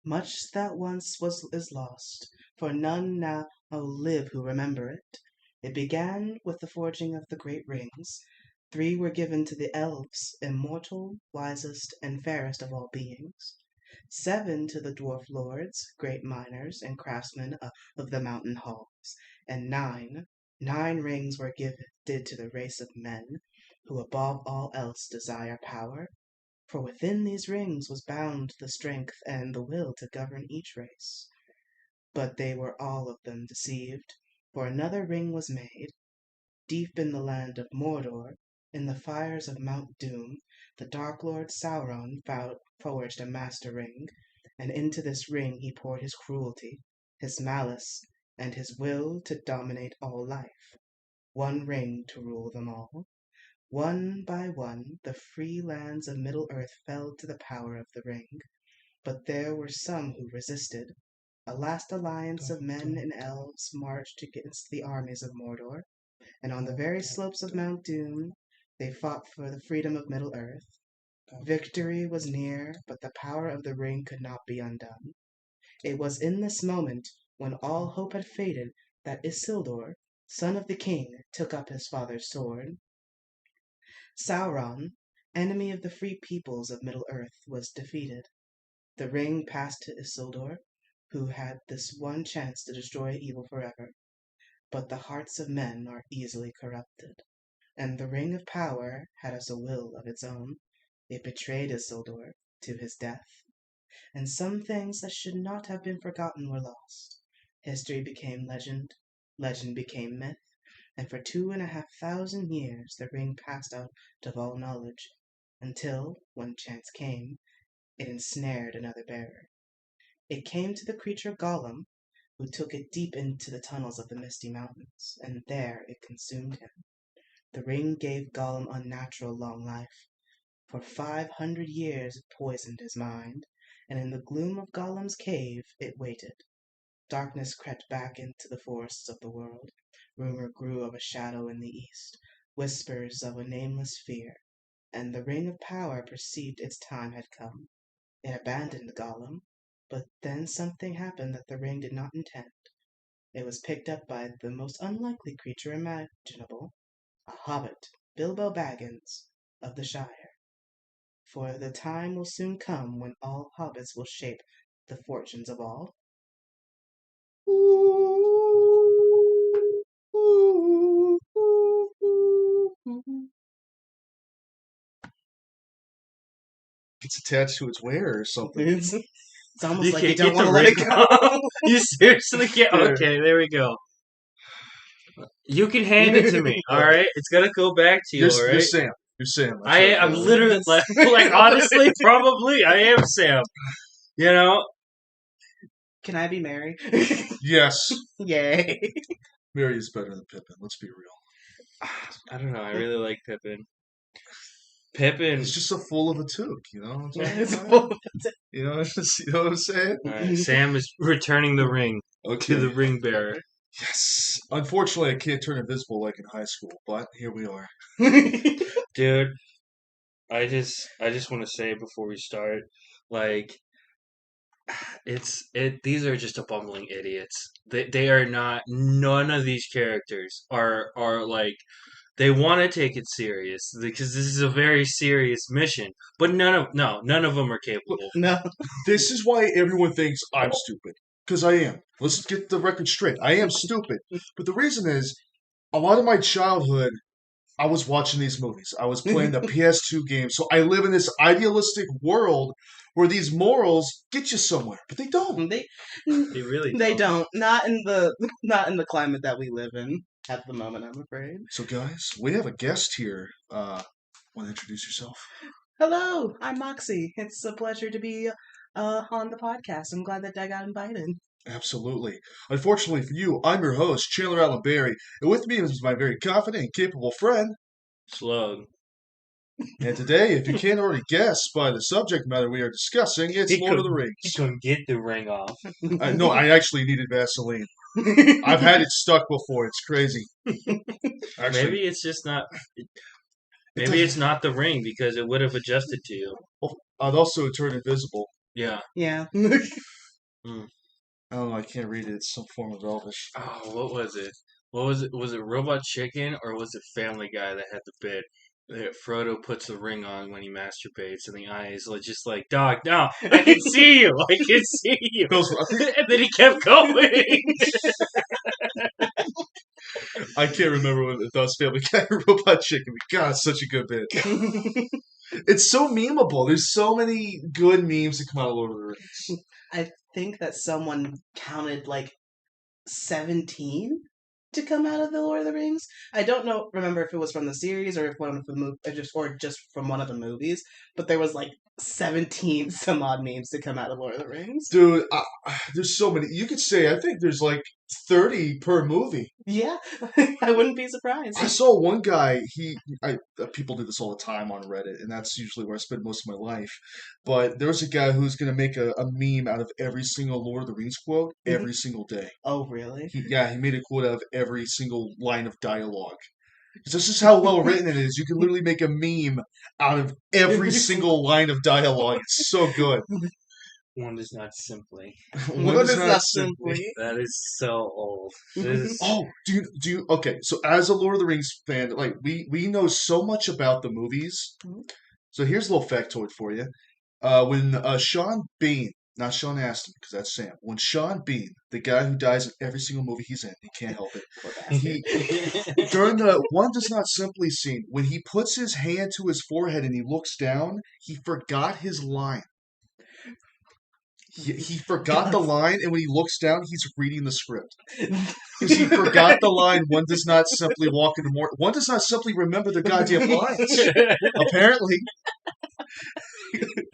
Much that once was is lost, for none now live who remember it. It began with the forging of the great rings. 3 were given to the elves, immortal, wisest, and fairest of all beings. 7 to the dwarf lords, great miners and craftsmen of the mountain halls. And 9 rings were gifted to the race of men, who above all else desire power. For within these rings was bound the strength and the will to govern each race. But they were all of them deceived, for another ring was made. Deep in the land of Mordor, in the fires of Mount Doom, the Dark Lord Sauron forged a master ring, and into this ring he poured his cruelty, his malice, and his will to dominate all life. One ring to rule them all. One by one, the free lands of Middle-earth fell to the power of the ring, but there were some who resisted. A last alliance of men and elves marched against the armies of Mordor, and on the very slopes of Mount Doom they fought for the freedom of Middle-earth. Victory was near, but the power of the ring could not be undone. It was in this moment, when all hope had faded, that Isildur, son of the king, took up his father's sword. Sauron, enemy of the free peoples of Middle-earth, was defeated. The ring passed to Isildur, who had this one chance to destroy evil forever. But the hearts of men are easily corrupted, and the ring of power had a will of its own. It betrayed Isildur to his death, and some things that should not have been forgotten were lost. History became legend, legend became myth, and for 2,500 years the ring passed out of all knowledge, until, when chance came, it ensnared another bearer. It came to the creature Gollum, who took it deep into the tunnels of the Misty Mountains, and there it consumed him. The ring gave Gollum unnatural long life. For 500 years it poisoned his mind, and in the gloom of Gollum's cave it waited. Darkness crept back into the forests of the world. Rumor grew of a shadow in the east, whispers of a nameless fear, and the ring of power perceived its time had come. It abandoned Gollum, but then something happened that the ring did not intend. It was picked up by the most unlikely creature imaginable, a hobbit, Bilbo Baggins, of the Shire. For the time will soon come when all hobbits will shape the fortunes of all. It's attached to its wear or something. It's almost You like can't you don't get the want to let it ring go. off. You seriously can't? Yeah. Okay, there we go. You can hand it to me, alright? It's gonna go back to you, You're alright? Sam. You're Sam. I'm literally, like, honestly, probably, I am Sam. You know? Can I be Mary? Yes. Yay. Mary is better than Pippin. Let's be real. I don't know, I really like Pippin. Pippin. He's just so full of a toque, you know? Yeah, it's full of You know, you know what I'm saying? Alright, Sam is returning the ring to the ring bearer. Yes. Unfortunately, I can't turn invisible like in high school, but here we are. Dude, I just want to say before we start, like, these are just a bumbling idiots. They are not. None of these characters are like they want to take it serious because this is a very serious mission. But none of them are capable. No. This is why everyone thinks I'm stupid. Because I am. Let's get the record straight. I am stupid. But the reason is, a lot of my childhood, I was watching these movies. I was playing the PS2 games. So I live in this idealistic world where these morals get you somewhere. But they don't. They really they don't. Not in the climate that we live in at the moment, I'm afraid. So guys, we have a guest here. Want to introduce yourself? Hello, I'm Moxie. It's a pleasure to be on the podcast. I'm glad that I got invited. Absolutely. Unfortunately for you, I'm your host, Chandler Allen Berry, and with me is my very confident and capable friend. Slug. And today, if you can't already guess by the subject matter we are discussing, it's Lord of the Rings. He couldn't get the ring off. No, I actually needed Vaseline. I've had it stuck before. It's crazy. Actually, Maybe it's just not. Maybe it's not the ring because it would have adjusted to you. I'd also turn invisible. Yeah. Yeah. Mm. I don't know. I can't read it. It's some form of Elvish. Oh, what was it? What was it? Was it Robot Chicken or was it Family Guy that had the bit that Frodo puts the ring on when he masturbates, and the eyes are just like, "Dog, no, I can see you, I can see you," Feels, I, think, and then he kept going. I can't remember what it was. Family Guy Robot Chicken. God, it's such a good bit. It's so memeable. There's so many good memes that come out of Lord of the Rings. I think that someone counted like 17 to come out of the Lord of the Rings. I don't know, remember if it was from the series or if one of the just from one of the movies, but there was like 17 some odd memes to come out of Lord of the Rings. Dude, there's so many. You could say, I think there's like 30 per movie. Yeah, I wouldn't be surprised. I saw one guy, people do this all the time on Reddit, and that's usually where I spend most of my life. But there was a guy who's going to make a meme out of every single Lord of the Rings quote every single day. Oh, really? He made a quote out of every single line of dialogue. This is how well written it is. You can literally make a meme out of every single line of dialogue. It's so good. One does not simply. One is not simply. That is so old. This Oh, do you? Okay, so as a Lord of the Rings fan, like we know so much about the movies. So here's a little factoid for you. When Sean Bean, not Sean Astin, because that's Sam. When Sean Bean, the guy who dies in every single movie he's in, he can't help it. During the One Does Not Simply scene, when he puts his hand to his forehead and he looks down, he forgot his line. He forgot the line, and when he looks down, he's reading the script. Because he forgot the line, one does not simply walk into more. One does not simply remember the goddamn lines. Apparently.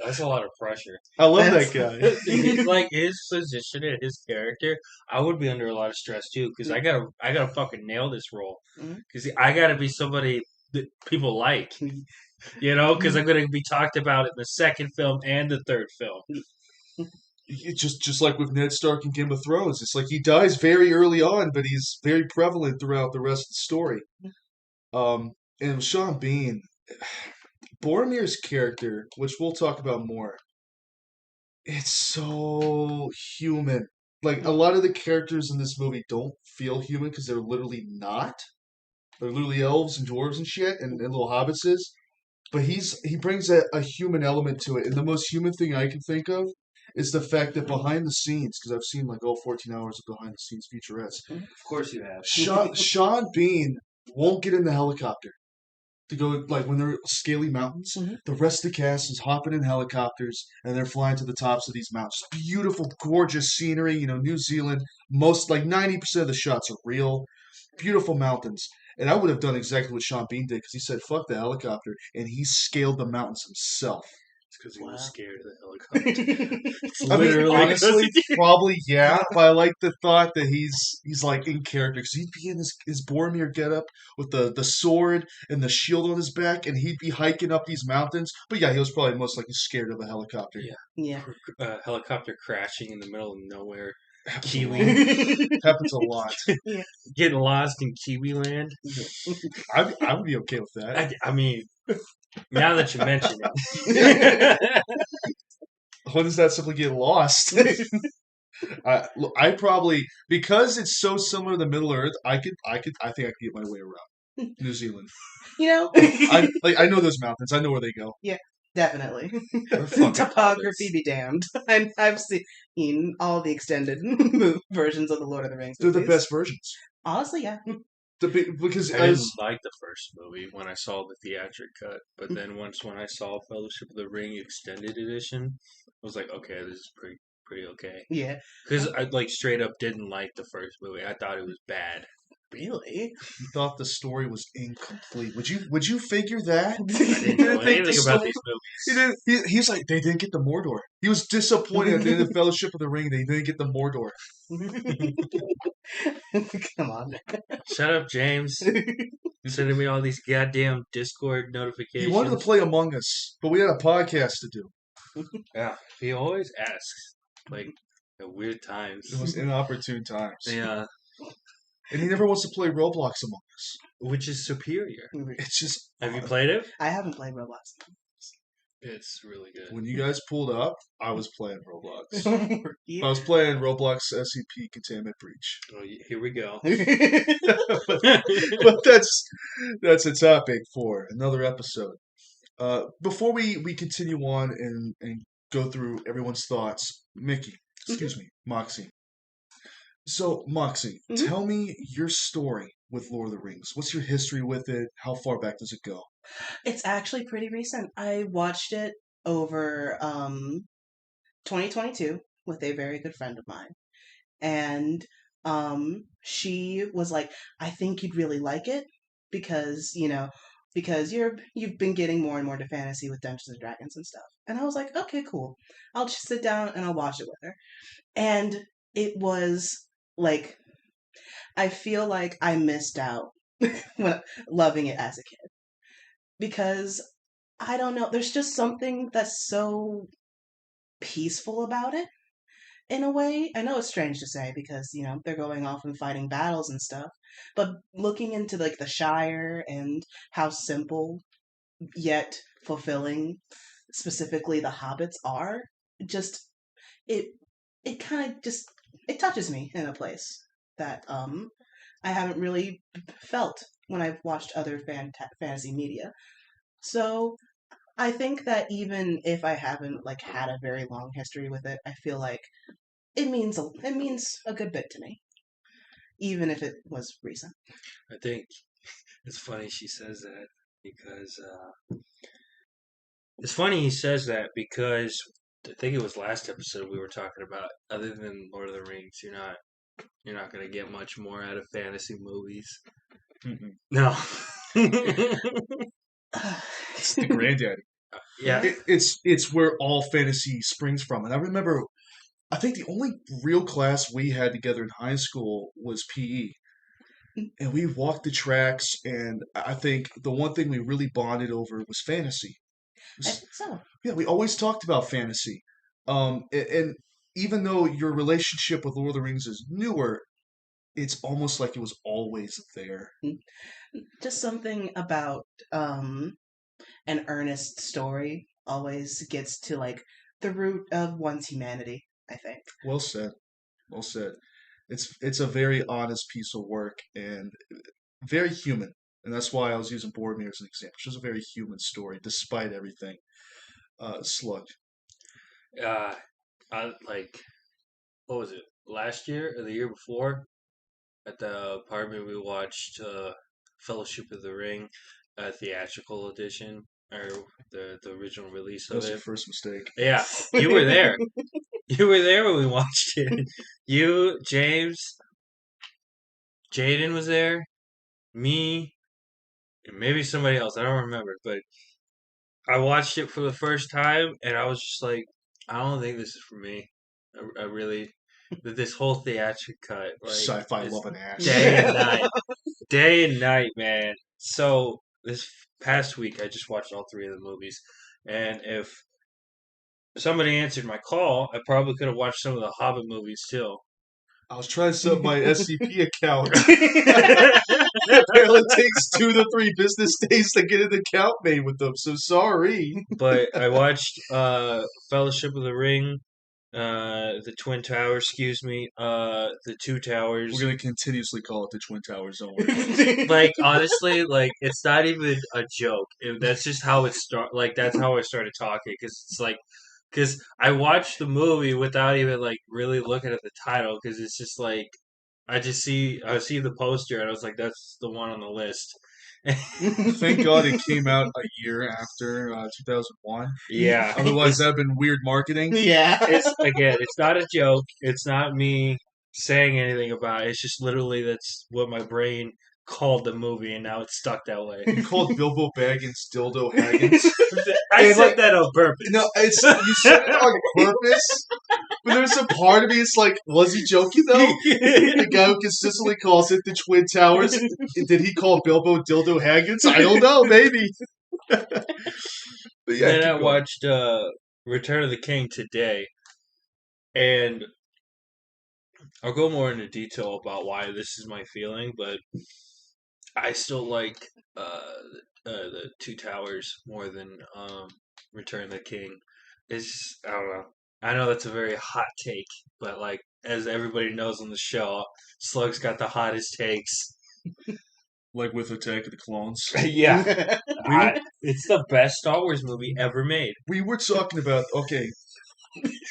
That's a lot of pressure. I love that guy. Like his position and his character, I would be under a lot of stress too because I gotta fucking nail this role because I gotta be somebody that people like, because I'm gonna be talked about in the second film and the third film. Just like with Ned Stark in Game of Thrones, it's like he dies very early on, but he's very prevalent throughout the rest of the story. And Sean Bean, Boromir's character, which we'll talk about more, it's so human. Like, a lot of the characters in this movie don't feel human because they're literally not. They're literally elves and dwarves and shit and little hobbitses. But he brings a human element to it. And the most human thing I can think of is the fact that behind the scenes, because I've seen like all 14 hours of behind the scenes featurettes, Of course you have. Sean Bean won't get in the helicopter to go, like when they're scaly mountains. The rest of the cast is hopping in helicopters and they're flying to the tops of these mountains. Beautiful, gorgeous scenery. New Zealand, most like 90% of the shots are real. Beautiful mountains. And I would have done exactly what Sean Bean did because he said, fuck the helicopter. And he scaled the mountains himself. It's because he was scared of the helicopter. I mean, honestly, probably yeah. But I like the thought that he's like in character because he'd be in his Boromir getup with the sword and the shield on his back, and he'd be hiking up these mountains. But yeah, he was probably most likely scared of a helicopter. Yeah. Helicopter crashing in the middle of nowhere. Happens a lot. Getting lost in Kiwi land. I would be okay with that. I mean, now that you mention it. When does that simply get lost? I probably, because it's so similar to Middle Earth, I think I could get my way around New Zealand. I know those mountains. I know where they go. Yeah, definitely. Topography be damned. I've seen all the extended versions of the Lord of the Rings. They're the best versions. Honestly, yeah. Because I didn't like the first movie when I saw the theatric cut, but then when I saw Fellowship of the Ring extended edition, I was like, okay, this is pretty okay. Yeah, because I straight up didn't like the first movie. I thought it was bad. Really? You thought the story was incomplete. Would you figure that? I didn't know anything about these movies. He's like, they didn't get the Mordor. He was disappointed at the end of Fellowship of the Ring. They didn't get the Mordor. Come on. Shut up, James. You're sending me all these goddamn Discord notifications. He wanted to play Among Us, but we had a podcast to do. Yeah, he always asks, like, at weird times. It was inopportune times. Yeah. And he never wants to play Roblox Among Us. Which is superior. It's just... Have you played it? I haven't played Roblox. It's really good. When you guys pulled up, I was playing Roblox. Yeah. I was playing Roblox SCP Containment Breach. Oh, here we go. But that's a topic for another episode. Before we continue on and go through everyone's thoughts, Mickey, excuse me, Moxie. So, Moxie, Mhm. tell me your story with Lord of the Rings. What's your history with it? How far back does it go? It's actually pretty recent. I watched it over 2022 with a very good friend of mine. And she was like, I think you'd really like it because, because you've been getting more and more to fantasy with Dungeons and Dragons and stuff. And I was like, okay, cool. I'll just sit down and I'll watch it with her. And it was like I feel like I missed out when loving it as a kid because I don't know, there's just something that's so peaceful about it in a way. I know it's strange to say because, they're going off and fighting battles and stuff, but looking into like the Shire and how simple yet fulfilling specifically the hobbits are, just it it kind of just it touches me in a place that I haven't really felt when I've watched other fantasy media. So I think that even if I haven't like had a very long history with it, I feel like it means a good bit to me, even if it was recent. I think it's funny she says that because it's funny he says that because I think it was last episode we were talking about. Other than Lord of the Rings, you're not gonna get much more out of fantasy movies. Mm-mm. No. It's the granddaddy. Yeah. It's where all fantasy springs from. And I remember, I think the only real class we had together in high school was PE. And we walked the tracks, and I think the one thing we really bonded over was fantasy. I think so. Yeah, we always talked about fantasy. And even though your relationship with Lord of the Rings is newer, it's almost like it was always there. Just something about an earnest story always gets to like the root of one's humanity, I think. Well said. Well said. It's a very honest piece of work and very human. And that's why I was using Boromir as an example. It's just a very human story, despite everything. Slug. Uh, like, what was it? Last year or the year before? At the apartment, we watched Fellowship of the Ring, theatrical edition, or the original release That of was your it. first mistake. Yeah, you were there. You were there when we watched it. You, James, Jaden was there, me, and maybe somebody else. I don't remember, but I watched it for the first time, and I was just like, I don't think this is for me. I really, this whole theatric cut, like, Sci-fi it's loving ass. day and night, day and night, man. So this past week, I just watched all three of the movies, and if somebody answered my call, I probably could have watched some of the Hobbit movies too. I was trying to set up my SCP account. Apparently, it takes 2 to 3 business days to get an account made with them. So sorry. But I watched Fellowship of the Ring, the Twin Towers, excuse me, the Two Towers. We're gonna continuously call it the Twin Towers. Don't worry. Like honestly, like it's not even a joke. That's just how it start. Like that's how I started talking because it's like because I watched the movie without even like really looking at the title because it's just like I see the poster and I was like that's the one on the list. Thank God it came out a year after 2001. Yeah. Otherwise, that'd been weird marketing. Yeah. It's not a joke. It's not me saying anything about it. It's just literally that's what my brain called the movie, and now it's stuck that way. You called Bilbo Baggins Dildo Haggins. I And, said like, that on purpose. No, it's you said it on purpose. But there's a part of me, it's like, was he joking though? The guy who consistently calls it the Twin Towers. Did he call Bilbo Dildo Haggins? I don't know, maybe. But yeah, Then I keep going. watched Return of the King today, and I'll go more into detail about why this is my feeling, but I still like the Two Towers more than Return of the King. It's I don't know. I know that's a very hot take, but like as everybody knows on the show, Slug's got the hottest takes. Like with Attack of the Clones. Yeah, We it's the best Star Wars movie ever made. we were talking about. Okay,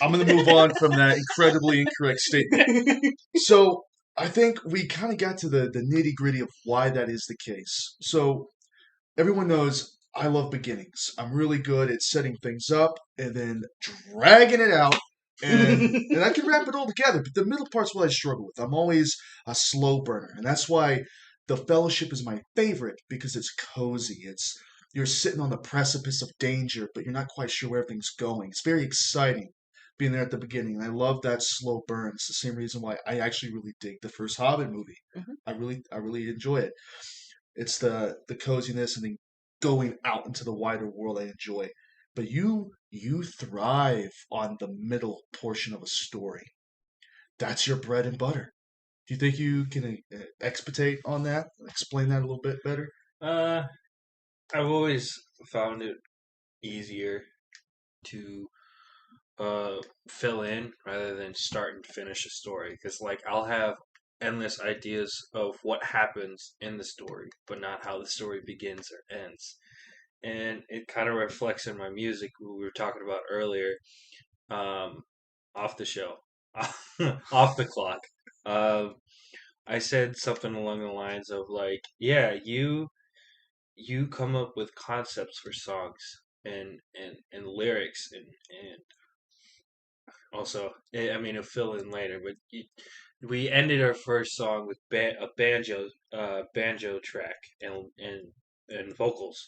I'm going to move on from that incredibly incorrect statement. So I think we kind of got to the nitty gritty of why that is the case. So everyone knows I love beginnings. I'm really good at setting things up and then dragging it out. And I can wrap it all together, but the middle part's what I struggle with. I'm always a slow burner, and that's why the Fellowship is my favorite because it's cozy. It's you're sitting on the precipice of danger, but you're not quite sure where everything's going. It's very exciting being there at the beginning, and I love that slow burn. It's the same reason why I actually really dig the first Hobbit movie. Mhm. I really enjoy it. It's the coziness and then going out into the wider world I enjoy. But you thrive on the middle portion of a story. That's your bread and butter. Do you think you can expitate on that? Explain that a little bit better? Uh, I've always found it easier to fill in rather than start and finish a story because like I'll have endless ideas of what happens in the story, but not how the story begins or ends. And it kind of reflects in my music we were talking about earlier, um, off the show, off the clock. Um, I said something along the lines of like, yeah, you come up with concepts for songs and lyrics and also, I mean, it'll fill in later, but we ended our first song with a banjo track and vocals.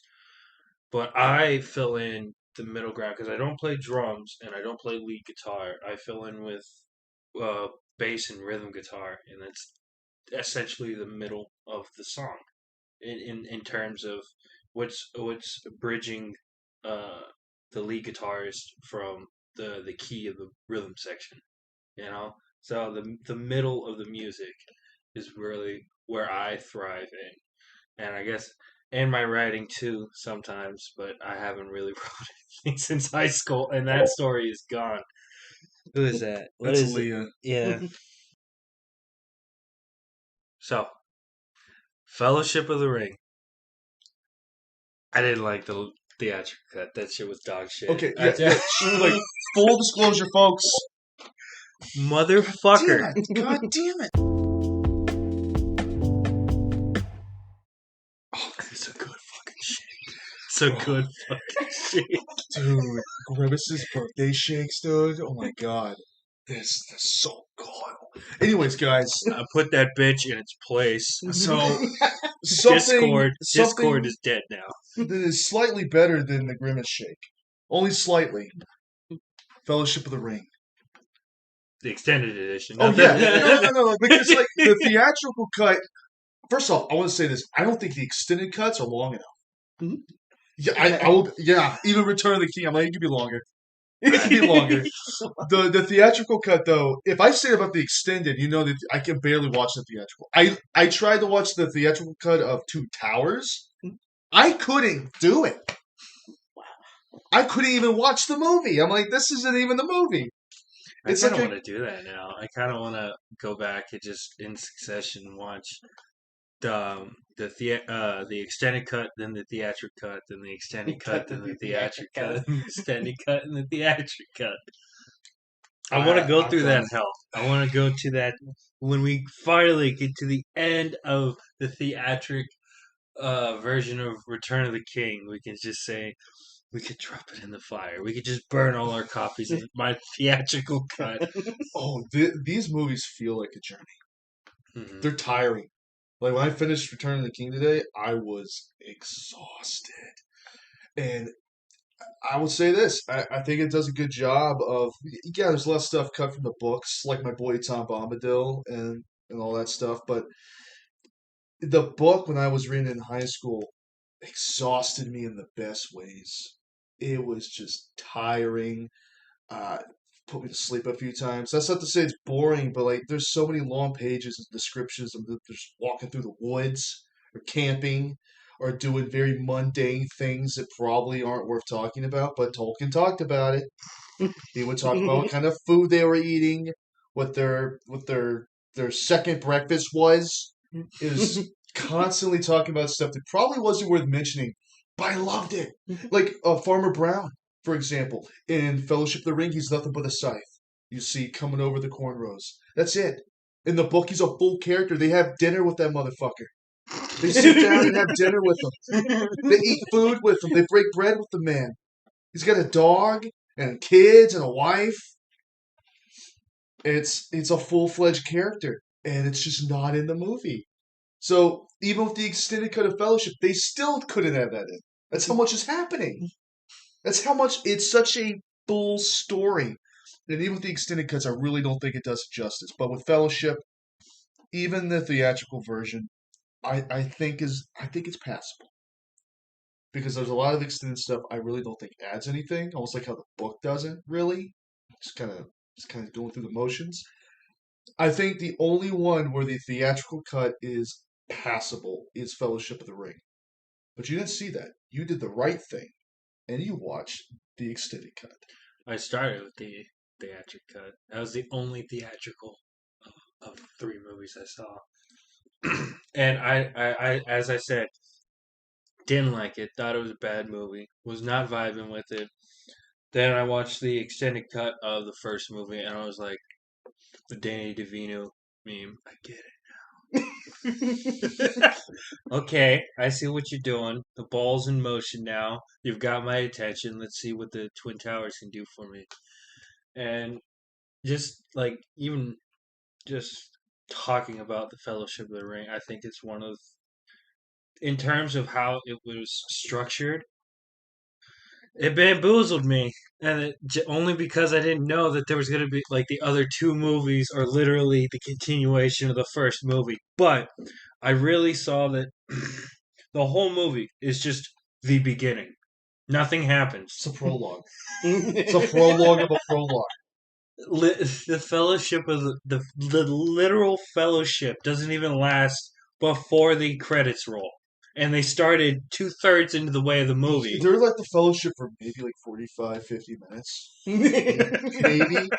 But I fill in the middle ground because I don't play drums and I don't play lead guitar. I fill in with uh, bass and rhythm guitar, and it's essentially the middle of the song in terms of what's bridging uh, the lead guitarist from the key of the rhythm section. You know, so the middle of the music is really where I thrive in, and I guess and my writing too sometimes, but I haven't really wrote anything since high school, and that story is gone. Who is that? What That's is it? Leah. Yeah. So, Fellowship of the Ring. I didn't like the theatrical cut. That shit was dog shit. Okay, yeah. Like full disclosure, folks. Motherfucker. God damn it! Oh, It's a good fucking shit. It's a good fucking shit. dude, Grimace's birthday shakes, dude. Oh my god, this is so good. Anyways, guys, I put that bitch in its place. so something Discord is dead now. that is slightly better than the Grimace shake, only slightly. Fellowship of the Ring. The extended edition. Oh not yeah, the- no, because like the theatrical cut. First off, I want to say this. I don't think the extended cuts are long enough. Mhm. Yeah, I will. Yeah, even Return of the King. I'm like, it could be longer. It could be longer. The theatrical cut, though, if I say about the extended, you know that I can barely watch the theatrical. I tried to watch the theatrical cut of Two Towers. I couldn't do it. I couldn't even watch the movie. I'm like, this isn't even the movie. I It's kind of like want to do that now. I kind of want to go back and just in succession watch the extended cut, then the theatrical cut, then the extended cut, then the theatrical cut, then the extended cut, and the theatrical cut. I want to go through that hell. I want to go to that when we finally get to the end of the theatric version of Return of the King. We can just say we could drop it in the fire. We could just burn all our copies of my theatrical cut. oh, these movies feel like a journey. Mhm. They're tiring. Like when I finished Return of the King today, I was exhausted. And I would say this. I think it does a good job of yeah, there's less stuff cut from the books, like my boy Tom Bombadil and all that stuff. But the book when I was reading it in high school exhausted me in the best ways. It was just tiring. Uh, Put me to sleep a few times. That's not to say it's boring, but like there's so many long pages of descriptions of just walking through the woods or camping are doing very mundane things that probably aren't worth talking about, but Tolkien talked about it. He would talk about what kind of food they were eating, what their second breakfast was. It was constantly talking about stuff that probably wasn't worth mentioning, but I loved it. Like Farmer Brown, for example, in Fellowship of the Ring, he's nothing but a scythe. You see coming over the cornrows. That's it. In the book, he's a full character. They have dinner with that motherfucker. They sit down and have dinner with him. They eat food with him. They break bread with the man. He's got a dog and kids and a wife. It's a full-fledged character, and it's just not in the movie. So even with the extended cut of Fellowship, they still couldn't have that in. That's how much is happening. That's how much it's such a full story. And even with the extended cuts, I really don't think it does it justice. But with Fellowship, even the theatrical version, I think it's passable. Because there's a lot of extended stuff I really don't think adds anything, almost like how the book doesn't really. Just kind of going through the motions. I think the only one where the theatrical cut is passable is Fellowship of the Ring. But you didn't see that. You did the right thing, and you watched the extended cut. I started with the theatrical cut. That was the only theatrical of the 3 movies I saw. And I, as I said, didn't like it. Thought it was a bad movie. Was not vibing with it. Then I watched the extended cut of the first movie, and I was like, the Danny DeVito meme. I get it now. Okay, I see what you're doing. The ball's in motion now. You've got my attention. Let's see what the Twin Towers can do for me. And just like even just talking about the Fellowship of the Ring, I think it's one of, in terms of how it was structured, it bamboozled me, and only because I didn't know that there was going to be like the other 2 movies are literally the continuation of the first movie. But I really saw that the whole movie is just the beginning. Nothing happens. It's a prologue. It's a prologue of a prologue. The fellowship of the literal fellowship doesn't even last before the credits roll. And they started 2/3 into the way of the movie. They're like the Fellowship for maybe like 45, 50 minutes. Maybe.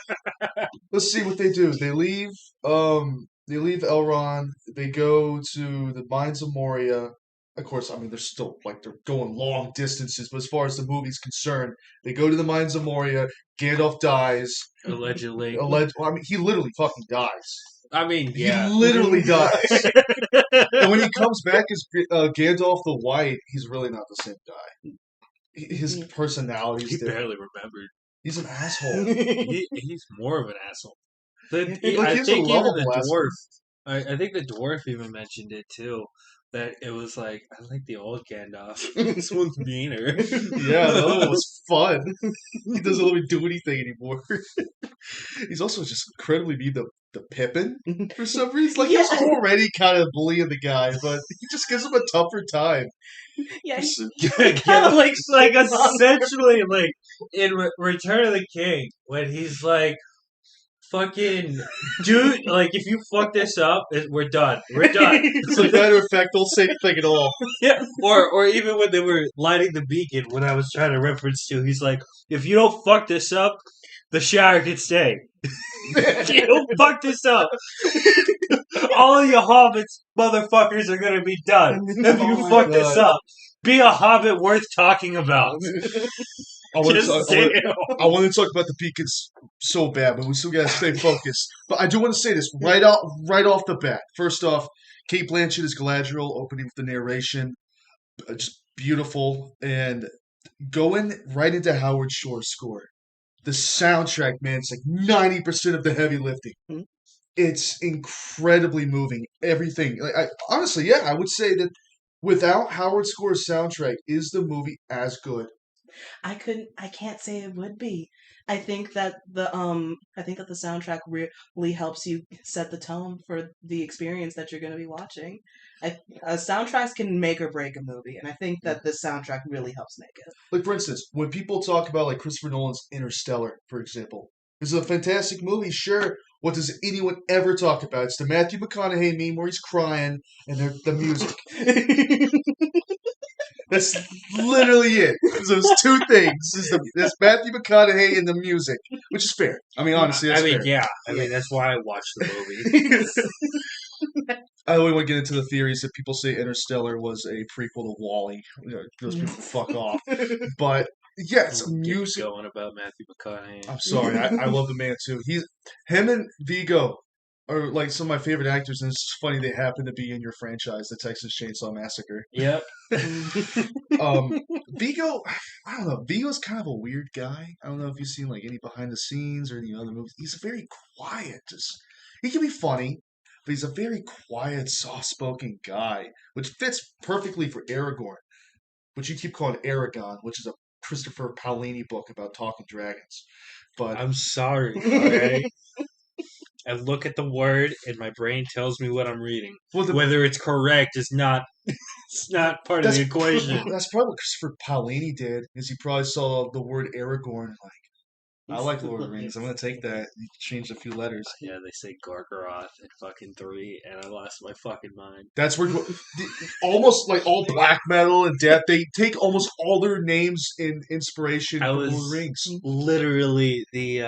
Let's see what they do. They leave Elrond. They go to the Mines of Moria. Of course, I mean, they're still, like, they're going long distances, but as far as the movie's concerned, they go to the Mines of Moria. Gandalf dies. Allegedly. Well, I mean, he literally fucking dies. I mean, yeah. He literally dies. And when he comes back as Gandalf the White, he's really not the same guy. His personality He is different. barely remembered. He's an asshole. He's more of an asshole. Like, I he's think a even lovable the asshole. dwarf. I think the dwarf even mentioned it too. That it was like, I like the old Gandalf. This one's meaner. Yeah, the other one was fun. He doesn't really do anything anymore. He's also just incredibly mean the Pippin for some reason. Like, he's already kind of bullying the guy, but he just gives him a tougher time. Yeah, kind of like essentially like in Return of the King when he's like, fucking dude, like if you fuck this up, we're done. We're done. As a matter of fact, don't say anything at all. Yeah, or even when they were lighting the beacon, when I was trying to reference to, he's like, if you don't fuck this up, the shower can stay. If you don't fuck this up, all of you hobbits motherfuckers are gonna be done. If you fuck this up, be a hobbit worth talking about. I want to talk about the beacons so bad, but we still gotta stay focused. But I do want to say this right off the bat. First off, Kate Blanchett is Galadriel, opening with the narration, just beautiful, and going right into Howard Shore's score. The soundtrack, man, it's like 90% of the heavy lifting. Mm-hmm. It's incredibly moving. Everything, honestly, yeah, I would say that without Howard Score's soundtrack, is the movie as good? I can't say it would be. I think that the soundtrack really helps you set the tone for the experience that you're going to be watching. Soundtracks can make or break a movie, and I think that the soundtrack really helps make it. Like, for instance, when people talk about like Christopher Nolan's Interstellar, for example, this is a fantastic movie, sure. What does anyone ever talk about? It's the Matthew McConaughey meme where he's crying and the music. That's literally it. It's those two things. There's Matthew McConaughey and the music, which is fair. I mean, honestly, that's fair. yeah. I mean, that's why I watched the movie. I don't want to get into the theories that people say Interstellar was a prequel to Wall-E. Those people fuck off. But yeah, it's Get music. going about Matthew McConaughey. I'm sorry, I love the man too. Him and Vigo are like some of my favorite actors, and it's funny they happen to be in your franchise, the Texas Chainsaw Massacre. Yep. Vigo, I don't know. Vigo's kind of a weird guy. I don't know if you've seen like any behind the scenes or any other movies. He's very quiet. He can be funny, but he's a very quiet, soft-spoken guy, which fits perfectly for Aragorn, which you keep calling Aragon, which is a Christopher Paolini book about talking dragons. But I'm sorry. Okay. I look at the word and my brain tells me what I'm reading. Whether it's correct is not. It's not part of the equation. That's probably what Christopher Paolini did. Is he probably saw the word Aragorn like. I like Lord of the Rings. I'm gonna take that. You change a few letters. Yeah, they say Gorgoroth in fucking 3, and I lost my fucking mind. That's where almost like all black metal and death. They take almost all their names in inspiration from Lord of the Rings. Literally the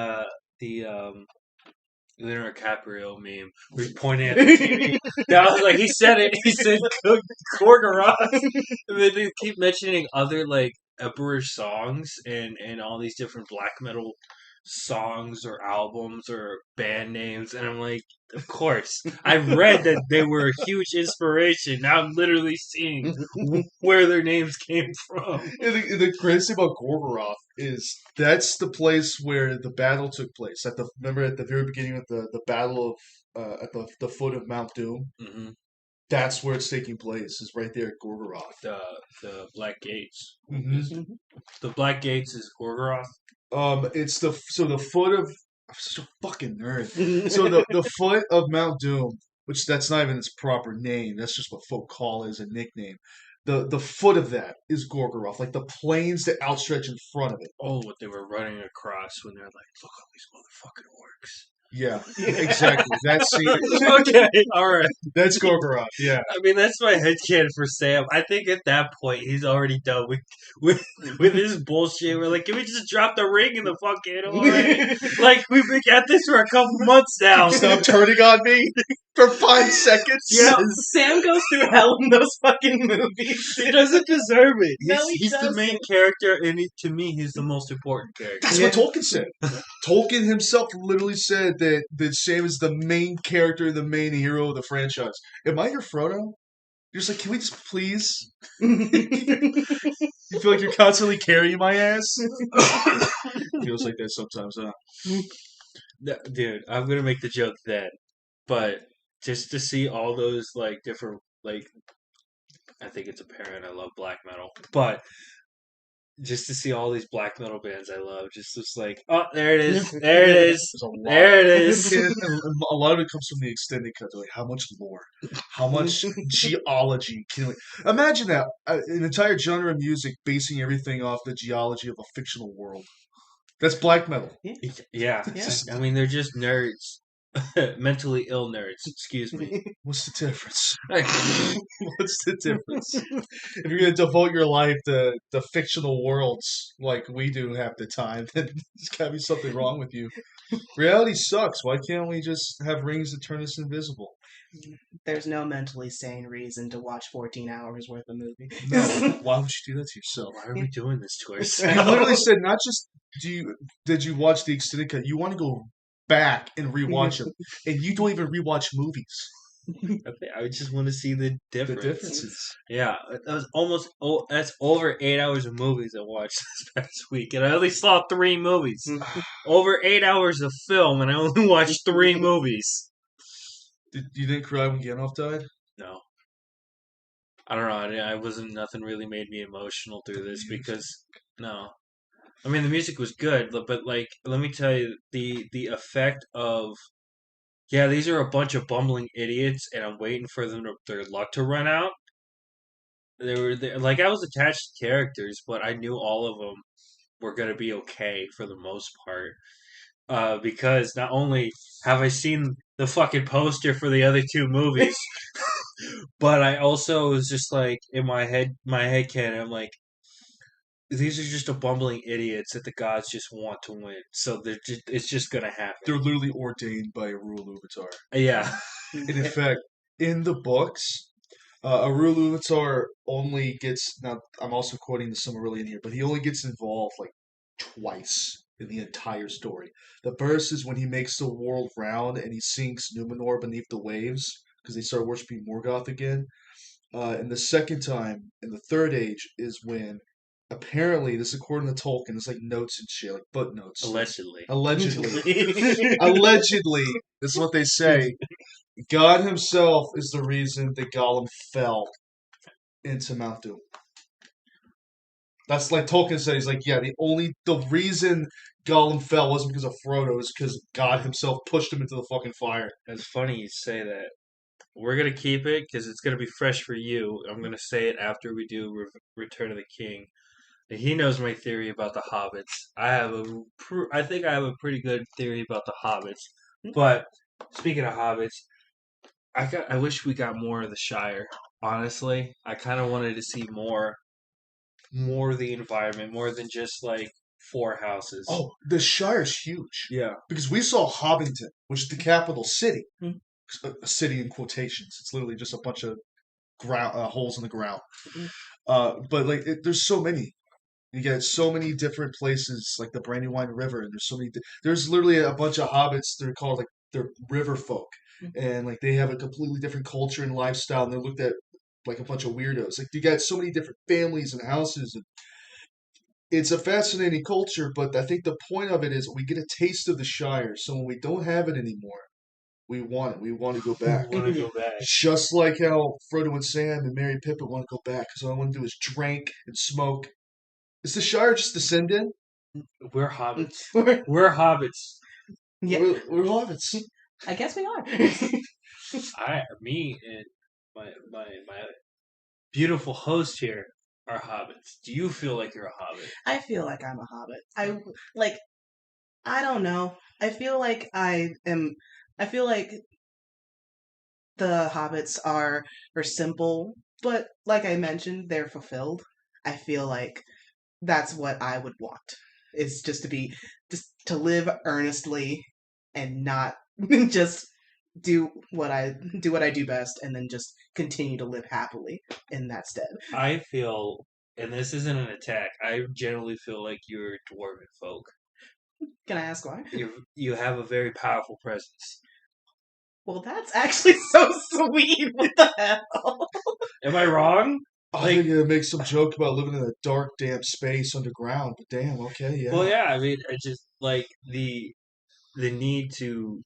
Leonardo DiCaprio meme where he's pointing at the TV. I was like, he said it. He said Gorgoroth. And then they keep mentioning other like Emperor songs and all these different black metal songs or albums or band names, and I'm like, of course. I read that they were a huge inspiration. Now I'm literally seeing where their names came from. And the crazy thing about Gorgoroth is that's the place where the battle took place. Remember at the very beginning of the battle of at the foot of Mount Doom. Mm-hmm. That's where it's taking place. Is right there at Gorgoroth. The Black Gates. Mm-hmm. The Black Gates is Gorgoroth. It's the foot of. I'm such a fucking nerd. So the foot of Mount Doom, which that's not even its proper name. That's just what folk call it as a nickname. The foot of that is Gorgoroth, like the plains that outstretch in front of it. Oh, what they were running across when they're like, look at these motherfucking orcs. Yeah, exactly. That's okay, all right. That's Gorgoroth. Yeah, I mean that's my headcanon for Sam. I think at that point he's already done with his bullshit. We're like, can we just drop the ring in the fucking already? Like we've been at this for a couple months now. Stop turning on me for 5 seconds. Yeah, Sam goes through hell in those fucking movies. He doesn't deserve it. He's doesn't. the main character, and to me, he's the most important character. That's what Tolkien said. Tolkien himself literally said that Sam is the main character, the main hero of the franchise. Am I your Frodo? You're just like, can we just please? You feel like you're constantly carrying my ass? Feels like that sometimes, huh? Dude, I'm gonna make the joke then, but just to see all those like different like, I think it's apparent I love black metal, but just to see all these black metal bands I love, just like, oh, there it is, there it is, there it is. A lot of it comes from the extended cut. Like, how much lore, how much geology can we imagine that an entire genre of music basing everything off the geology of a fictional world? That's black metal. Yeah. I mean, they're just nerds. Mentally ill nerds, excuse me. What's the difference? What's the difference? If you're going to devote your life to the fictional worlds like we do half the time, then there's got to be something wrong with you. Reality sucks. Why can't we just have rings that turn us invisible? There's no mentally sane reason to watch 14 hours worth of movie. No, why would you do that to yourself? Why are we doing this to You ourselves? literally said not just did you watch the extended cut, you want to go back and rewatch them, and you don't even rewatch movies. I just want to see the difference. The differences. Yeah, that was that's over 8 hours of movies I watched this past week, and I only saw 3 movies. Over 8 hours of film, and I only watched 3 movies. You didn't cry when Gandalf died? No. I don't know. I wasn't. Nothing really made me emotional through this because no. I mean, the music was good, but like, let me tell you, the effect of these are a bunch of bumbling idiots, and I'm waiting for their luck to run out. Like I was attached to characters, but I knew all of them were gonna be okay for the most part, because not only have I seen the fucking poster for the other two movies. But I also was just like in my head canon, I'm like, these are just a bumbling idiots that the gods just want to win. So it's just gonna happen. They're literally ordained by Aru Luvatar. Yeah. And in fact, in the books, Aru Luvatar only gets, now I'm also quoting the Silmarillion here, but he only gets involved like twice in the entire story. The first is when he makes the world round and he sinks Numenor beneath the waves because they start worshiping Morgoth again. And the second time, in the Third Age, is when apparently, this is according to Tolkien, it's like notes and shit, like footnotes. Allegedly. Allegedly, this is what they say. God himself is the reason that Gollum fell into Mount Doom. That's like Tolkien said. He's like, yeah, the reason Gollum fell wasn't because of Frodo, it's because God himself pushed him into the fucking fire. It's funny you say that. We're gonna keep it because it's gonna be fresh for you. I'm gonna say it after we do Return of the King. And he knows my theory about the hobbits. I think I have a pretty good theory about the hobbits. But speaking of hobbits, I wish we got more of the Shire. Honestly, I kind of wanted to see more of the environment, more than just like four houses. Oh, the Shire's huge. Yeah. Because we saw Hobbiton, which is the capital city. Mhm. A city in quotations. It's literally just a bunch of holes in the ground. But like, there's so many. You get so many different places, like the Brandywine River, and there's so many. There's literally a bunch of hobbits. They're called like they're river folk, and like they have a completely different culture and lifestyle, and they're looked at like a bunch of weirdos. Like you got so many different families and houses, and it's a fascinating culture. But I think the point of it is we get a taste of the Shire. So when we don't have it anymore, we want it. We want to go back. I want to go back. Just like how Frodo and Sam and Merry Pippin want to go back because all I want to do is drink and smoke. Is the Shire just descend in? We're hobbits. We're hobbits. Yeah, We're hobbits. I guess we are. Me and my beautiful host here are hobbits. Do you feel like you're a hobbit? I feel like I'm a hobbit. I don't know. I feel like the hobbits are simple, but like I mentioned, they're fulfilled. I feel like that's what I would want. Is just to live earnestly and not just do what I do best and then just continue to live happily in that stead. I feel, and this isn't an attack, I generally feel like you're dwarven folk. Can I ask why? You have a very powerful presence. Well, that's actually so sweet. What the hell? Am I wrong? I think it makes some joke about living in a dark, damp space underground, but damn, okay, yeah. Well, yeah, I mean, I just like the need to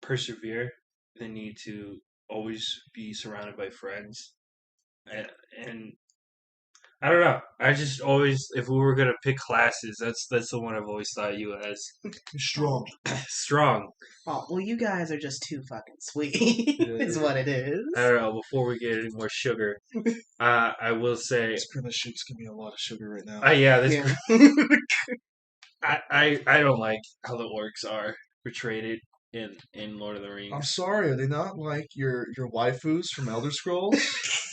persevere, the need to always be surrounded by friends, and I don't know. I just always, if we were gonna pick classes, that's the one I've always thought you as You're strong. strong. Oh, well, you guys are just too fucking sweet. Is what it is. I don't know. Before we get any more sugar, I will say, This pretty much shake's giving me a lot of sugar right now. yeah, Yeah. I don't like how the orcs are portrayed in Lord of the Rings. I'm sorry, are they not like your waifus from Elder Scrolls?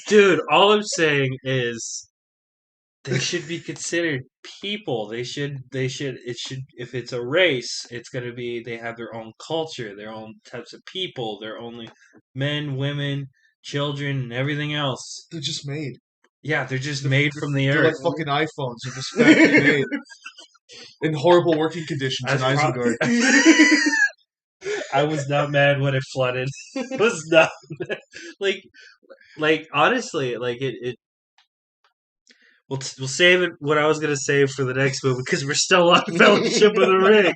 Dude, all I'm saying is they should be considered people. It should, if it's a race, it's going to be, they have their own culture, their own types of people, their only men, women, children, and everything else. They're just made. Yeah, they're just made from the They're earth. like fucking iPhones. They're just factory made. In horrible working conditions in That's Isengard. I was not mad when it flooded. Was not mad. like honestly, like it. We'll save it. What I was gonna save for the next movie because we're still on Fellowship of the Ring.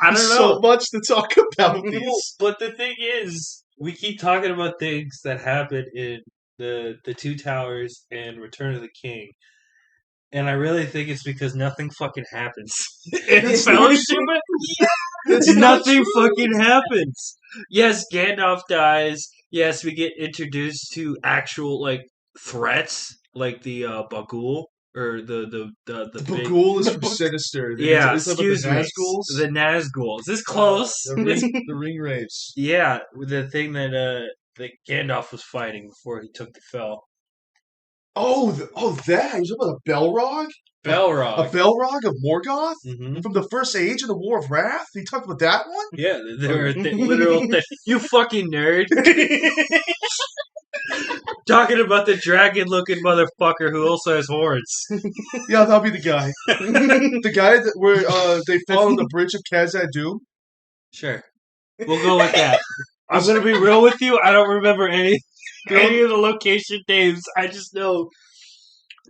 I don't know. So much to talk about these. But the thing is, we keep talking about things that happen in the Two Towers and Return of the King, and I really think it's because nothing fucking happens in Fellowship. Nothing fucking happens. Yes, Gandalf dies. Yes, we get introduced to actual like threats, like the Bagul. or the The big. Bagul is from Sinister. Yeah, It's about the excuse me. Nazguls. The Nazgul. Is this close? The ring race. Yeah, the thing that Gandalf was fighting before he took the fell. That. He was about a Belrog? A Balrog. Belrog of Morgoth? Hmm. From the First Age of the War of Wrath? He talked about that one? Yeah, there were literal thing. You fucking nerd. Talking about the dragon-looking motherfucker who also has horns. Yeah, that'll be the guy. The guy where they fall on the bridge of Khazad-dûm? Sure, we'll go with that. I'm gonna be real with you. I don't remember any of the location names. I just know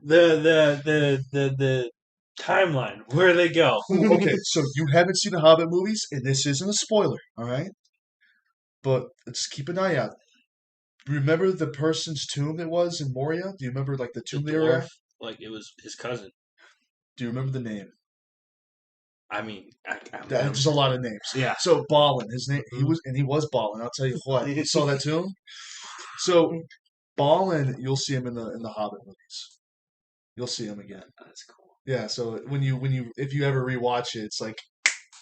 the timeline where they go. Ooh, okay, so you haven't seen the Hobbit movies, and this isn't a spoiler, alright? But let's keep an eye out. Remember the person's tomb it was in Moria? Do you remember like the The tomb they were dwarf, at? like it was his cousin. Do you remember the name? I mean, There's a lot of names. yeah. So Balin, his name he was Balin. I'll tell you what. You saw that tomb? So Balin, you'll see him in the Hobbit movies. You'll see him again. That's cool. Yeah. So if you ever rewatch it, it's like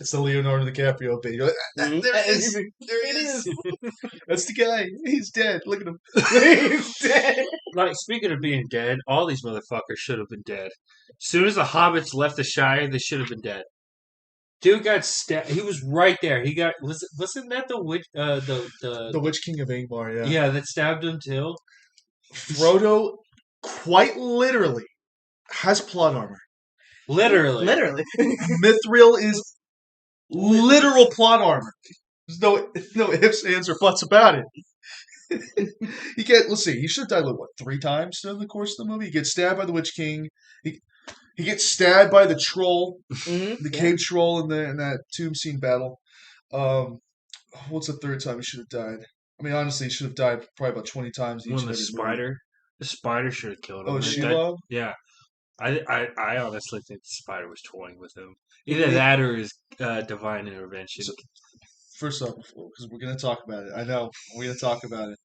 it's the Leonardo DiCaprio bit. You're like, there it is. There it is. That's the guy. He's dead. Look at him. He's dead. Like, speaking of being dead, all these motherfuckers should have been dead. As soon as the hobbits left the Shire, they should have been dead. Dude got stabbed. He was right there. He got wasn't that the witch? The Witch King of Angmar. Yeah. Yeah, that stabbed him too. Frodo, quite literally, has plot armor. Literally. Mithril is literal plot armor. There's no ifs, ands, or buts about it. Let's see, he should have died like what 3 times during the course of the movie. He gets stabbed by the Witch King. He gets stabbed by the troll, the cave troll in that tomb scene battle. What's the 3rd time he should have died? I mean, honestly, he should have died probably about 20 times each. When and the every spider, movie. the spider should have killed him. Oh, Shelob? Yeah. I honestly think the spider was toying with him. Either that or his divine intervention. So, first off, because we're going to talk about it. I know, we're going to talk about it.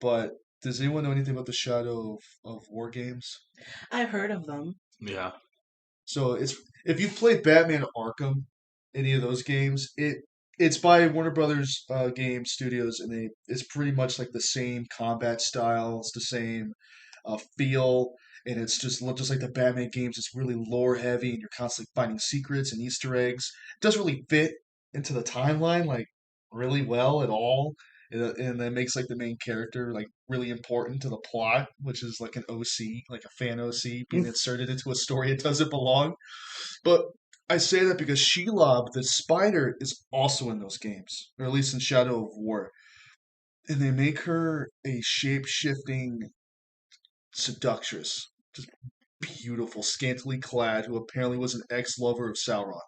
But does anyone know anything about the Shadow of War games? I've heard of them. Yeah. So if you've played Batman Arkham, any of those games, it's by Warner Brothers Game Studios, and it's pretty much like the same combat style. It's the same feel, and it's just like the Batman games. It's really lore heavy, and you're constantly finding secrets and Easter eggs. It doesn't really fit into the timeline like really well at all, and that makes like the main character like really important to the plot, which is like an OC, like a fan OC being inserted into a story it doesn't belong. But I say that because Shelob, the spider, is also in those games, or at least in Shadow of War, and they make her a shape-shifting seductress, just beautiful, scantily clad, who apparently was an ex-lover of Sauron.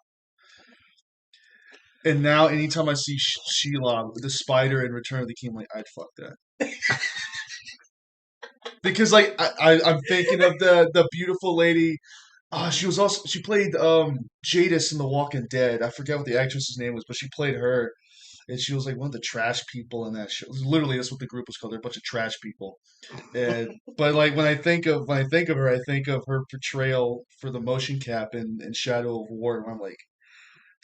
And now, anytime I see Shelob, the spider in Return of the King, I'm like, I'd fuck that. Because, like, I'm thinking of the beautiful lady. She played Jadis in The Walking Dead. I forget what the actress's name was, but she played her. And she was like one of the trash people in that show. Literally, that's what the group was called. They're a bunch of trash people. But like when I think of her, I think of her portrayal for the motion cap in Shadow of War. And I'm like,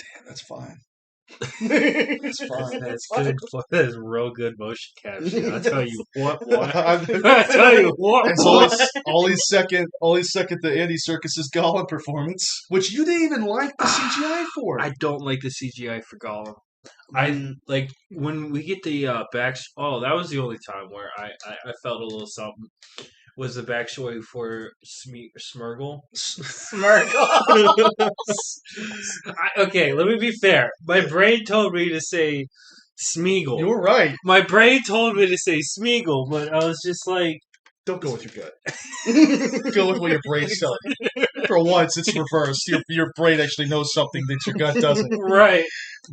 damn, that's fine. That's fine. That's good. That is real good motion capture. I'll tell you what. I'll tell you what. It's Ollie's second to Andy Serkis's Gollum performance, which you didn't even like the CGI for. I don't like the CGI for Gollum. I like when we get the back. Oh, that was the only time where I felt a little something. Was the backstory for Smurgle? Okay, let me be fair. My brain told me to say Smeagol. You were right. My brain told me to say Smeagol, but I was just like, don't go with your gut. Go with what your brain's telling you. For once, it's reversed. Your brain actually knows something that your gut doesn't. Right,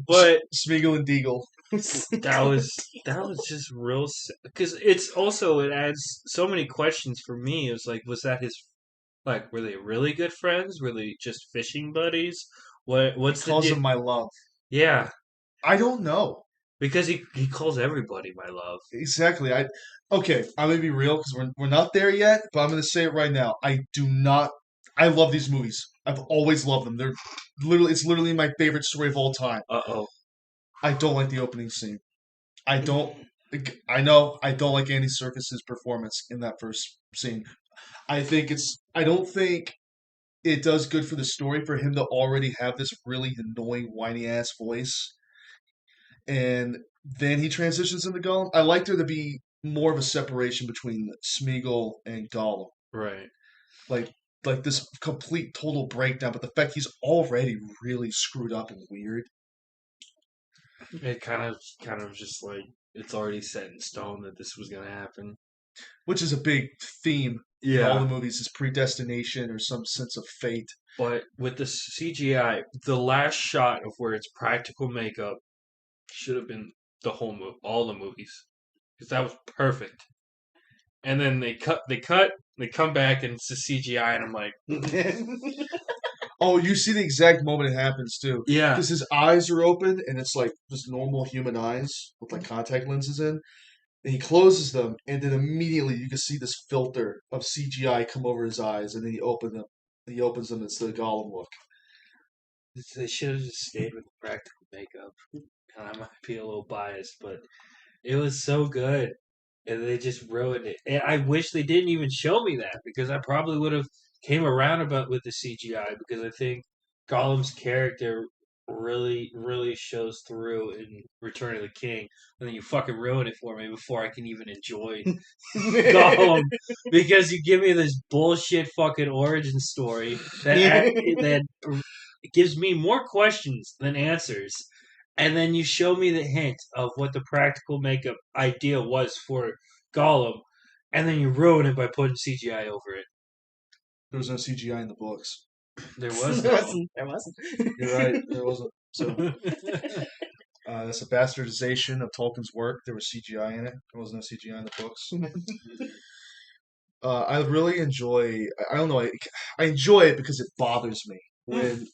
but Smeagol and Deagle. that was just real, because it adds so many questions for me. It was like, was that his, like, were they really good friends? Were they just fishing buddies? What's he calls him my love? Yeah, I don't know, because he calls everybody my love. Exactly. I'm gonna be real because we're not there yet, but I'm gonna say it right now. I I love these movies. I've always loved them. It's literally my favorite story of all time. Uh-oh. I don't like the opening scene. I don't. I know I don't like Andy Serkis's performance in that first scene. I don't think it does good for the story for him to already have this really annoying whiny ass voice, and then he transitions into Gollum. I like there to be more of a separation between Smeagol and Gollum, Right. like this complete total breakdown. But the fact he's already really screwed up and weird. It kind of just like it's already set in stone that this was gonna happen. Which is a big theme in all the movies, is predestination or some sense of fate. But with the CGI, the last shot of where it's practical makeup should have been the whole movie, all the movies, because that was perfect. And then they come back and it's the CGI, and I'm like, Oh, you see the exact moment it happens too. yeah, Because his eyes are open and it's like just normal human eyes with like contact lenses in. And he closes them, and then immediately you can see this filter of CGI come over his eyes, and then he opens them. He opens them. It's the Gollum look. they should have just stayed with the practical makeup. And I might be a little biased, but it was so good. And they just ruined it. And I wish they didn't even show me that because I probably would have came around about with the CGI because I think Gollum's character really, really shows through in Return of the King. And then you fucking ruin it for me before I can even enjoy Gollum because you give me this bullshit fucking origin story that gives me more questions than answers. And then you show me the hint of what the practical makeup idea was for Gollum, and then you ruin it by putting CGI over it. There was no CGI in the books. There was There no. wasn't. There wasn't. You're right. There wasn't. So that's a bastardization of Tolkien's work. There was CGI in it. There was no CGI in the books. I really enjoy. I don't know. I enjoy it because it bothers me when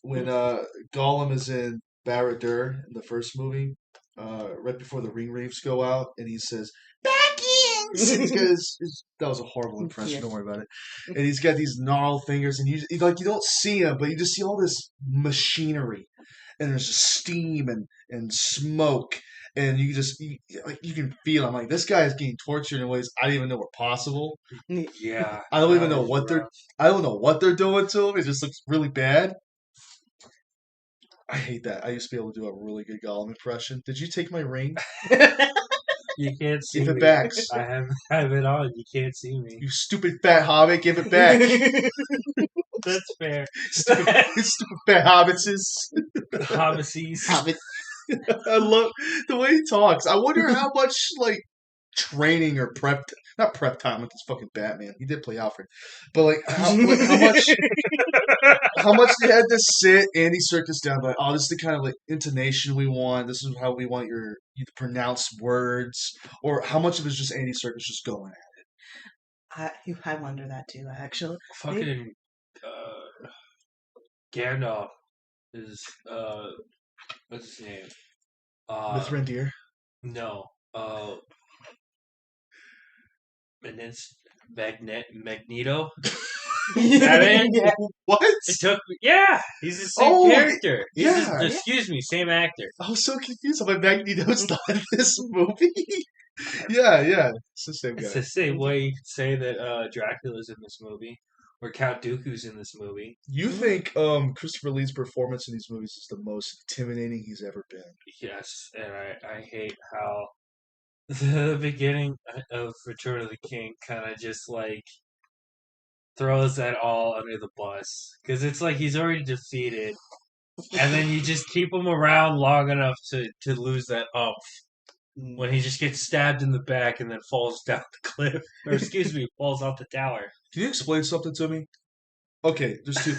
Gollum is in Barad-dûr in the first movie, right before the ring wraiths go out, and he says Baggins. And he's got that was a horrible impression. Yeah. Don't worry about it. And he's got these gnarled fingers, and you like you don't see him, but you just see all this machinery, and there's just steam and smoke. And you can feel. I'm like, this guy is getting tortured in ways I didn't even know were possible. Yeah, I don't even that know was what rough. I don't know what they're doing to him. It just looks really bad. I hate that. I used to be able to do a really good Gollum impression. Did you take my ring? You can't see Give it me. back. I have it on. You can't see me. You stupid fat hobbit, give it back. That's fair. stupid fat hobbitses. Hobbies. Hobbit. I love the way he talks. I wonder how much like training or not prep time with this fucking Batman. He did play Alfred, but how much they had to sit Andy Serkis down, like, oh, this is the kind of like intonation we want. This is how we want you to pronounce words, or how much of it is just Andy Serkis just going at I wonder that too. Actually, Fucking Gandalf is what's his name? Mithrandir. No. And then Magneto. Is that it? Yeah. What? It took me. Yeah, he's the same Oh, character. yeah. Excuse me, same actor. I was so confused. I'm like, Magneto's not in this movie. yeah, it's the same It's guy. the same way you could say that Dracula's in this movie, or Count Dooku's in this movie. You think Christopher Lee's performance in these movies is the most intimidating he's ever been? Yes, and I hate how the beginning of Return of the King kind of just like throws that all under the bus because it's like he's already defeated, and then you just keep him around long enough to lose that umph when he just gets stabbed in the back and then falls down the cliff, or excuse me, falls off the tower. Can you explain something to me? Okay, there's two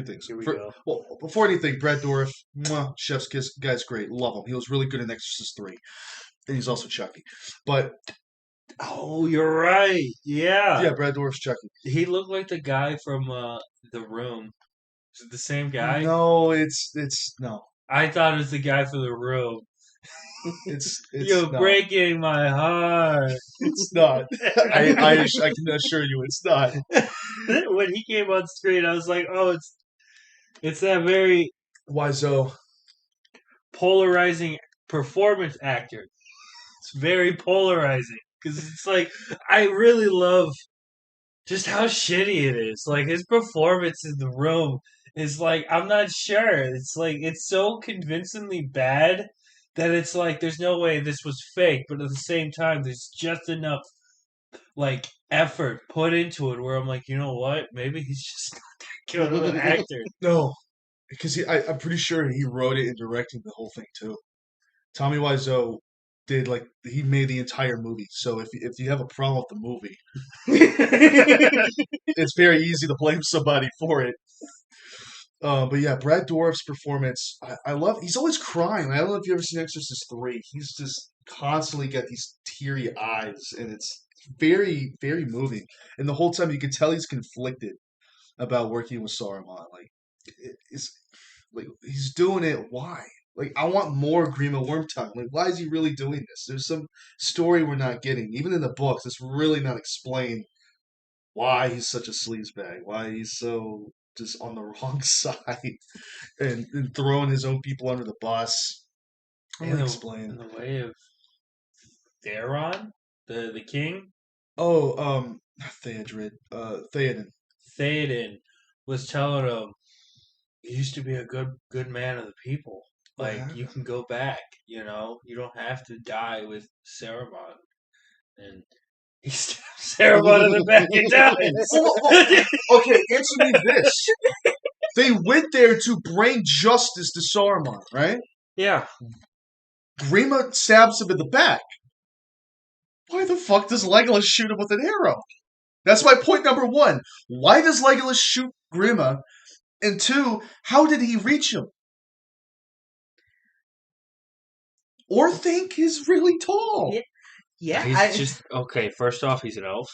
things. Here we go. Well, before anything, Brad Dourif, mwah, chef's kiss, guy's great, love him. He was really good in Exorcist 3, and he's also Chucky. But Oh, you're right. Yeah, yeah, Brad Dourif's Chucky. he looked like the guy from The Room. Is it the same guy? No, it's no. I thought it was the guy from The Room. You're not. breaking my heart. It's not. I can assure you, it's not. When he came on screen, I was like, oh, it's that very Why so? polarizing performance actor. It's very polarizing because it's like I really love just how shitty it is. Like his performance in the room is like I'm not sure. It's like it's so convincingly bad that it's like there's no way this was fake, but at the same time there's just enough like effort put into it where I'm like, you know what? Maybe he's just not that good of an actor. No, because I'm pretty sure he wrote it and directed the whole thing too. Tommy Wiseau did he made the entire movie. So if you have a problem with the movie, it's very easy to blame somebody for it. But yeah, Brad Dourif's performance, I love. He's always crying. I don't know if you ever seen Exorcist 3. He's just constantly got these teary eyes, and it's very, very moving. And the whole time you can tell he's conflicted about working with Saruman. It's like he's doing it. Why? Like I want more Grima Wormtongue. Like why is he really doing this? There's some story we're not getting. Even in the books, it's really not explained why he's such a sleazebag. Why he's so just on the wrong side and throwing his own people under the bus. I don't explain. In the way of Theron, the king. Oh, Theodred. Theoden. Theoden was telling him, "You used to be a good man of the people. Like you can go back. You know, you don't have to die with Saruman." And he stabs Saruman in the back and dies. Okay, answer me this. They went there to bring justice to Saruman, right? Yeah. Grima stabs him in the back. Why the fuck does Legolas shoot him with an arrow? That's my point number one. Why does Legolas shoot Grima? And two, how did he reach him? Orthanc is really tall. Yeah, He's just okay. First off, he's an elf.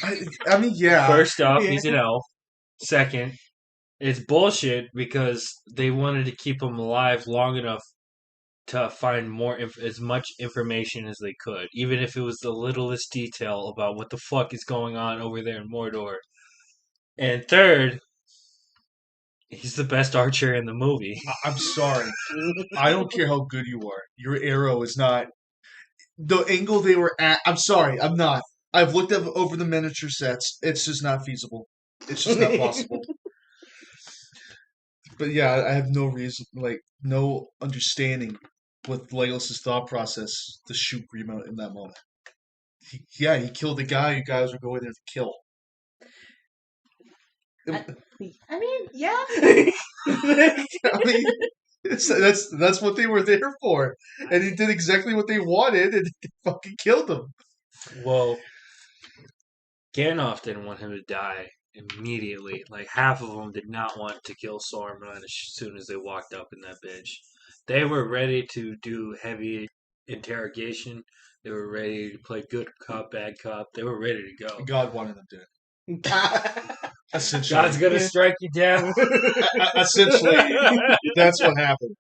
I mean, yeah. First off, he's an elf. Second, it's bullshit because they wanted to keep him alive long enough to find as much information as they could, even if it was the littlest detail about what the fuck is going on over there in Mordor. And third, he's the best archer in the movie. I'm sorry. I don't care how good you are. Your arrow is not the angle they were at. I'm sorry. I'm not. I've looked over the miniature sets. It's just not feasible. It's just not possible. But yeah, I have no reason, no understanding with Legolas' thought process to shoot Grima in that moment. He killed the guy you guys were going there to kill. I mean, yeah. I mean, that's what they were there for, and he did exactly what they wanted, and they fucking killed him. Well, Gandalf didn't want him to die immediately. Like half of them did not want to kill Saruman as soon as they walked up in that bitch. They were ready to do heavy interrogation. They were ready to play good cop, bad cop. They were ready to go. God wanted them to. Essentially. God's gonna strike you down. Essentially, that's what happened.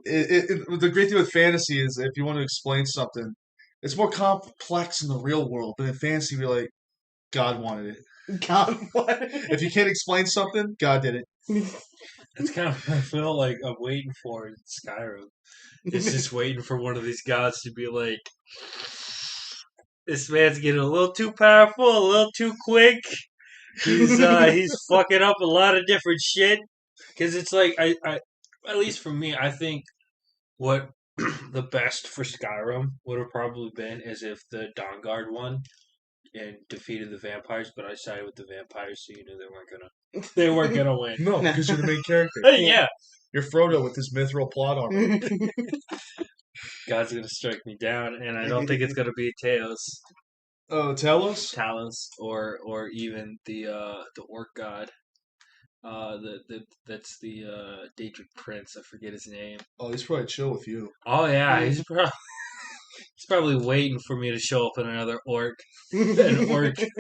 The great thing with fantasy is if you want to explain something, it's more complex in the real world. But in fantasy, you're like, God wanted it. God wanted it. If you can't explain something, God did it. That's kind of what I feel like I'm waiting for in Skyrim. It's just waiting for one of these gods to be like, this man's getting a little too powerful, a little too quick. He's fucking up a lot of different shit. Because it's like, I at least for me, I think what the best for Skyrim would have probably been is if the Dawnguard won and defeated the vampires, but I sided with the vampires, so you knew they weren't gonna win. No, because you're the main character. Yeah. You're Frodo with his mithril plot armor. God's gonna strike me down, and I don't think it's gonna be Talos. Oh, Talos? Talons, or even the orc god. That's the Daedric Prince. I forget his name. Oh, he's probably chill with you. Oh yeah, he's probably waiting for me to show up in an orc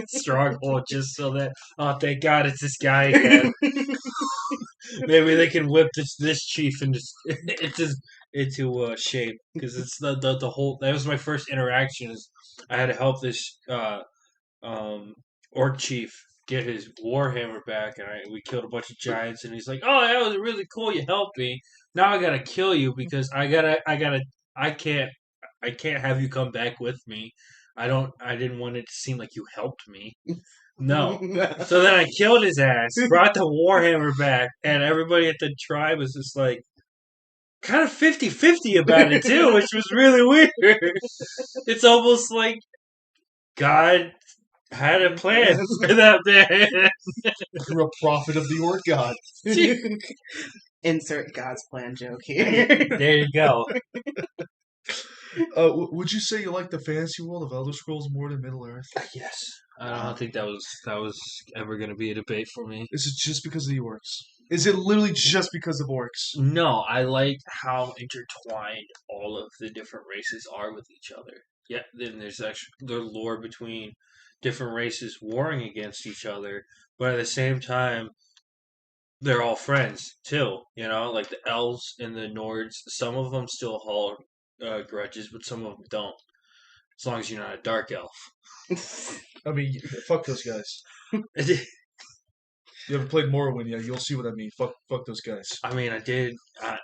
stronghold just so that thank God it's this guy again. Maybe they can whip this chief into shape because it's the whole. That was my first interaction. Is I had to help this um, orc chief get his warhammer back, and we killed a bunch of giants. And he's like, "Oh, that was really cool. You helped me. Now I gotta kill you because I can't have you come back with me. I didn't want it to seem like you helped me. No. So then I killed his ass, brought the warhammer back, and everybody at the tribe was just like kind of 50-50 about it too, which was really weird. It's almost like God had a plan for that man. You're a prophet of the orc god. Insert God's plan joke here. There you go. Would you say you like the fantasy world of Elder Scrolls more than Middle Earth? Yes. I don't think that was ever going to be a debate for me. Is it just because of the orcs? Is it literally just because of orcs? No, I like how intertwined all of the different races are with each other. Yeah, then there's actually their lore between different races warring against each other, but at the same time, they're all friends too. You know, like the elves and the Nords. Some of them still hold grudges, but some of them don't. As long as you're not a dark elf. I mean, fuck those guys. You haven't played Morrowind yet, you'll see what I mean. Fuck those guys. I mean, I did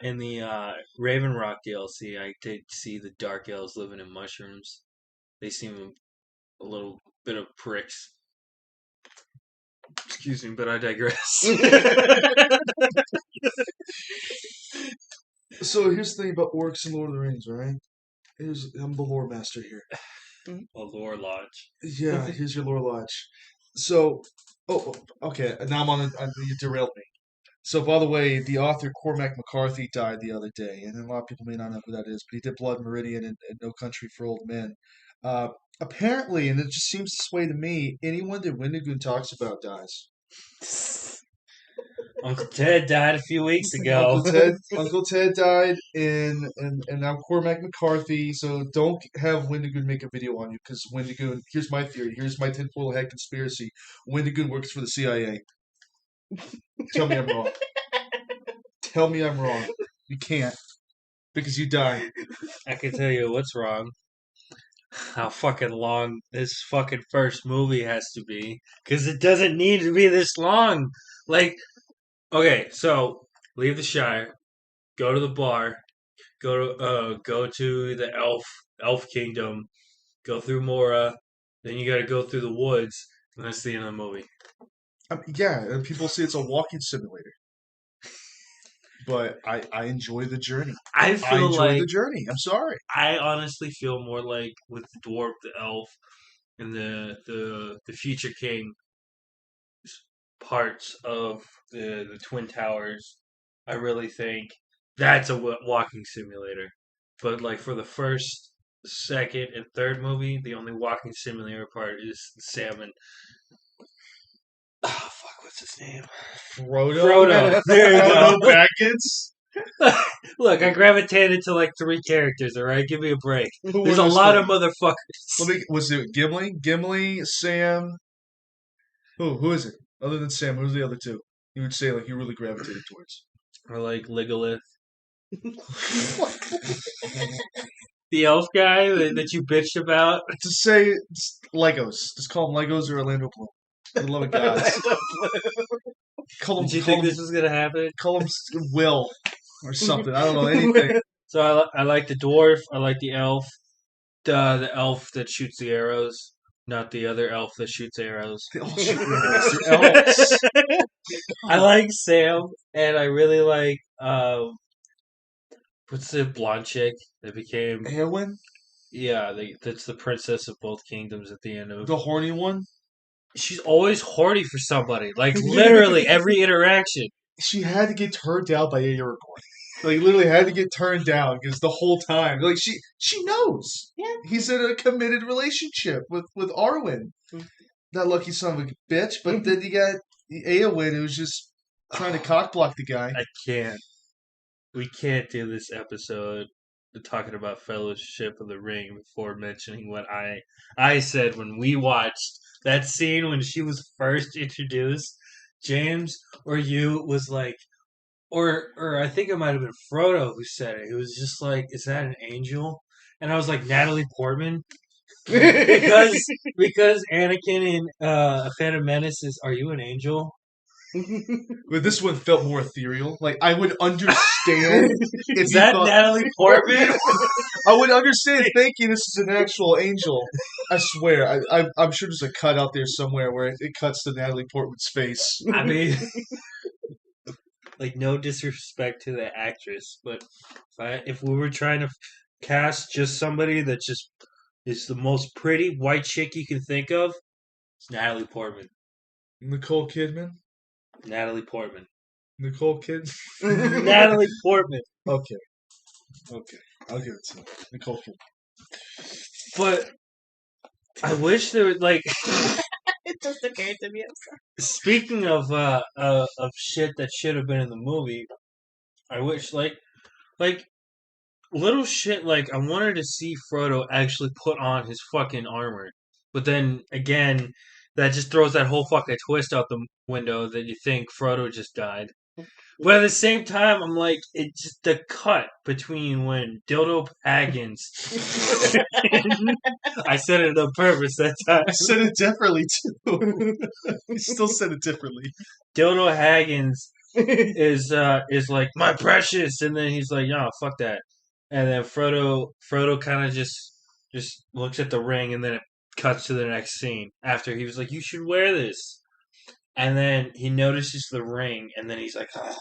in the Raven Rock DLC. I did see the dark elves living in mushrooms. They seem a little bit of pricks. Excuse me, but I digress. So here's the thing about orcs and Lord of the Rings, right? I'm the lore master here. A lore lodge. Yeah, here's your lore lodge. So, okay. Now you derailed me. So, by the way, the author Cormac McCarthy died the other day, and a lot of people may not know who that is, but he did Blood Meridian and No Country for Old Men. Apparently, and it just seems this way to me, anyone that Windigoon talks about dies. Uncle Ted died a few weeks ago. Uncle Ted died, and now Cormac McCarthy. So don't have Windigoon make a video on you, because Windigoon. Here's my theory. Here's my tinfoil hat conspiracy. Windigoon works for the CIA. Tell me I'm wrong. Tell me I'm wrong. You can't, because you die. I can tell you what's wrong. How fucking long this fucking first movie has to be, because it doesn't need to be this long. Like, okay, so leave the Shire, go to the bar, go to the elf kingdom, go through Mora, then you got to go through the woods, and that's the end of the movie. Yeah, and people say it's a walking simulator, but I enjoy the journey. I enjoy the journey. I'm sorry. I honestly feel more like with the dwarf, the elf, and the future king parts of the Twin Towers. I really think that's a walking simulator. But like for the first, second, and third movie, the only walking simulator part is Sam and oh fuck, what's his name? Frodo. There you go. Baggins. Look, I gravitated to like 3 characters. All right, give me a break. Who There's were a those lot 3? of motherfuckers. Was it Gimli? Gimli, Sam. Who is it? Other than Sam, who's the other 2? You would say like you really gravitated towards. Or like Legolas. The elf guy that you bitched about. To say Legos. Just call them Legos or Orlando Bloom. For the love of God. Did you think this was gonna happen? Call him Will or something. I don't know anything. So I like the dwarf. I like the elf. The elf that shoots the arrows, not the other elf that shoots arrows. They all shoot arrows. They're elves. I like Sam, and I really like what's the blonde chick that became? Eowyn? Yeah, that's the princess of both kingdoms at the end of. The horny one? She's always horny for somebody. Like literally every interaction. She had to get turned down by Aragorn. Like literally had to get turned down because the whole time, like she knows. Yeah. He's in a committed relationship with Arwen. That lucky son of a bitch. But then you got Eowyn who's just trying to cockblock the guy. I can't. We can't do this episode talking about Fellowship of the Ring before mentioning what I said when we watched that scene when she was first introduced. James or you was like, or I think it might have been Frodo who said it. It was just like, "Is that an angel?" And I was like, "Natalie Portman," because Anakin in Phantom Menace is, "Are you an angel?" But this one felt more ethereal. Like I would understand if Is you that thought Natalie Portman? I would understand thinking this is an actual angel. I swear, I'm sure there's a cut out there somewhere where it cuts to Natalie Portman's face. I mean, like, no disrespect to the actress, but if we were trying to cast just somebody that just is the most pretty white chick you can think of, it's Natalie Portman. Nicole Kidman. Natalie Portman. Nicole Kidman. Natalie Portman. Okay, I'll give it to Nicole Kidman. But I wish there was like. It just occurred to me. I'm sorry. Speaking of shit that should have been in the movie, I wish like little shit like I wanted to see Frodo actually put on his fucking armor, but then again, that just throws that whole fucking twist out the window that you think Frodo just died. But at the same time, I'm like, it's just the cut between when Dildo Baggins. I said it on purpose that time. I said it differently too. I still said it differently. Dildo Haggins is like my precious, and then he's like, "No, fuck that." And then Frodo kind of just looks at the ring, and then it cuts to the next scene after he was like, "You should wear this," and then he notices the ring, and then he's like, "Oh."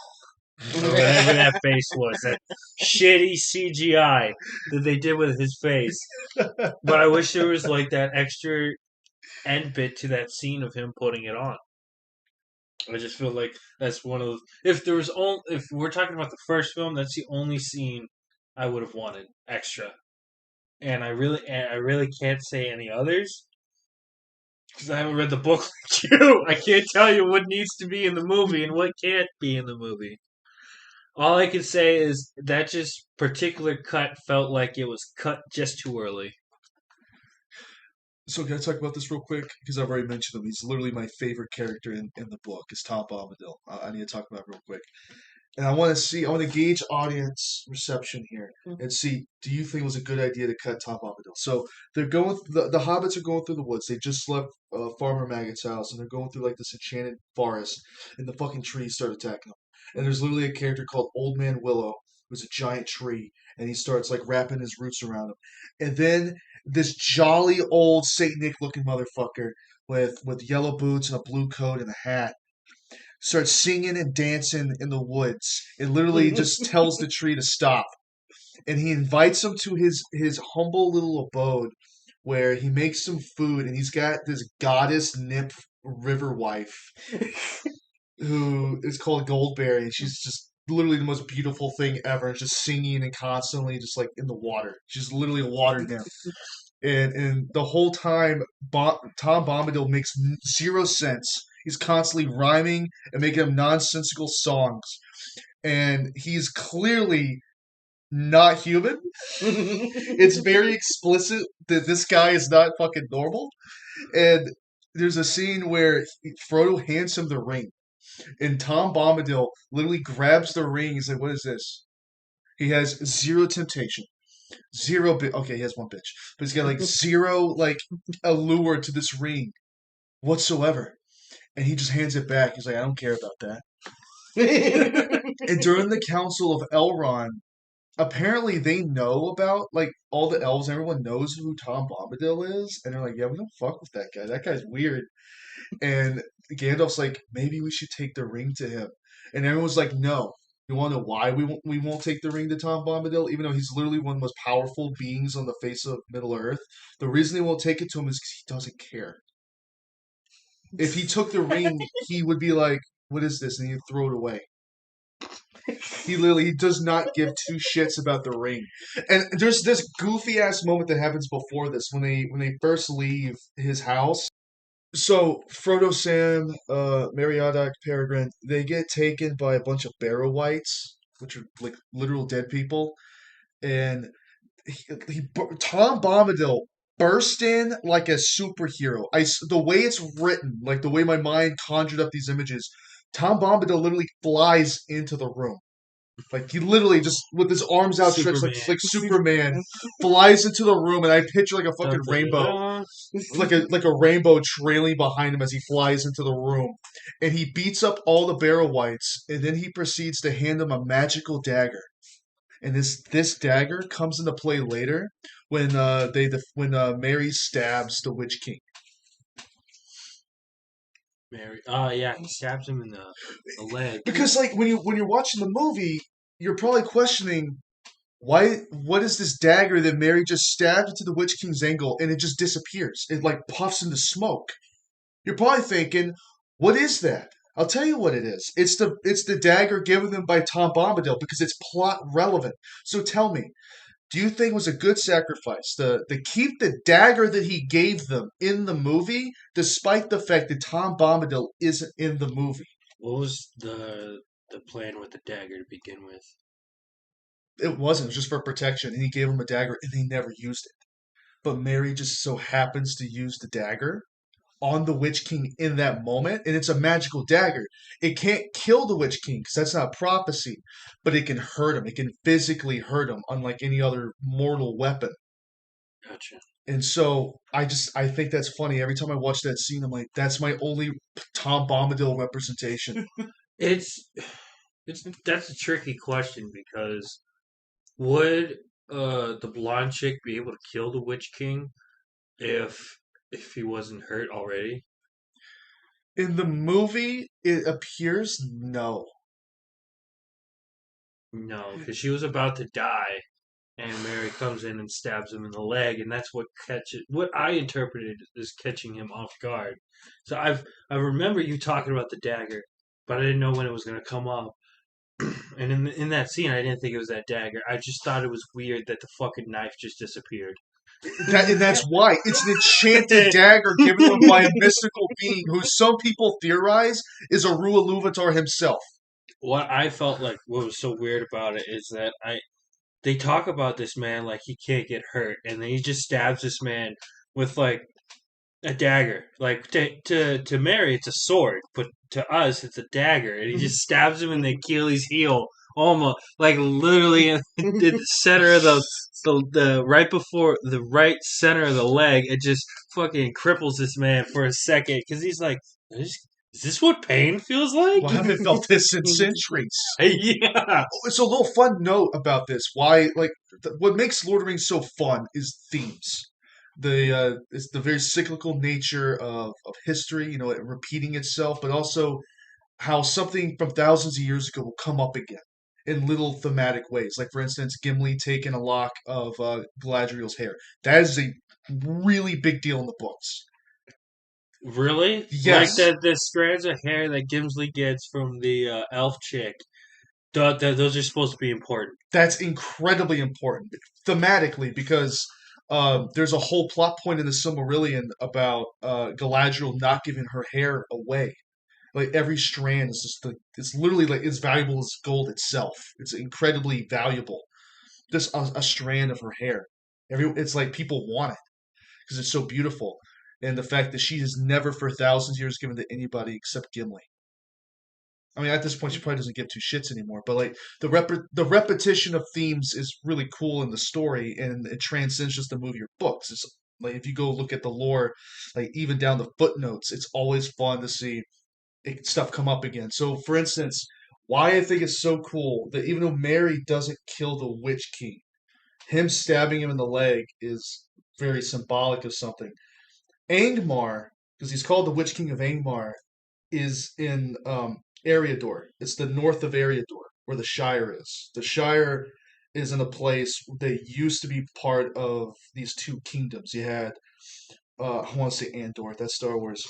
Whatever that face was, that shitty CGI that they did with his face. But I wish there was like that extra end bit to that scene of him putting it on. I just feel like that's one of if we're talking about the first film, that's the only scene I would have wanted extra. And I really can't say any others because I haven't read the book like you. I can't tell you what needs to be in the movie and what can't be in the movie. All I can say is that just particular cut felt like it was cut just too early. So can I talk about this real quick? Because I've already mentioned him. He's literally my favorite character in the book. Is Tom Bombadil. I need to talk about it real quick. And I want to gauge audience reception here and see, do you think it was a good idea to cut Tom Bombadil? So they're going, the hobbits are going through the woods. They just left Farmer Maggot's house and they're going through like this enchanted forest and the fucking trees start attacking them. And there's literally a character called Old Man Willow, who's a giant tree, and he starts like wrapping his roots around him. And then this jolly old Saint Nick looking motherfucker with yellow boots and a blue coat and a hat starts singing and dancing in the woods. It literally just tells the tree to stop. And he invites him to his humble little abode where he makes some food and he's got this goddess nymph river wife who is called Goldberry, and she's just literally the most beautiful thing ever, just singing and constantly just like in the water. She's literally a water nymph. And the whole time, Tom Bombadil makes zero sense. He's constantly rhyming and making up nonsensical songs. And he's clearly not human. It's very explicit that this guy is not fucking normal. And there's a scene where Frodo hands him the ring. And Tom Bombadil literally grabs the ring. He's like, what is this? He has zero temptation. Okay, he has one bitch. But he's got like zero like allure to this ring whatsoever. And he just hands it back. He's like, I don't care about that. And during the Council of Elrond, apparently they know about like all the elves. Everyone knows who Tom Bombadil is, and they're like, "Yeah, we don't fuck with that guy. That guy's weird." And Gandalf's like, "Maybe we should take the ring to him." And everyone's like, "No." You want to know why we won't take the ring to Tom Bombadil, even though he's literally one of the most powerful beings on the face of Middle Earth? The reason they won't take it to him is because he doesn't care. If he took the ring, he would be like, "What is this?" and he'd throw it away. He does not give two shits about the ring. And there's this goofy ass moment that happens before this when they first leave his house. So Frodo, Sam, Meriadoc, Peregrine, they get taken by a bunch of Barrow Wights, which are like literal dead people, and Tom Bombadil burst in like a superhero. The way it's written, like the way my mind conjured up these images, Tom Bombadil literally flies into the room. Like he literally just with his arms outstretched Superman. like Superman flies into the room, and I picture like a fucking rainbow, like a rainbow trailing behind him as he flies into the room, and he beats up all the Barrow Whites, and then he proceeds to hand them a magical dagger. And this dagger comes into play later when Mary stabs the Witch King. Mary. Oh yeah, he stabs him in the leg. Because like when you're watching the movie, you're probably questioning what is this dagger that Mary just stabbed into the Witch King's ankle and it just disappears. It like puffs into smoke. You're probably thinking, what is that? I'll tell you what it is. It's the dagger given them by Tom Bombadil because it's plot relevant. So tell me, do you think it was a good sacrifice to keep the dagger that he gave them in the movie, despite the fact that Tom Bombadil isn't in the movie? What was the plan with the dagger to begin with? It wasn't. It was just for protection, and he gave him a dagger, and they never used it. But Mary just so happens to use the dagger on the Witch King in that moment, and it's a magical dagger. It can't kill the Witch King because that's not prophecy, but it can hurt him. It can physically hurt him, unlike any other mortal weapon. Gotcha. And so I think that's funny. Every time I watch that scene, I'm like, that's my only Tom Bombadil representation. It's that's a tricky question because would the blonde chick be able to kill the Witch King if he wasn't hurt already? In the movie, it appears no. No, because she was about to die, and Mary comes in and stabs him in the leg, and that's what I interpreted as catching him off guard. So I remember you talking about the dagger, but I didn't know when it was going to come up. And in that scene, I didn't think it was that dagger. I just thought it was weird that the fucking knife just disappeared. And that's why it's an enchanted dagger given to them by a mystical being who some people theorize is a Iluvatar himself. What I felt like what was so weird about it is that they talk about this man like he can't get hurt, and then he just stabs this man with like a dagger. Like to Mary, it's a sword, but to us, it's a dagger, and he just stabs him in the Achilles heel, almost like literally in the center of the right before the right center of the leg. It just fucking cripples this man for a second because he's like, is this what pain feels like? Well, I haven't felt this in centuries. Yeah. It's a little fun note about this. Why, like, what makes Lord of the Rings so fun is themes. It's the very cyclical nature of history, you know, it repeating itself, but also how something from thousands of years ago will come up again in little thematic ways. Like, for instance, Gimli taking a lock of Galadriel's hair. That is a really big deal in the books. Really? Yes. Like the strands of hair that Gimli gets from the elf chick. Those are supposed to be important. That's incredibly important thematically because there's a whole plot point in the Silmarillion about Galadriel not giving her hair away. Like every strand is it's literally like as valuable as gold itself. It's incredibly valuable. Just a strand of her hair. It's like people want it because it's so beautiful. And the fact that she has never for thousands of years given to anybody except Gimli. I mean, at this point, she probably doesn't give two shits anymore. But like the repetition of themes is really cool in the story, and it transcends just the movie or books. It's like if you go look at the lore, like even down the footnotes, it's always fun to see stuff come up again. So, for instance, why I think it's so cool that even though Mary doesn't kill the Witch King, him stabbing him in the leg is very symbolic of something. Angmar, because he's called the Witch King of Angmar, is in Eriador. It's the north of Eriador, where the Shire is. The Shire is in a place that used to be part of these two kingdoms. You had, I want to say Andor, that's Star Wars.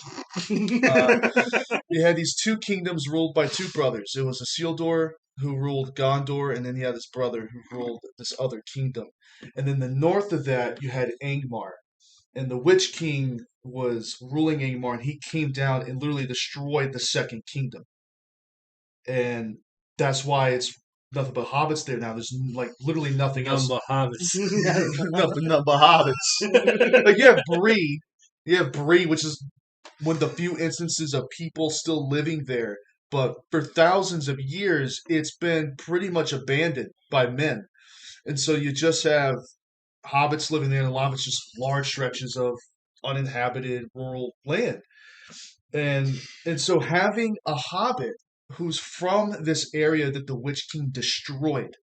You had these two kingdoms ruled by two brothers. It was Isildur who ruled Gondor, and then you had his brother who ruled this other kingdom. And then the north of that, you had Angmar. And the Witch King was ruling Angmar, and he came down and literally destroyed the second kingdom. And that's why it's nothing but hobbits there now. There's like literally nothing else. Number hobbits. Nothing but hobbits. Like you have Bree, which is one of the few instances of people still living there. but for thousands of years, it's been pretty much abandoned by men. And so you just have hobbits living there, and a lot of it's just large stretches of uninhabited rural land. And so having a hobbit who's from this area that the Witch King destroyed,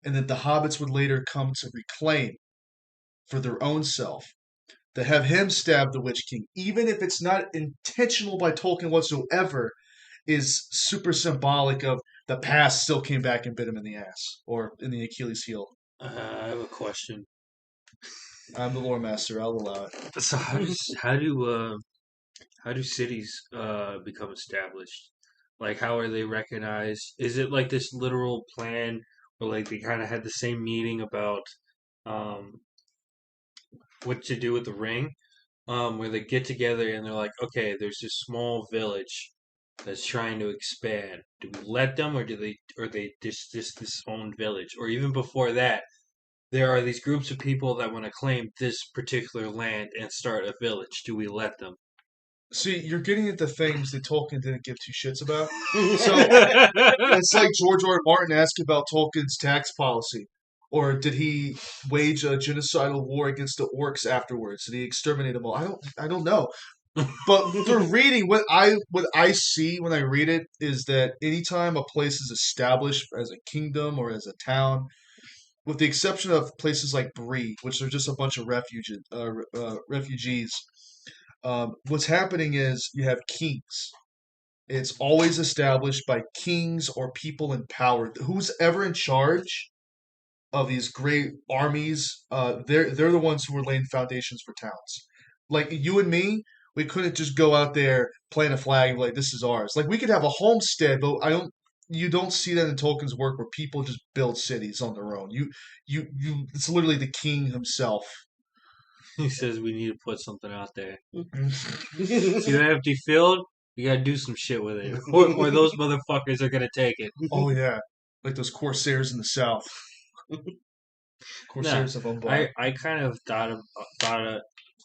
and that the hobbits would later come to reclaim for their own self, to have him stab the Witch King, even if it's not intentional by Tolkien whatsoever, is super symbolic of the past still came back and bit him in the ass or in the Achilles heel. I have a question. I'm the lore master. I'll allow it. So how do cities become established? Like, how are they recognized? Is it like this literal plan, or like they kind of had the same meeting about um, what to do with the ring, where they get together and they're like, okay, there's this small village that's trying to expand. Do we let them, or or they just this own village, or even before that? There are these groups of people that want to claim this particular land and start a village. Do we let them? See, you're getting into things that Tolkien didn't give two shits about. So it's like George R. R. Martin asked about Tolkien's tax policy. Or did he wage a genocidal war against the orcs afterwards? Did he exterminate them all? I don't know. But through reading, what I see when I read it is that anytime a place is established as a kingdom or as a town, with the exception of places like Bree, which are just a bunch of refugees, what's happening is you have kings. It's always established by kings or people in power. Who's ever in charge of these great armies, they're the ones who are laying foundations for towns. Like you and me, we couldn't just go out there plant a flag like this is ours. Like we could have a homestead, but I don't. You don't see that in Tolkien's work where people just build cities on their own. You. It's literally the king himself. He says we need to put something out there. See that empty field? You gotta do some shit with it, or those motherfuckers are gonna take it. Oh yeah, like those corsairs in the south. No, Corsairs of Umbar. I kind of thought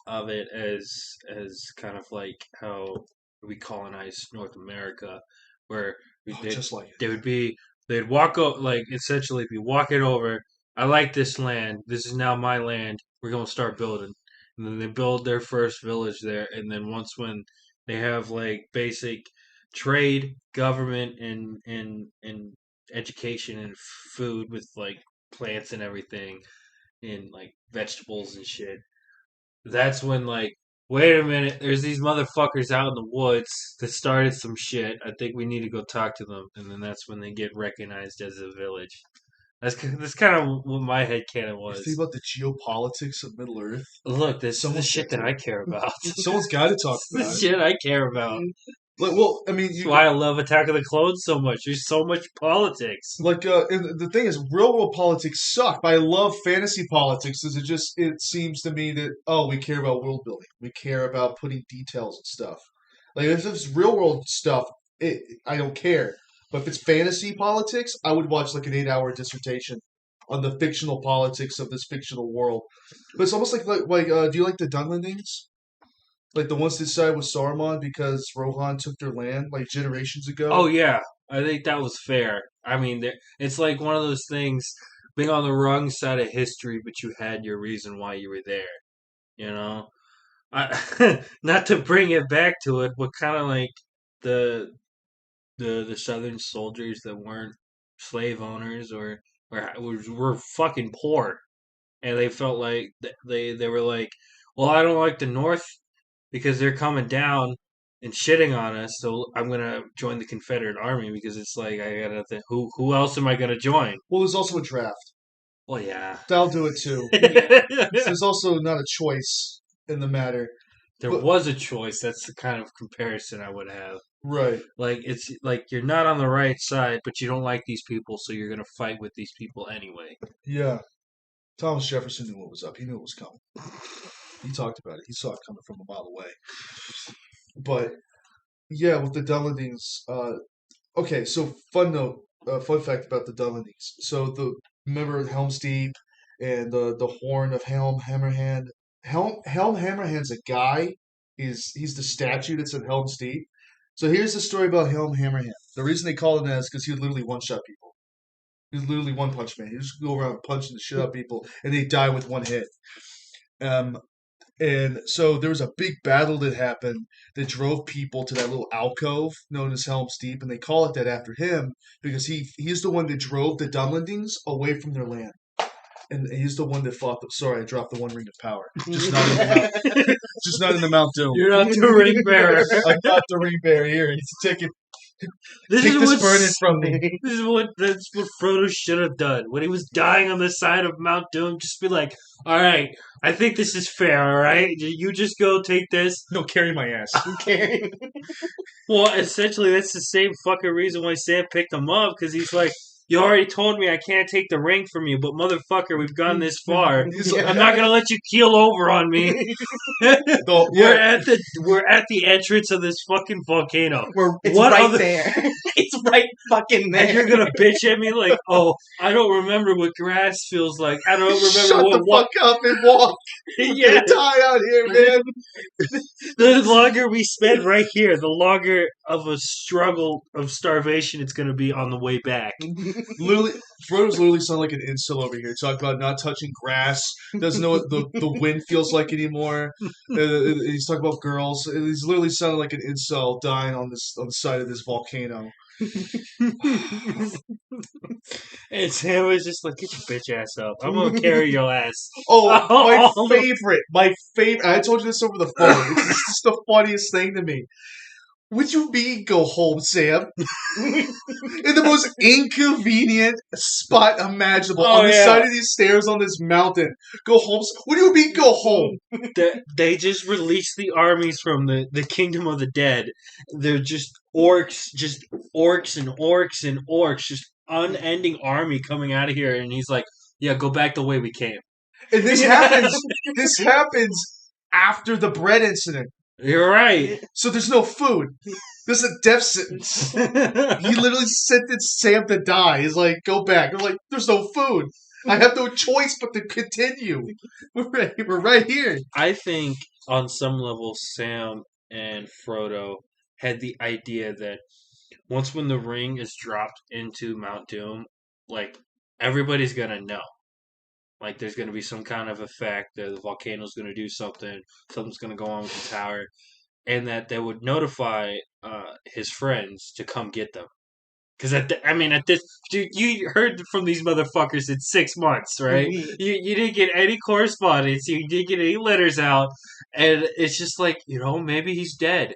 of it as kind of like how we colonized North America, where Oh, just like they it. would be they'd walk like essentially be walking over. I like this land. This is now my land. We're gonna start building, and then they build their first village there. And then once when they have like basic trade, government, and education and food with like plants and everything, and like vegetables and shit. That's when like, wait a minute, there's these motherfuckers out in the woods that started some shit. I think we need to go talk to them, and then that's when they get recognized as a village. That's kind of what my head canon You was. think about the geopolitics of Middle Earth. Look, this is the Someone's shit got that to. I care about. Someone's got to talk This about is it. the shit I care about. Like, well, I mean, That's you why I love Attack of the Clones so much. There's so much politics. like, and the thing is, real world politics suck. But I love fantasy politics because it seems to me that we care about world building, we care about putting details and stuff. Like if it's real world stuff, I don't care. But if it's fantasy politics, I would watch like an 8 hour dissertation on the fictional politics of this fictional world. But it's almost like do you like the Dunlendings? Like the ones that side with Saruman because Rohan took their land like generations ago. Oh yeah, I think that was fair. I mean, it's like one of those things being on the wrong side of history, but you had your reason why you were there. You know, not to bring it back to it, but kind of like the the Southern soldiers that weren't slave owners or were fucking poor, and they felt like they were like, well, I don't like the North because they're coming down and shitting on us, so I'm gonna join the Confederate Army because it's like I gotta think, who else am I gonna join? Well, there's also a draft. Well, yeah. That'll do it too. There's also not a choice in the matter. There But was a choice. That's the kind of comparison I would have. right, Like it's like you're not on the right side, but you don't like these people, so you're gonna fight with these people anyway. yeah. Thomas Jefferson knew what was up. He knew it was coming. He talked about it. He saw it coming from a mile away. But yeah, with the Dunlendings. Okay, so fun note, fun fact about the Dunlendings. So remember Helm's Deep and the Horn of Helm Hammerhand. Helm Hammerhand's a guy. He's the statue that's at Helm's Deep. So here's the story about Helm Hammerhand. The reason they called him that is because he would literally one-shot people. He was literally one punch man. He just go around punching the shit out of people, and they die with one hit. Um, and so there was a big battle that happened that drove people to that little alcove known as Helm's Deep, and they call it that after him because he's the one that drove the Dunlendings away from their land. And he's the one that fought the. Sorry, I dropped the One Ring of Power. Just not in the Mount. Just not in the Mount Doom. You're not the ring bearer. I'm not the ring bearer here. He's taking. This Take is this what's- burden from me. That's what Frodo should have done when he was dying on the side of Mount Doom. Just be like, all right, I think this is fair. All right, you just go take this. No, carry my ass. Okay. Well, essentially, that's the same fucking reason why Sam picked him up, because he's like, you already told me I can't take the ring from you, but motherfucker, we've gone this far. I'm not gonna let you keel over on me. We're at the entrance of this fucking volcano. It's What right other- there. It's right fucking there. And you're gonna bitch at me like, oh, I don't remember what grass feels like. I don't remember Shut what the fuck up and walk. yeah. You're die out here, man. The longer we spend right here, the longer of a struggle of starvation it's gonna be on the way back. Literally, Frodo's literally sounding like an incel over here. Talking about not touching grass, doesn't know what the wind feels like anymore. He's talking about girls. He's literally sounding like an incel dying on the side of this volcano. And Sam was just like, get your bitch ass up. I'm gonna carry your ass. Oh, Oh, my favorite. I told you this over the phone. It's just the funniest thing to me. Would you mean go home, Sam? In the most inconvenient spot imaginable, Oh, on the yeah. side of these stairs on this mountain. Go home. What do you mean go home? They just released the armies from the kingdom of the dead. They're just orcs and orcs and orcs, just unending army coming out of here. And he's like, yeah, go back the way we came. And this happens. This happens after the bread incident. You're right. So there's no food. This is a death sentence. He literally sentenced Sam to die. He's like, go back. They're like, there's no food. I have no choice but to continue. We're right here. I think on some level, Sam and Frodo had the idea that once when the ring is dropped into Mount Doom, like everybody's gonna know. Like there's gonna be some kind of effect. The volcano's gonna do something. Something's gonna go on with the tower, and that they would notify his friends to come get them. Because at this, dude, you heard from these motherfuckers in 6 months, right? You didn't get any correspondence. You didn't get any letters out, and it's just like, maybe he's dead.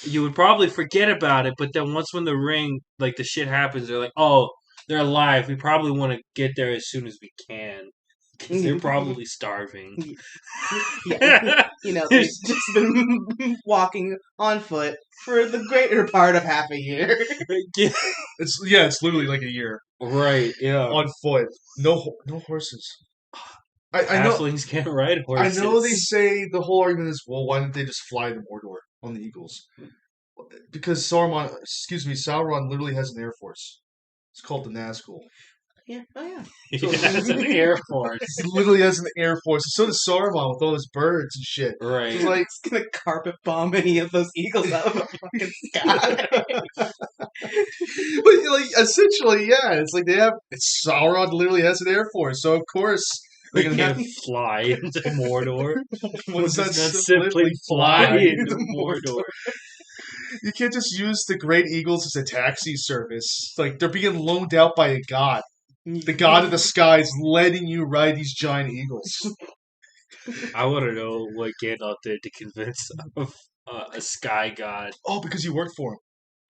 You would probably forget about it, but then once when the ring, like the shit happens, they're like, oh, they're alive. We probably want to get there as soon as we can. Because they're probably starving. Yeah. They've just been walking on foot for the greater part of half a year. It's literally like a year Right, yeah. on foot. No horses. I know. Halflings can't ride horses. I know they say the whole argument is, well, why didn't they just fly to Mordor on the eagles? Because Sauron literally has an air force. It's called the Nazgul. Yeah. Oh, yeah. He has an air force. He literally has an air force. So does Saruman with all his birds and shit. Right. It's like, It's gonna carpet bomb any of those eagles out of the fucking sky. but like essentially, yeah, it's like Sauron literally has an air force, so of course They they're gonna can't fly into Mordor. What's Does that not simply fly into Mordor. You can't just use the Great Eagles as a taxi service. Like they're being loaned out by a god. The god of the skies letting you ride these giant eagles. I want to know what Gandalf did to convince a sky god. Oh, because you worked for him.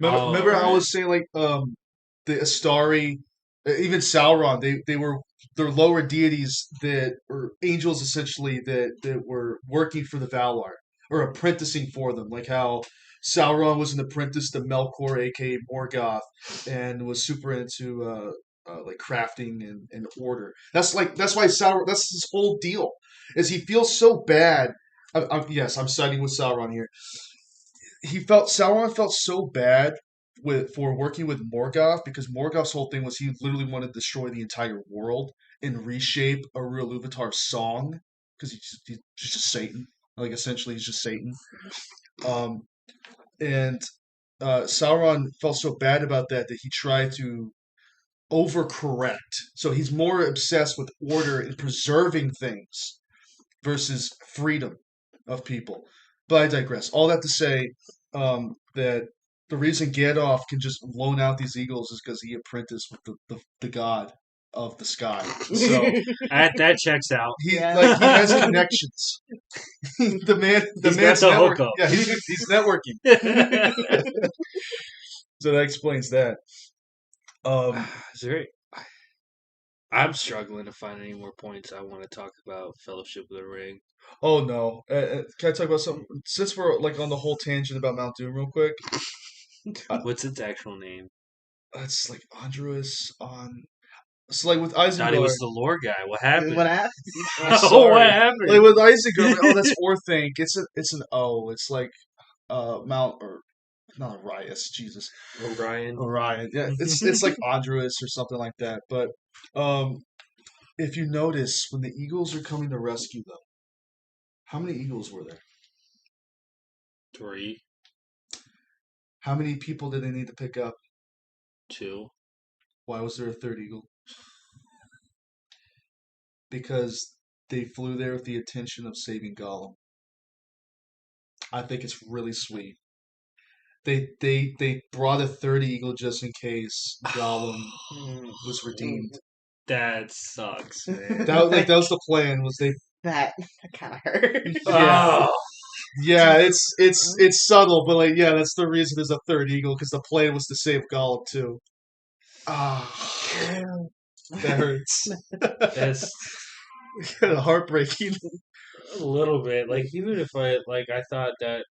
Oh, Remember how I right. was saying like the Astari, even Sauron, they're lower deities that or angels essentially that were working for the Valar or apprenticing for them, like how Sauron was an apprentice to Melkor, aka Morgoth, and was super into like crafting and order. That's why Sauron. That's his whole deal. Is he feels so bad. Yes, I'm siding with Sauron here. Sauron felt so bad for working with Morgoth because Morgoth's whole thing was he literally wanted to destroy the entire world and reshape a real Iluvatar song because he's just Satan. Like essentially, he's just Satan. and Sauron felt so bad about that he tried to overcorrect. So he's more obsessed with order and preserving things versus freedom of people. But I digress. All that to say that the reason Gandalf can just loan out these eagles is because he apprenticed with the god of the sky. So That checks out. he Yeah. he has connections. the He's got man's the network. hookup. Yeah, he's networking. So that explains that. Is there- I'm struggling to find any more points I want to talk about Fellowship of the Ring. Oh no! Can I talk about something? Since we're like on the whole tangent about Mount Doom, real quick. What's its actual name? It's like Andros on. It's like with Thought he Isengard. was the lore guy. What happened? What happened? I'm Oh, sorry. what happened? Like with Isengard. Oh, that's Orthanc. It's an O. It's like Mount or not Arias. Jesus, Orion. Orion. Yeah, it's like Andros or something like that. But if you notice, when the Eagles are coming to rescue them, how many Eagles were there? 3, How many people did they need to pick up? 2. Why was there a third eagle? Because they flew there with the intention of saving Gollum. I think it's really sweet. They brought a third eagle just in case Gollum was redeemed. That sucks, man. That was the plan. Was they? That kind of hurt. Yeah, Oh, yeah. It's subtle, but like yeah, that's the reason there's a third eagle because the plan was to save Gollum too. Ah, that hurts. that's Kinda heartbreaking. a little bit. Like, even if I thought that,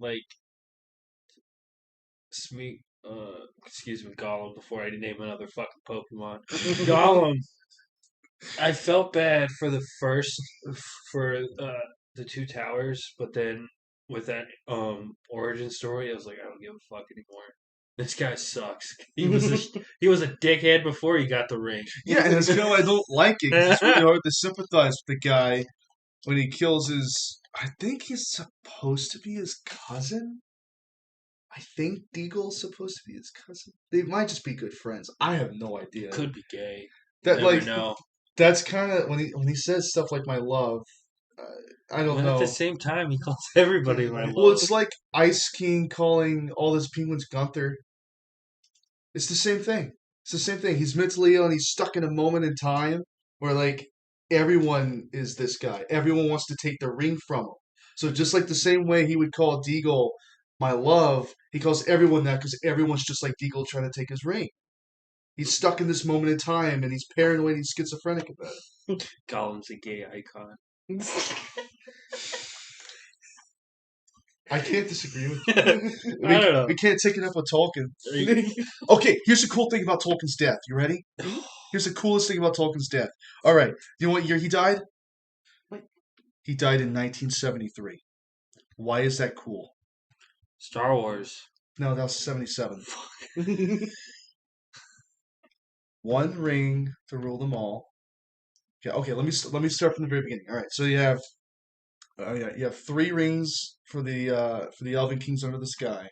excuse me, Gollum, before I name another fucking Pokemon. Gollum. I felt bad for the Two Towers, but then with that origin story, I was like, I don't give a fuck anymore. This guy sucks. He was a dickhead before he got the ring. Yeah, and that's kind of why I don't like it. 'Cause it's really hard to sympathize with the guy when he kills his. I think he's supposed to be his cousin. I think Deagle's supposed to be his cousin. They might just be good friends. I have no idea. Could be gay. that Never like know. that's kind of when he says stuff like "my love." I don't But know. at the same time, he calls everybody my love. Well, it's like Ice King calling all his penguins Gunther. It's the same thing. It's the same thing. He's mentally ill and he's stuck in a moment in time where like everyone is this guy. Everyone wants to take the ring from him. So just like the same way he would call Deagle my love, he calls everyone that because everyone's just like Deagle trying to take his ring. He's stuck in this moment in time and he's paranoid and schizophrenic about it. Gollum's a gay icon. I can't disagree with you. I don't know. We can't take it up with Tolkien. Okay, here's the cool thing about Tolkien's death. You ready? Here's the coolest thing about Tolkien's death. All right. You know what year he died? Wait. He died in 1973. Why is that cool? Star Wars. No, that was 77. One ring to rule them all. Okay. Let me start from the very beginning. All right. So you have 3 rings for the Elven Kings under the sky.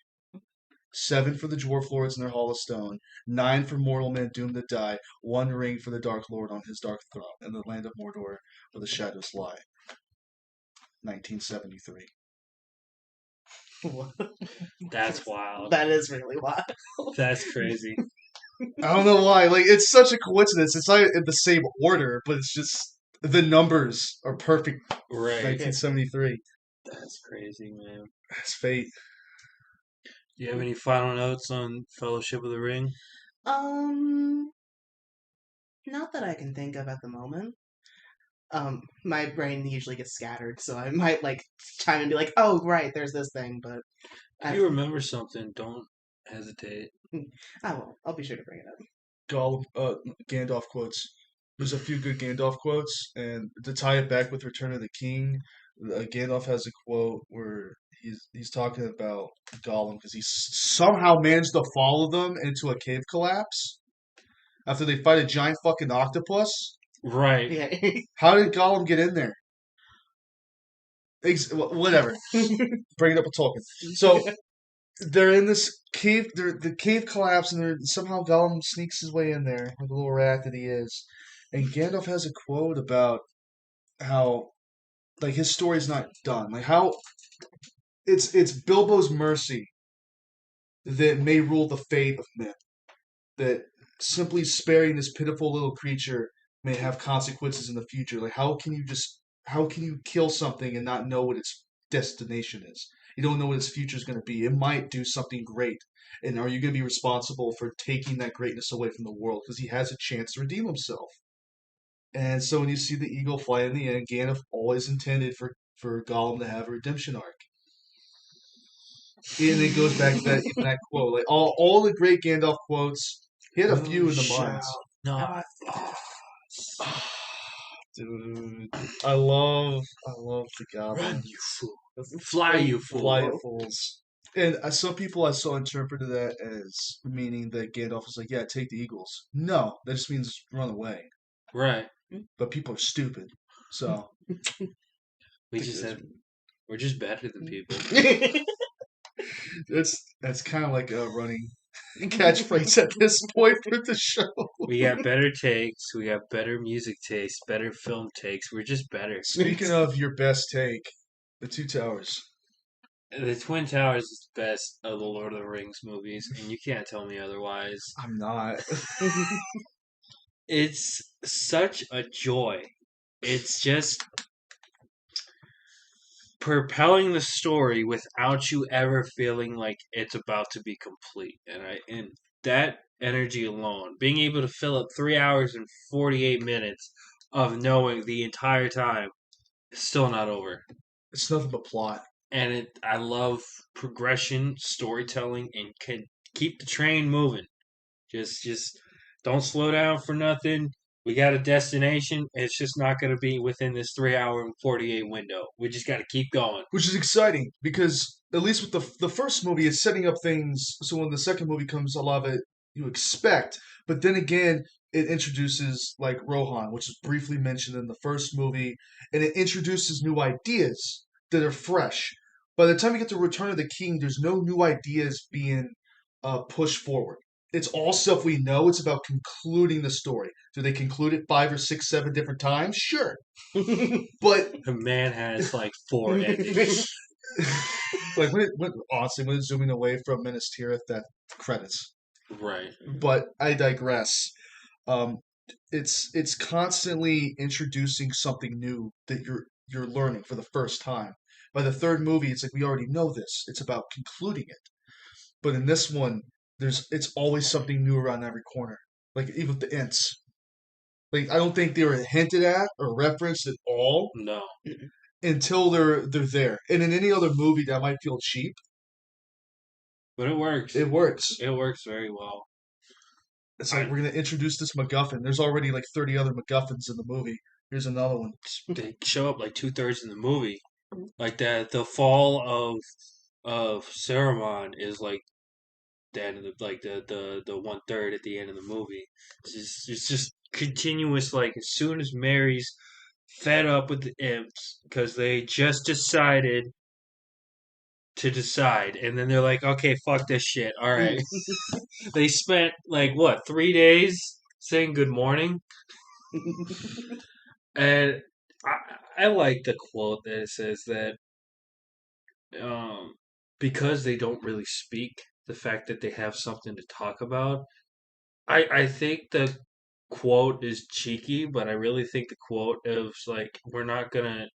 7 for the Dwarf Lords in their Hall of Stone. 9 for mortal men doomed to die. 1 ring for the Dark Lord on his dark throne in the land of Mordor where the shadows lie. 1973. That's wild. That is really wild. That's crazy. I don't know why. Like it's such a coincidence. It's not in the same order, but it's just the numbers are perfect. Right. 1973. That's crazy, man. That's fate. Do you have any final notes on Fellowship of the Ring? Not that I can think of at the moment. My brain usually gets scattered, so I might like chime and be like, "Oh, right, there's this thing," but If you remember something, don't hesitate. I won't. I'll be sure to bring it up. Gandalf quotes. There's a few good Gandalf quotes, and to tie it back with Return of the King, Gandalf has a quote where he's talking about Gollum because he somehow managed to follow them into a cave collapse after they fight a giant fucking octopus. Right. Yeah. How did Gollum get in there? Whatever. Bring it up with Tolkien. So they're in this cave. The cave collapsed, and somehow Gollum sneaks his way in there, like a little rat that he is. And Gandalf has a quote about how, like, his story's not done. Like how it's Bilbo's mercy that may rule the fate of men. That simply sparing this pitiful little creature may have consequences in the future. Like how can you kill something and not know what its destination is? You don't know what its future is going to be. It might do something great. And are you going to be responsible for taking that greatness away from the world? Because he has a chance to redeem himself. And so when you see the eagle fly in the end, Gandalf always intended for Gollum to have a redemption arc. And it goes back to that quote. Like all the great Gandalf quotes, he had a few in the minds. No. Dude, I love the Goblin. Run, you fool. Fly, you fool. Fly, you fools. And some people I saw interpreted that as meaning that Gandalf was like, yeah, take the eagles. No, that just means run away. Right. But people are stupid. So we're just better than people. that's kind of like a running catchphrase at this point for the show. We got better takes. We got better music taste. Better film takes. We're just better. Speaking of your best take, the Two Towers. The Twin Towers is the best of the Lord of the Rings movies, and you can't tell me otherwise. I'm not. It's such a joy. It's just propelling the story without you ever feeling like it's about to be complete. And that energy alone, being able to fill up 3 hours and 48 minutes of knowing the entire time, it's still not over. It's nothing but plot. And I love progression, storytelling, and can keep the train moving. Just don't slow down for nothing. We got a destination. It's just not going to be within this 3 hour and 48 window. We just got to keep going. Which is exciting because at least with the first movie, it's setting up things so when the second movie comes, a lot of it you expect. But then again, it introduces like Rohan, which is briefly mentioned in the first movie, and it introduces new ideas that are fresh. By the time you get to Return of the King, there's no new ideas being pushed forward. It's all stuff we know. It's about concluding the story. Do they conclude it 5 or 6, 7 different times? Sure. But the man has like 4 endings. Like honestly, when it's zooming away from Minas Tirith, that credits. Right. But I digress. It's constantly introducing something new that you're learning for the first time. By the third movie, it's like we already know this. It's about concluding it. But in this one, it's always something new around every corner. Like even with the Ents. Like I don't think they were hinted at or referenced at all. No. Until they're there. And in any other movie that might feel cheap. But it works. It works. It works very well. It's like we're gonna introduce this MacGuffin. There's already like 30 other MacGuffins in the movie. Here's another one. They show up like 2/3 in the movie. Like that, the fall of Saruman is like the end of the 1/3 at the end of the movie. It's just continuous. Like as soon as Mary's fed up with the imps because they just decided to decide, and then they're like, okay, fuck this shit. All right. They spent like what 3 days saying good morning, and I like the quote that it says that because they don't really speak, the fact that they have something to talk about. I think the quote is cheeky, but I really think the quote is like we're not gonna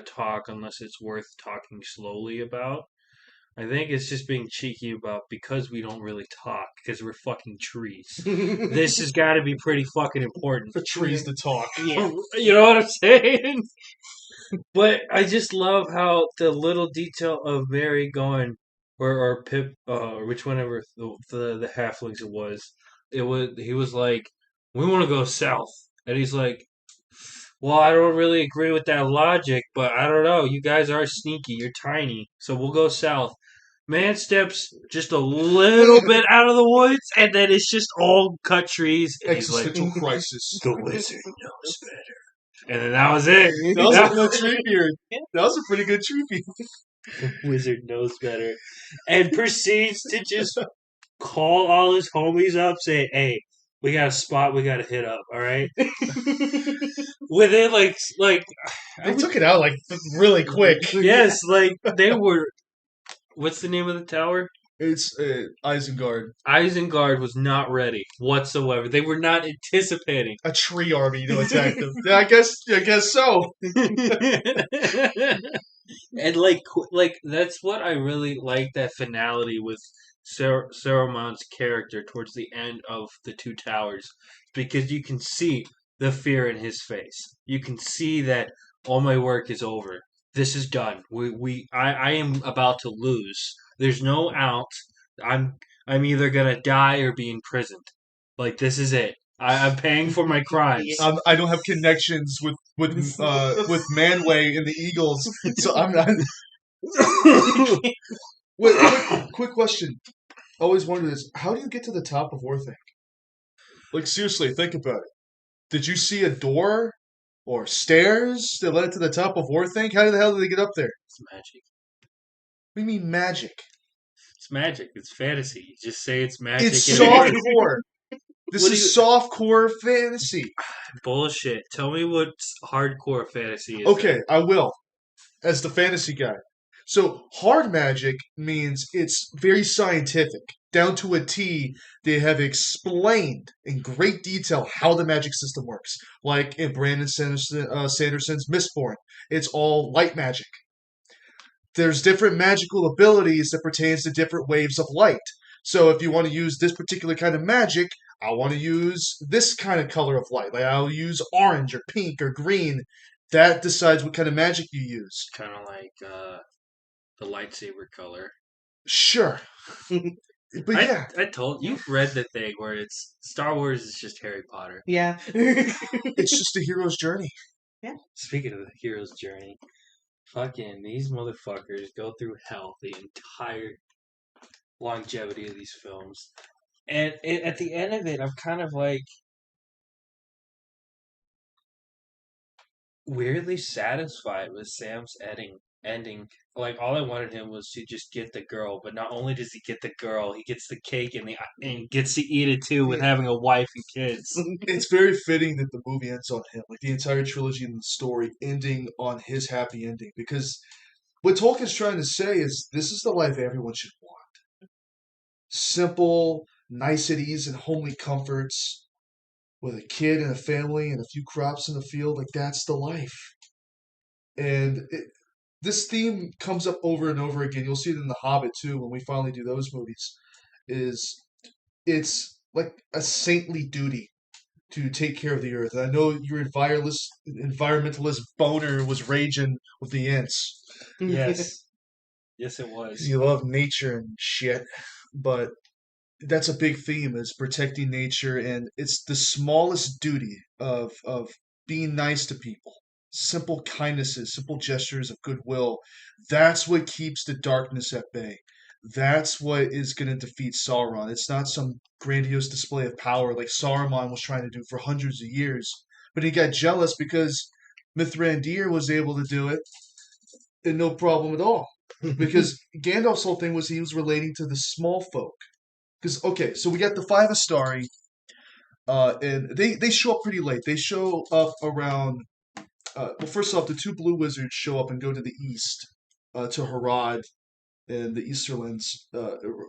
talk unless it's worth talking slowly about. I think it's just being cheeky about because we don't really talk because we're fucking trees. This has got to be pretty fucking important for trees to talk. Yeah. You know what I'm saying? But I just love how the little detail of Mary going, or Pip, or which whenever the halflings it was, he was like, we want to go south, and he's like, well, I don't really agree with that logic, but I don't know. You guys are sneaky. You're tiny, so we'll go south. Man steps just a little bit out of the woods, and then it's just all cut trees. And Existential he's like, crisis. the wizard knows better. And then that was it. That was a good tree beard. That was a pretty good tree beard. The wizard knows better, and proceeds to just call all his homies up, say, "Hey, we got a spot we got to hit up. All right." Within like I They would took it out like really quick. yes, like they were. What's the name of the tower? It's Isengard, Isengard was not ready whatsoever. They were not anticipating. a tree army to attack them. Yeah, I guess so. And like that's what I really like, that finality with Saruman's character towards the end of the Two Towers, because you can see the fear in his face. You can see that all my work is over. This is done. I am about to lose. There's no out. I'm I'm either gonna die or be imprisoned. Like this is it. I'm paying for my crimes. I don't have connections with Manway and the Eagles, so I'm not. Wait, quick question. I always wondered this: how do you get to the top of Orthanc? Like seriously, think about it. Did you see a door or stairs that led to the top of Orthanc? How the hell did they get up there? It's magic. What do you mean magic? It's magic. It's fantasy. You just say it's magic. It's and it soft is. core. This What do is you- soft core fantasy. Bullshit. Tell me what hardcore fantasy is. Okay, I will. As the fantasy guy. So hard magic means it's very scientific. Down to a T, they have explained in great detail how the magic system works. Like in Brandon Sanderson's Mistborn. It's all light magic. There's different magical abilities that pertains to different waves of light. So if you want to use this particular kind of magic, I want to use this kind of color of light. Like I'll use orange or pink or green. That decides what kind of magic you use. Kind of like the lightsaber color. Sure. But yeah, I told you've read the thing where it's Star Wars is just Harry Potter. Yeah. it's just a hero's journey. Speaking of the hero's journey, fucking these motherfuckers go through hell the entire longevity of these films, and at the end of it, I'm kind of like weirdly satisfied with Sam's ending. Like all I wanted him was to just get the girl, but not only does he get the girl, he gets the cake and gets to eat it too with having a wife and kids. It's very fitting that the movie ends on him, like the entire trilogy and the story ending on his happy ending, because what Tolkien's trying to say is this is the life everyone should want. Simple niceties and homely comforts with a kid and a family and a few crops in the field, like that's the life. And this theme comes up over and over again. You'll see it in The Hobbit too when we finally do those movies. Is it's like a saintly duty to take care of the earth. And I know your environmentalist boner was raging with the Ents. Yes, yes, it was. You love nature and shit, but that's a big theme is protecting nature, and it's the smallest duty of being nice to people. Simple kindnesses, simple gestures of goodwill. That's what keeps the darkness at bay. That's what is going to defeat Sauron. It's not some grandiose display of power like Saruman was trying to do for hundreds of years. But he got jealous because Mithrandir was able to do it and no problem at all. Because Gandalf's whole thing was he was relating to the small folk. Because, okay, so we got the Five Astari, and they show up pretty late. They show up around, well, first off, the two blue wizards show up and go to the east, to Harad and the Easterlands,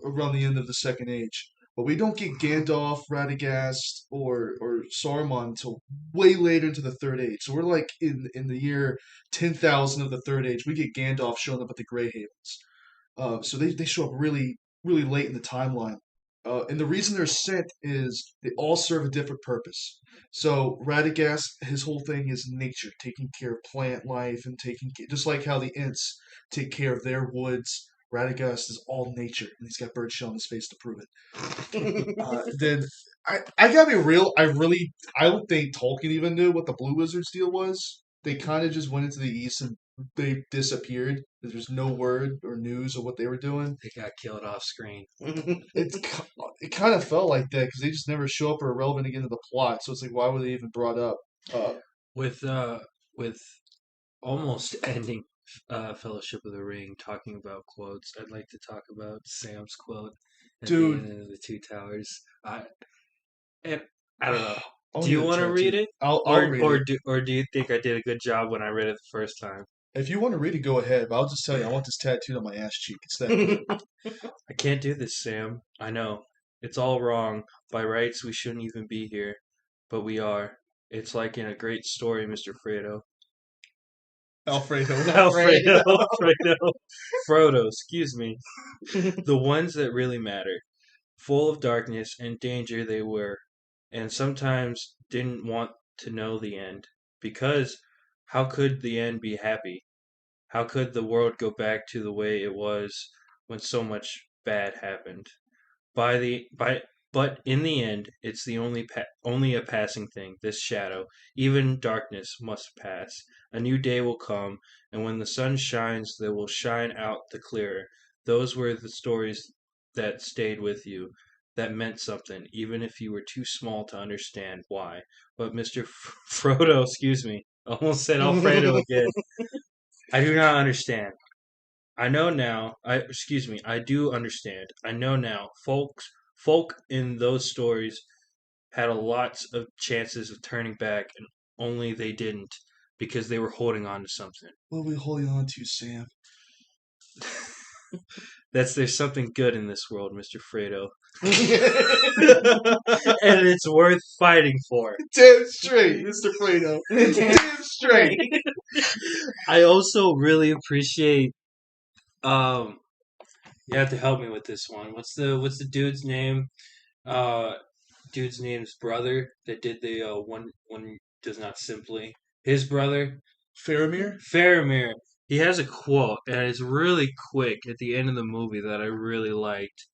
around the end of the Second Age. But we don't get Gandalf, Radagast, or Saruman until way later into the Third Age. So we're like in the year 10,000 of the Third Age. We get Gandalf showing up at the Grey Havens. So they show up really, really late in the timeline. And the reason they're sent is they all serve a different purpose. So Radagast, his whole thing is nature, taking care of plant life and just like how the Ents take care of their woods. Radagast is all nature, and he's got bird shell on his face to prove it. Then I gotta be real. I don't think Tolkien even knew what the Blue Wizards deal was. They kind of just went into the east and they disappeared. There's no word or news of what they were doing. They got killed off screen. It kind of felt like that because they just never show up or are relevant again to the plot. So it's like, why were they even brought up? With almost ending Fellowship of the Ring, talking about quotes, I'd like to talk about Sam's quote at the Dude. end of the Two Towers. And I don't know. I Do want to you get a want to read tattoo. it, I'll read it. or do you think I did a good job when I read it the first time? If you want to read it, go ahead. But I'll just tell you, I want this tattooed on my ass cheek. It's that good. I can't do this, Sam. I know. It's all wrong. By rights, we shouldn't even be here. But we are. It's like in a great story, Mr. Fredo. Alfredo. Alfredo. Alfredo. Frodo, excuse me. The ones that really matter. Full of darkness and danger they were, and sometimes didn't want to know the end. Because how could the end be happy? How could the world go back to the way it was when so much bad happened? By the by But in the end it's the only a passing thing, this shadow. Even darkness must pass. A new day will come, and when the sun shines they will shine out the clearer. Those were the stories that stayed with you, that meant something, even if you were too small to understand why. But Mr. Frodo, excuse me, I almost said Alfredo again. I do not understand. I know now. I do understand. I know now. Folk in those stories had a lots of chances of turning back, and only they didn't because they were holding on to something. What are we holding on to, Sam? There's something good in this world, Mr. Fredo, and it's worth fighting for. Damn straight, Mr. Fredo. Damn straight. I also really appreciate. You have to help me with this one. What's the dude's name? Uh, Dude's name's brother that did the one does not simply, his brother Faramir? Faramir. He has a quote and it's really quick at the end of the movie that I really liked,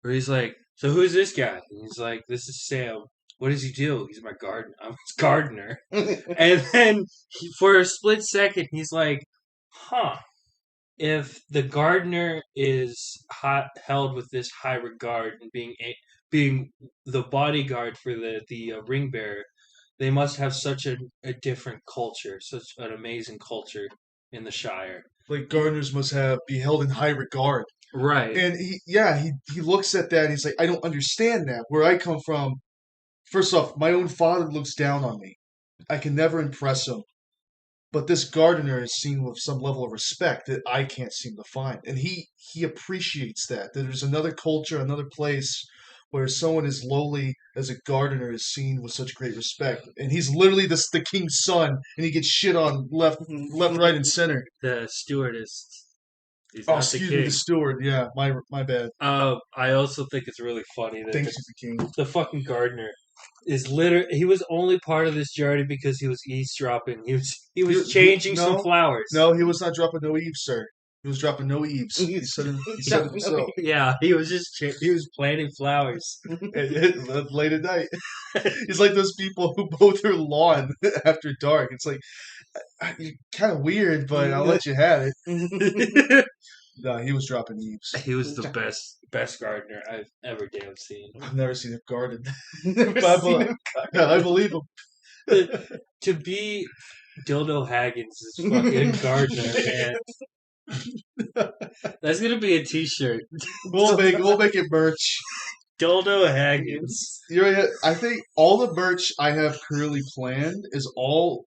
where he's like, "So who's this guy?" And he's like, "This is Sam. What does he do?" He's my garden. I'm his gardener. And then for a split second, he's like, "Huh." If the gardener is held with this high regard and being the bodyguard for the ring bearer, they must have such a different culture, such an amazing culture in the Shire. Like gardeners must be held in high regard. Right. And he looks at that and he's like, I don't understand that. Where I come from, first off, my own father looks down on me. I can never impress him. But this gardener is seen with some level of respect that I can't seem to find. And he appreciates that. That there's another culture, another place where someone as lowly as a gardener is seen with such great respect. And he's literally the king's son, and he gets shit on left, right, and center. The stewardess. He's Oh, not the excuse me, king. the steward. Yeah, my bad. I also think it's really funny that Thinks he's the king. the fucking gardener is literally, he was only part of this journey because he was eavesdropping. He was changing some flowers. No, he was not dropping no eaves, sir. He was dropping no eaves. He said it himself. Yeah, he was he was planting flowers. Late at night. He's like those people who mow their lawn after dark. It's like, you're kind of weird, but I'll let you have it. No, he was dropping eaves. He was the best gardener I've ever damn seen. I've never seen him garden. I believe him. To be Dildo Haggins' fucking gardener, man. That's gonna be a T-shirt. We'll make it merch. Dildo Haggins. You're right. I think all the merch I have currently planned is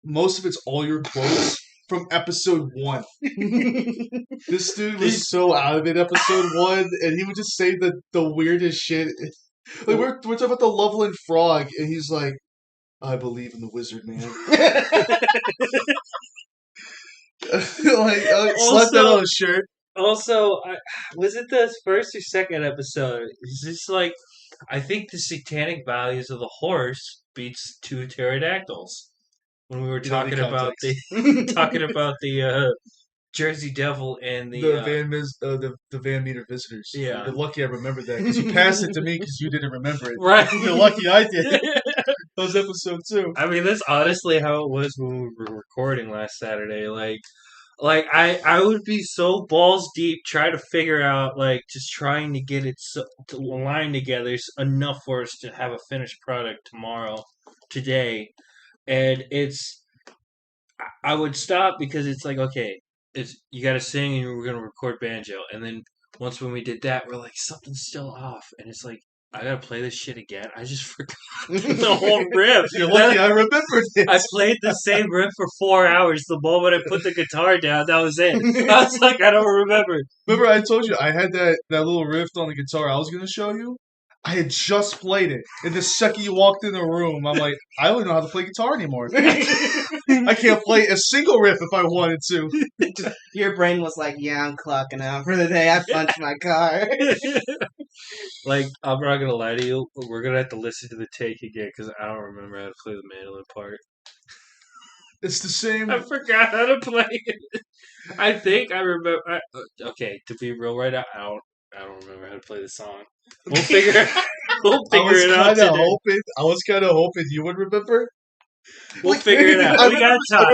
most of it's all your quotes from episode 1. This dude was so out of it episode 1, and he would just say the weirdest shit. Like we're talking about the Loveland Frog, and he's like, I believe in the wizard, man. Slap that on a shirt. Also, was it the first or second episode? Is this like, I think the satanic values of the horse beats 2 pterodactyls. When we were talking about the Jersey Devil and the Van Meter visitors. Yeah. You're lucky I remembered that because you passed it to me because you didn't remember it. Right. You're lucky I did. That was episode 2. I mean, that's honestly how it was when we were recording last Saturday. Like I would be so balls deep trying to figure out, like, just trying to get it to align together enough for us to have a finished product today. And I would stop because it's like, okay, it's you got to sing and we're gonna record banjo, and then once when we did that, we're like something's still off, and it's like I gotta play this shit again. I just forgot the whole riff. You're lucky I remembered it. I played the same riff for 4 hours. The moment I put the guitar down, that was it. I was like, I don't remember. Remember, I told you I had that little riff on the guitar I was going to show you? I had just played it. And the second you walked in the room, I'm like, I don't know how to play guitar anymore. I can't play a single riff if I wanted to. Your brain was like, yeah, I'm clocking out for the day. I punched my car. Like, I'm not gonna lie to you, but we're gonna have to listen to the take again because I don't remember how to play the mandolin part. It's the same. I forgot how to play it. I think I remember. Okay, to be real, right now, I don't remember how to play the song. We'll figure it out today. I was kind of hoping you would remember. We'll figure it out. We got time.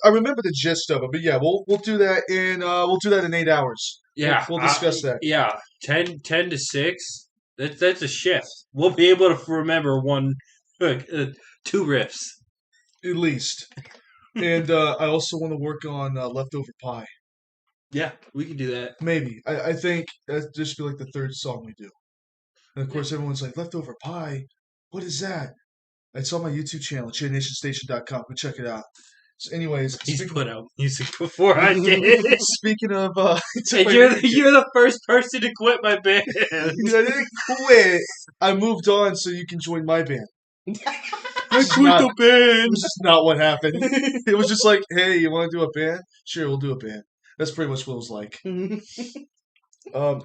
I remember the gist of it, but yeah, we'll do that in 8 hours. Yeah, we'll discuss that. Yeah, 10 to 6. That's a shift. We'll be able to remember two riffs At least. And I also want to work on Leftover Pie. Yeah, we can do that. Maybe. I think that'd just be like the third song we do. And of course, everyone's like, Leftover Pie? What is that? It's on my YouTube channel, ChainNationStation.com. Go check it out. So anyways. He's put out music before I did. Speaking of... and you're the first person to quit my band. I didn't quit. I moved on so you can join my band. I quit the band. It was just not what happened. It was just like, hey, you want to do a band? Sure, we'll do a band. That's pretty much what it was like.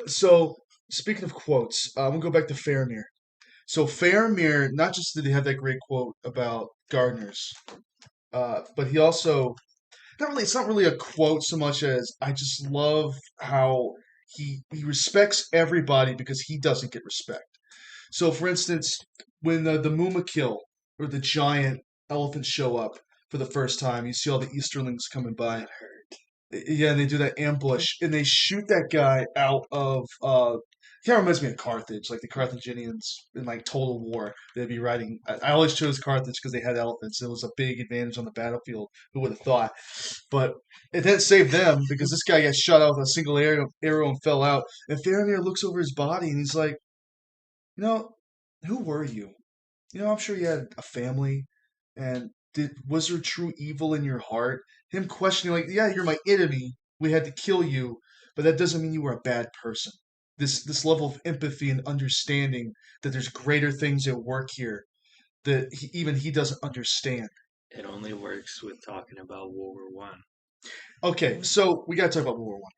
So, speaking of quotes, I'm going to go back to Faramir. So, Faramir, not just did he have that great quote about gardeners, but he also, it's not really a quote so much as I just love how he respects everybody because he doesn't get respect. So, for instance, when the Mumakil, or the giant elephants show up for the first time, you see all the Easterlings coming by. Yeah, and they do that ambush, and they shoot that guy out of, kind of reminds me of Carthage, like the Carthaginians in like Total War. They'd be riding, I always chose Carthage because they had elephants. It was a big advantage on the battlefield. Who would have thought? But it didn't save them because this guy got shot out with a single arrow and fell out. And Faramir looks over his body and he's like, who were you? I'm sure you had a family, and was there true evil in your heart? Him questioning, like, yeah, you're my enemy. We had to kill you, but that doesn't mean you were a bad person. This level of empathy and understanding that there's greater things at work here that even he doesn't understand. It only works with talking about World War One. Okay, so we got to talk about World War One.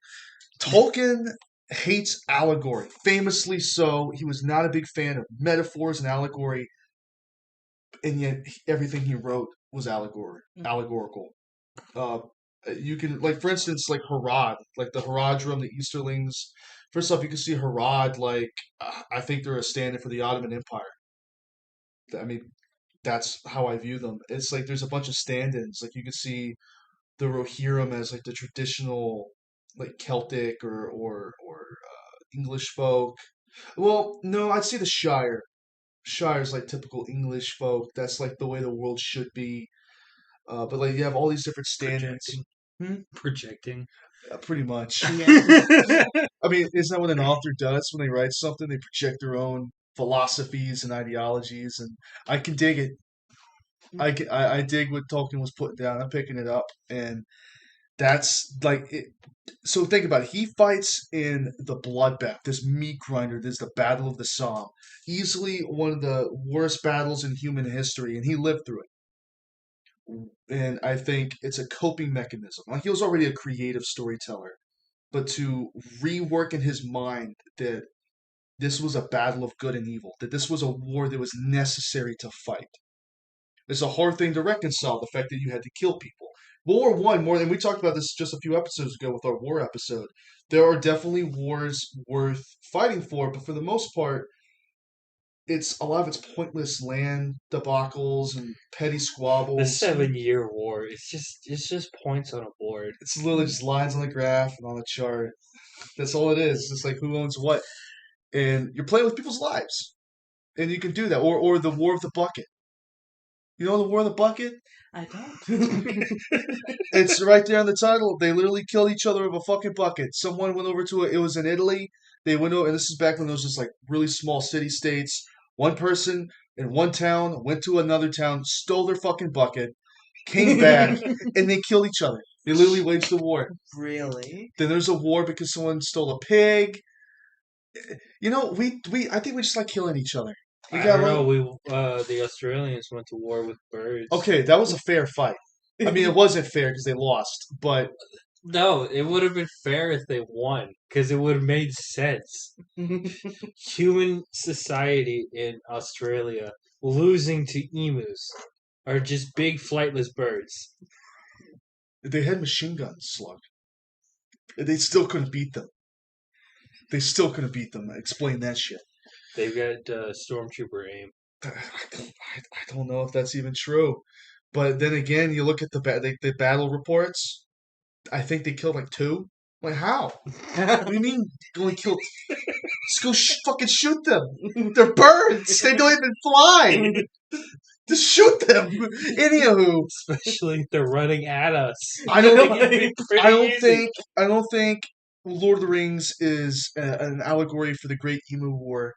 Tolkien hates allegory, famously so. He was not a big fan of metaphors and allegory. And yet everything he wrote was allegorical. You can, like, for instance, like Harad, like the Haradrim, the Easterlings. First off, you can see Harad, like, I think they're a stand-in for the Ottoman Empire. I mean, that's how I view them. It's like there's a bunch of stand-ins. Like, you can see the Rohirrim as, like, the traditional, like, Celtic or English folk. Well, no, I'd say the Shire. Shire's like typical English folk. That's like the way the world should be. But like you have all these different stand-ins. Projecting. Pretty much. I mean, isn't that what an author does when they write something? They project their own philosophies and ideologies, and I can dig it. I dig what Tolkien was putting down. I'm picking it up, and that's like it. So think about it. He fights in the bloodbath, this meat grinder. This is the Battle of the Somme. Easily one of the worst battles in human history, and he lived through it. And I think it's a coping mechanism. Like, he was already a creative storyteller, but to rework in his mind that this was a battle of good and evil, that this was a war that was necessary to fight. It's a hard thing to reconcile, the fact that you had to kill people. World War One, more than we talked about this just a few episodes ago with our war episode. There are definitely wars worth fighting for, but for the most part, it's a lot of it's pointless land debacles and petty squabbles. The 7-Year War. It's just points on a board. It's literally just lines on the graph and on a chart. That's all it is. It's like who owns what, and you're playing with people's lives, and you can do that. Or the War of the Bucket. You know the War of the Bucket? I don't. It's right there on the title. They literally killed each other with a fucking bucket. Someone went over to it. It was in Italy. They went over, and this is back when there was just like really small city states. One person in one town went to another town, stole their fucking bucket, came back, and they killed each other. They literally waged a war. Really? Then there's a war because someone stole a pig. You know, I think we just like killing each other. We I got don't know. like, The Australians went to war with birds. okay, that was a fair fight. I mean, it wasn't fair because they lost, but No, it would have been fair if they won, because it would have made sense. Human society in Australia losing to emus are just big flightless birds. they had machine guns, Slug. They still couldn't beat them. They still couldn't beat them. Explain that shit. They've got stormtrooper aim. I don't know if that's even true. But then again, you look at the battle reports. I think they killed like 2. Like how? What do you mean you only killed? Just go fucking shoot them. They're birds. They don't even fly. Just shoot them. Anywho, Especially if they're running at us. I don't. It'd be pretty I don't easy. think. I don't think Lord of the Rings is an allegory for the Great Emu War,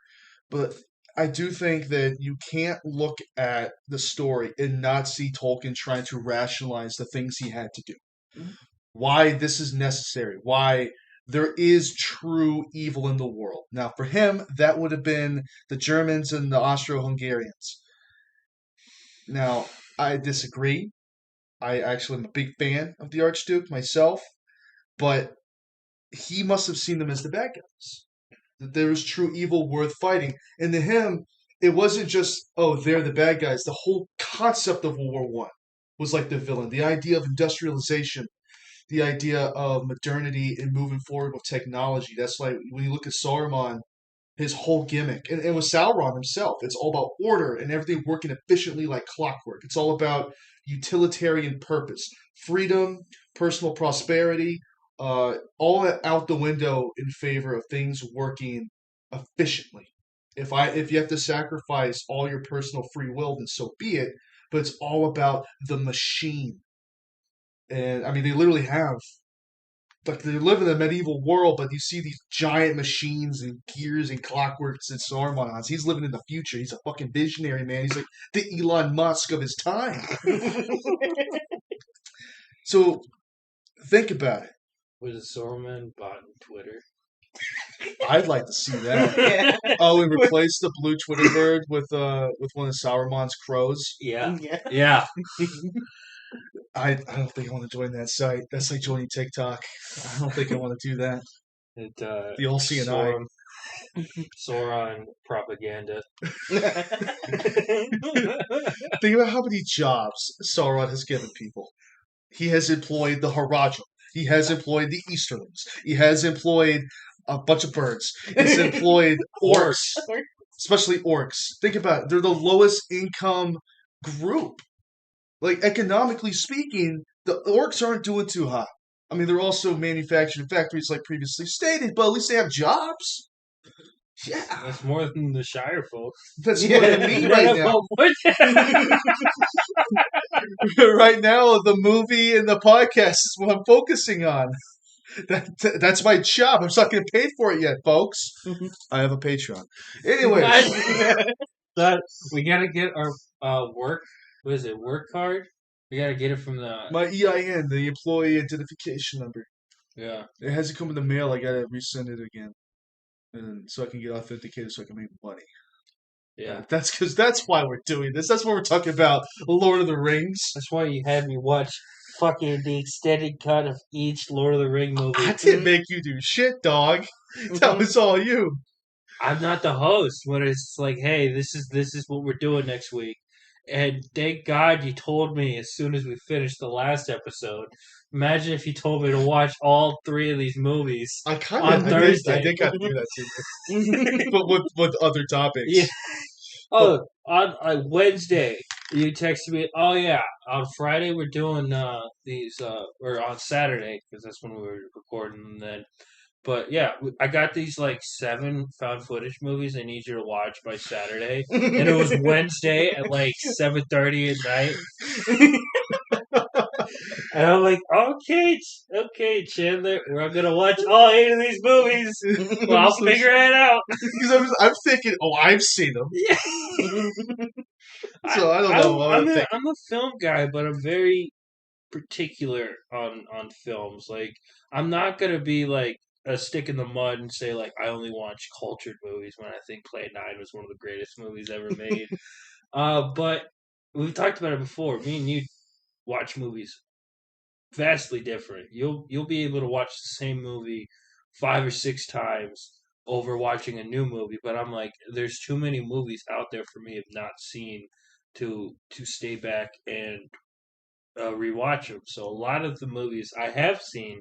but I do think that you can't look at the story and not see Tolkien trying to rationalize the things he had to do. Mhm. Why this is necessary. Why there is true evil in the world. Now, for him, that would have been the Germans and the Austro-Hungarians. Now, I disagree. I actually am a big fan of the Archduke myself, but he must have seen them as the bad guys. That there was true evil worth fighting. And to him, it wasn't just, oh, they're the bad guys. The whole concept of World War One was like the villain. The idea of industrialization, the idea of modernity and moving forward with technology. That's like when you look at Saruman, his whole gimmick. And it was Sauron himself. It's all about order and everything working efficiently like clockwork. It's all about utilitarian purpose, freedom, personal prosperity, all out the window in favor of things working efficiently. If you have to sacrifice all your personal free will, then so be it. But it's all about the machine. And I mean, they literally have like they live in a medieval world, but you see these giant machines and gears and clockworks and Saruman's. He's living in the future. He's a fucking visionary, man. He's like the Elon Musk of his time. So think about it. Was it Sorman bot on Twitter? I'd like to see that. Yeah. Oh, and replace the blue Twitter bird with one of Sauron's crows. Yeah. Yeah. Yeah. I don't think I want to join that site. That's like joining TikTok. I don't think I want to do that. It, The all seeing eye. Sauron propaganda. Think about how many jobs Sauron has given people. He has employed the Haradrim. He has employed the Easterlings. He has employed a bunch of birds. He's employed orcs, especially orcs. Think about it. They're the lowest income group. Like, economically speaking, the orcs aren't doing too hot. I mean, they're also manufacturing factories like previously stated, but at least they have jobs. Yeah. That's more than the Shire folk. That's what I mean right now. Right now, the movie and the podcast is what I'm focusing on. That's my job. I'm just not getting paid for it yet, folks. I have a Patreon. Anyway, That we gotta get our work. What is it? Work card. We gotta get it from the. my EIN, the employee identification number, Yeah. it hasn't come in the mail. I gotta resend it again, and so I can get authenticated, so I can make money. Yeah. That's why we're doing this. That's why we're talking about Lord of the Rings. That's why you had me watch fucking the extended cut of each Lord of the Ring movie. I didn't make you do shit, dog. That was all you. I'm not the host when it's like, hey, this is what we're doing next week. And thank God you told me as soon as we finished the last episode. Imagine if you told me to watch all 3 of these movies. I kind On of Thursday. I think I do that to you, but with other topics. Yeah. Oh, on Wednesday, you texted me. Oh yeah, on Friday we're doing these, or on Saturday because that's when we were recording. And then But yeah, I got these like 7 found footage movies I need you to watch by Saturday, and it was Wednesday at like 7:30 at night, and I'm like, okay, Chandler, we're gonna watch all 8 of these movies. Well, I'll figure it out. Because I'm thinking, oh, I've seen them, Yeah. so I don't know what I'm thinking. I'm a film guy, but I'm very particular on films. Like, I'm not gonna be like a stick in the mud and say like I only watch cultured movies when I think Play 9 was one of the greatest movies ever made. But we've talked about it before. Me and you watch movies vastly different. You'll be able to watch the same movie 5 or 6 times over watching a new movie, but I'm like, there's too many movies out there for me have not seen to stay back and rewatch them. So a lot of the movies I have seen,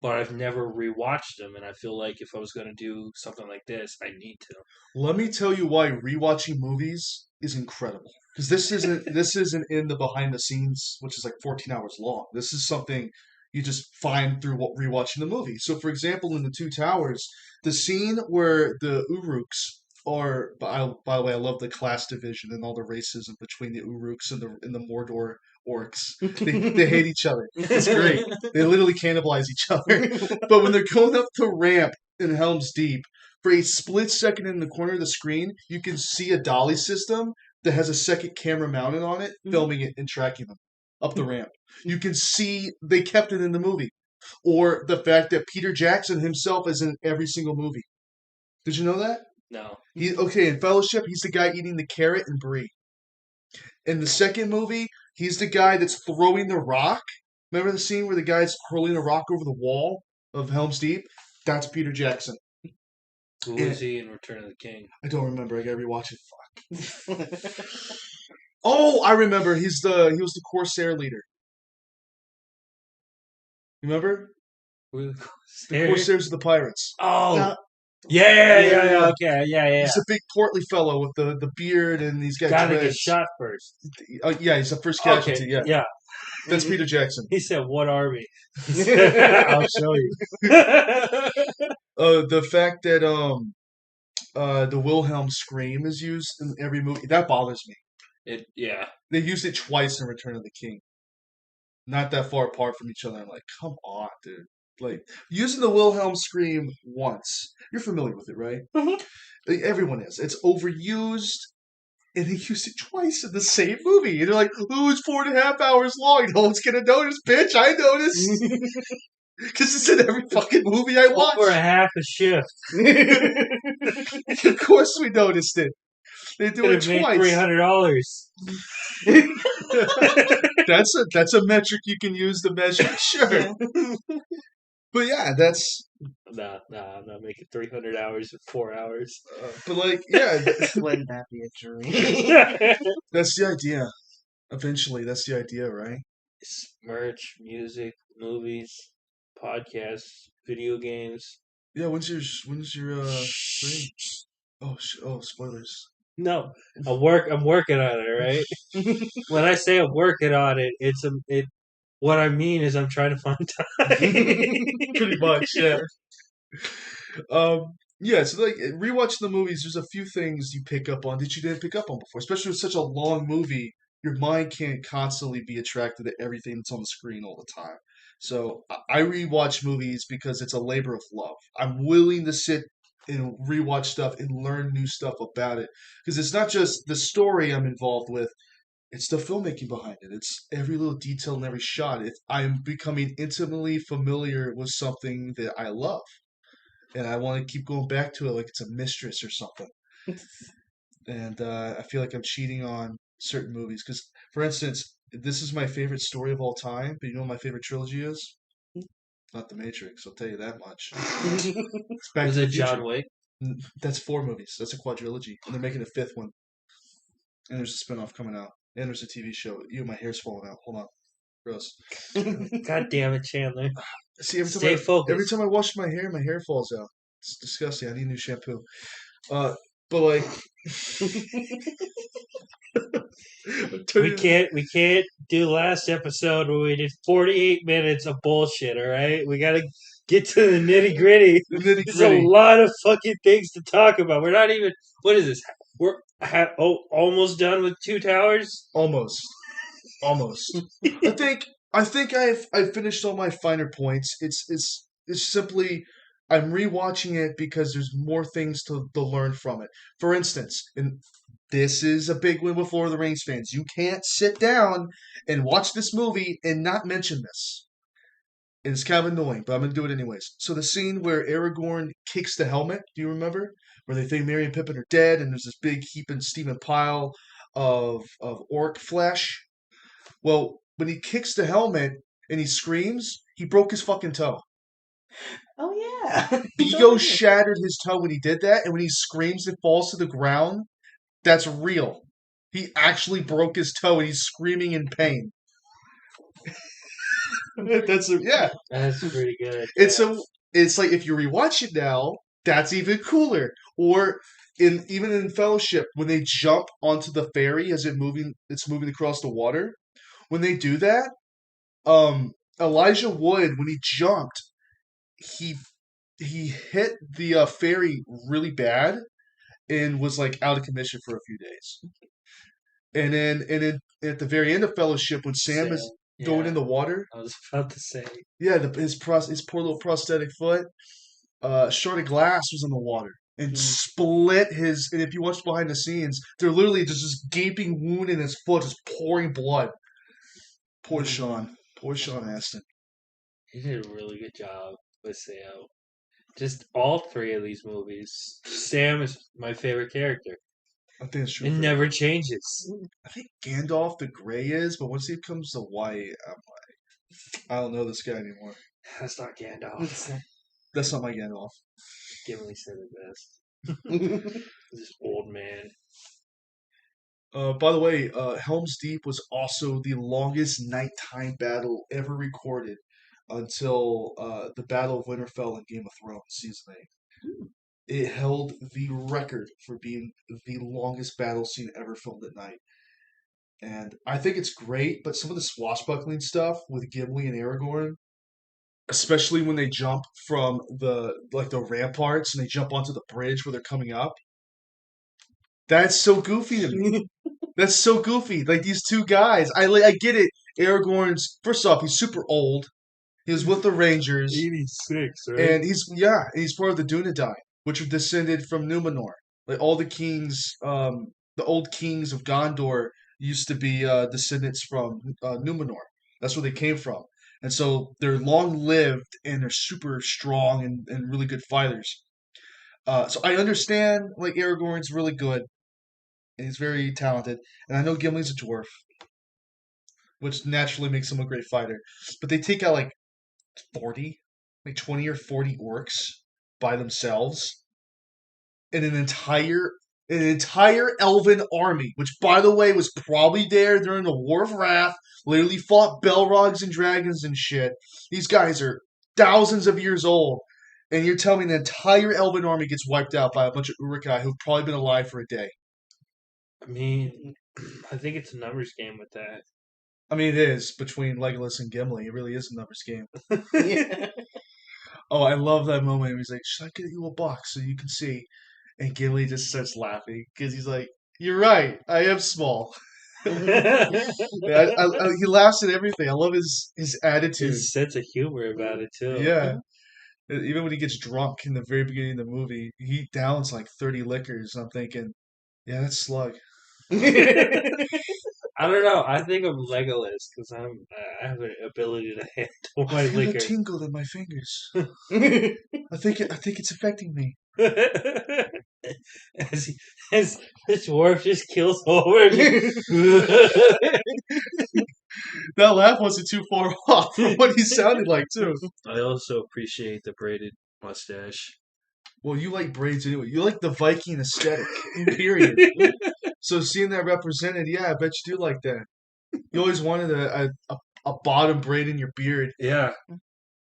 but I've never rewatched them, and I feel like if I was going to do something like this, I need to. Let me tell you why rewatching movies is incredible. Because this isn't in the behind the scenes, which is like 14 hours long. This is something you just find through rewatching the movie. So, for example, in the Two Towers, the scene where the Uruks are. By the way, I love the class division and all the racism between the Uruks and the Mordor orcs. They hate each other. It's great. They literally cannibalize each other. But when they're going up the ramp in Helm's Deep, for a split second in the corner of the screen, you can see a dolly system that has a second camera mounted on it, filming it and tracking them up the ramp. You can see they kept it in the movie. Or the fact that Peter Jackson himself is in every single movie. Did you know that? No. In Fellowship, he's the guy eating the carrot and brie. In the second movie, he's the guy that's throwing the rock. Remember the scene where the guy's hurling a rock over the wall of Helm's Deep? That's Peter Jackson. Who is he in Return of the King? I don't remember. I gotta rewatch it. Fuck. Oh, I remember. He was the Corsair leader. Remember? Who The Corsairs of the pirates. Oh, yeah. Okay, yeah. He's a big portly fellow with the beard, and he's got Gotta get dreads. shot first. Yeah, he's the first casualty. Okay, yeah. That's Peter Jackson. He said, "What army?" I'll show you. The fact that the Wilhelm scream is used in every movie, that bothers me. They used it twice in Return of the King. Not that far apart from each other. I'm like, come on, dude. Like, using the Wilhelm scream once. You're familiar with it, right? Mhm. Like, everyone is. It's overused, and they used it twice in the same movie. And they're like, oh, it's 4.5 hours long. No one's gonna notice, bitch. I noticed. Because it's in every fucking movie I watch. Over a half a shift. Of course we noticed it. They do it twice. $300. That's a metric you can use to measure. Sure. But yeah, that's... Nah, I'm not making 300 hours in 4 hours. But like, yeah. Wouldn't that be a dream? That's the idea. Eventually, that's the idea, right? Merch, music, movies, podcasts, video games. Yeah, when's your stream? Oh, spoilers. No, I'm working on it, right? When I say I'm working on it, what I mean is I'm trying to find time. Pretty much, yeah. Yeah, so like rewatching the movies, there's a few things you pick up on that you didn't pick up on before. Especially with such a long movie, your mind can't constantly be attracted to everything that's on the screen all the time. So I rewatch movies because it's a labor of love. I'm willing to sit and rewatch stuff and learn new stuff about it because it's not just the story I'm involved with. It's the filmmaking behind it. It's every little detail and every shot. I'm becoming intimately familiar with something that I love. And I want to keep going back to it like it's a mistress or something. And I feel like I'm cheating on certain movies. Because, for instance, this is my favorite story of all time. But you know what my favorite trilogy is? Not The Matrix, I'll tell you that much. It's Back Was to the it Future. John Wick? That's 4 movies. That's a quadrilogy. And they're making a 5th one. And there's a spinoff coming out. And there's a TV show. My hair's falling out. Hold on. Gross. God damn it, Chandler. See, Stay focused. Every time I wash my hair falls out. It's disgusting. I need new shampoo. But like, we can't do last episode where we did 48 minutes of bullshit. All right, we gotta get to the nitty gritty. The nitty There's a gritty. lot of fucking things to talk about. We're not even. What is this? We're almost done with Two Towers. Almost. I think I've finished all my finer points. It's simply I'm rewatching it because there's more things to learn from it. For instance, and this is a big win with Lord of the Rings fans. You can't sit down and watch this movie and not mention this. And it's kind of annoying, but I'm gonna do it anyways. So the scene where Aragorn kicks the helmet, do you remember? Where they think Merry and Pippin are dead, and there's this big heaping steaming pile of orc flesh. Well, when he kicks the helmet and he screams, he broke his fucking toe. Oh yeah. Vigo shattered his toe when he did that, and when he screams and falls to the ground, that's real. He actually broke his toe and he's screaming in pain. Yeah. That's pretty good. It's like if you rewatch it now, that's even cooler. Or even in Fellowship, when they jump onto the ferry as it's moving across the water. When they do that, Elijah Wood, when he jumped, he hit the ferry really bad and was like out of commission for a few days. And then at the very end of Fellowship, when Sam is going in the water, I was about to say. yeah, his poor little prosthetic foot, shard of glass was in the water and split his. And if you watch behind the scenes, they're literally just this gaping wound in his foot, just pouring blood. Poor Sean Astin. He did a really good job with Sam. Just all three of these movies. Sam is my favorite character. I think it's true. It never changes. I think Gandalf the Grey is, but once he comes to white, I'm like, I don't know this guy anymore. That's not Gandalf. That's not my Gandalf. Gimli said it best. This old man. By the way, Helm's Deep was also the longest nighttime battle ever recorded until the Battle of Winterfell in Game of Thrones Season 8. It held the record for being the longest battle scene ever filmed at night. And I think it's great, but some of the swashbuckling stuff with Gimli and Aragorn, especially when they jump from the ramparts and they jump onto the bridge where they're coming up, that's so goofy to me. That's so goofy. Like these two guys, I get it. Aragorn's first off, he's super old. He was with the Rangers, 86, right? and he's part of the Dunedain, which are descended from Numenor. Like all the kings, the old kings of Gondor used to be descendants from Numenor. That's where they came from, and so they're long lived and they're super strong and really good fighters. So I understand like Aragorn's really good. And he's very talented. And I know Gimli's a dwarf, which naturally makes him a great fighter. But they take out like 40, like 20 or 40 orcs by themselves in an entire elven army, which by the way was probably there during the War of Wrath, literally fought Balrogs and dragons and shit. These guys are thousands of years old. And you're telling me the entire elven army gets wiped out by a bunch of Uruk-hai who've probably been alive for a day. I mean, I think it's a numbers game with that. I mean, it is between Legolas and Gimli. It really is a numbers game. Yeah. Oh, I love that moment. He's like, "Should I get you a box so you can see?" And Gimli just starts laughing because he's like, "You're right. I am small." Yeah, he laughs at everything. I love his attitude. His sense of humor about it too. Yeah. Even when he gets drunk in the very beginning of the movie, he downs like 30 liquors. And I'm thinking, yeah, that's Slug. I don't know. I think I'm Legolas because I have an ability to handle my I feel liquor. a tingle in my fingers. I think it's affecting me. as the dwarf just kills over. That laugh wasn't too far off from what he sounded like too. I also appreciate the braided mustache. Well, you like braids anyway. You like the Viking aesthetic, period. So seeing that represented, yeah, I bet you do like that. You always wanted a bottom braid in your beard. Yeah.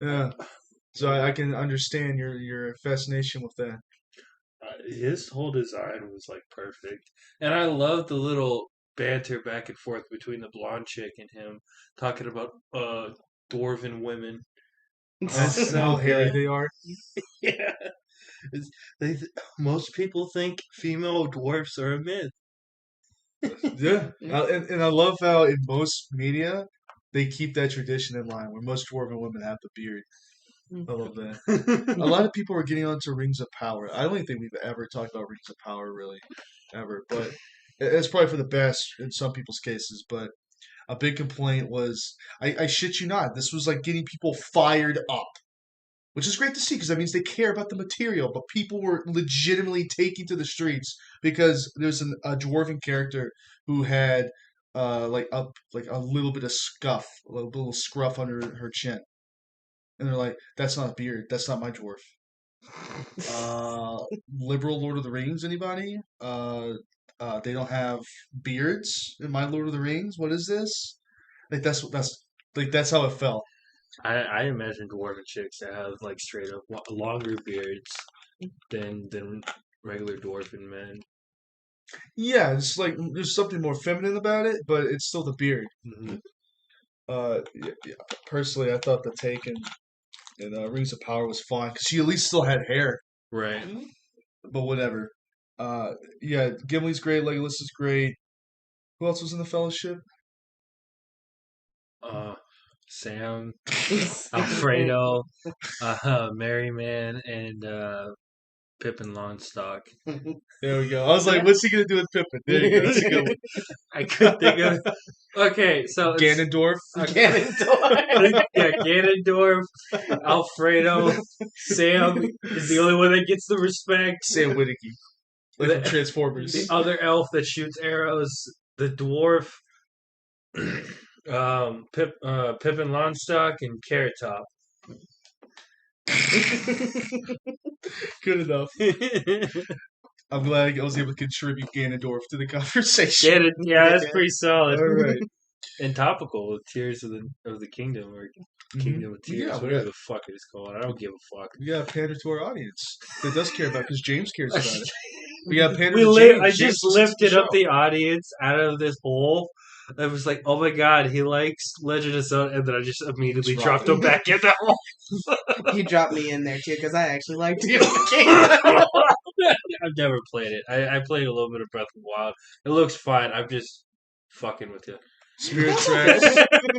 Yeah. So I can understand your fascination with that. His whole design was like perfect, and I love the little banter back and forth between the blonde chick and him talking about dwarven women. That's so how hairy good. they are. Yeah. It's, they, most people think female dwarfs are a myth. Yeah, and I love how in most media they keep that tradition in line, where most dwarven women have the beard. I love that. A lot of people are getting onto Rings of Power. I don't think we've ever talked about Rings of Power really, ever. But it's probably for the best in some people's cases. But a big complaint was, I shit you not, this was like getting people fired up, which is great to see because that means they care about the material. But people were legitimately taking to the streets because there's a dwarven character who had like a little bit of scuff, a little scruff under her chin, and they're like, "That's not a beard. That's not my dwarf." Uh, Liberal Lord of the Rings, anybody? They don't have beards in my Lord of the Rings. What is this? Like that's how it felt. I imagine dwarven chicks that have like straight up longer beards than regular dwarven men. Yeah, it's like there's something more feminine about it, but it's still the beard. Mhm. Yeah, personally, I thought the take in Rings of Power was fine because she at least still had hair. Right. But whatever. Yeah, Gimli's great. Legolas is great. Who else was in the Fellowship? Uh, Sam, Alfredo, Merryman, and Pippin Longstock. There we go. I was like, what's he gonna do with Pippin? There you go. That's a good one. I could think of. Okay, so it's Ganondorf. Ganondorf. yeah, Ganondorf, Alfredo, Sam is the only one that gets the respect. Sam Witwicky, like from The Transformers. other elf that shoots arrows, the dwarf, Pippin Longstock, and Carrot Top. Good enough. I'm glad I was able to contribute Ganondorf to the conversation. Yeah, that's pretty solid. All right. And topical with Tears of the Kingdom or Kingdom of Tears, Yeah, whatever the fuck it is called. I don't give a fuck. We gotta pander to our audience that does care about it because James cares about it. We gotta pander to James. I James just listens to lifted up show. the audience out of this hole. I was like, oh my god, he likes Legend of Zelda, and then I just immediately It's dropped wrong. him back in the hole. You dropped me in there too because I actually liked Tears of the Kingdom. I've never played it. I played a little bit of Breath of the Wild. It looks fine. I'm just fucking with you. Spirit Tracks.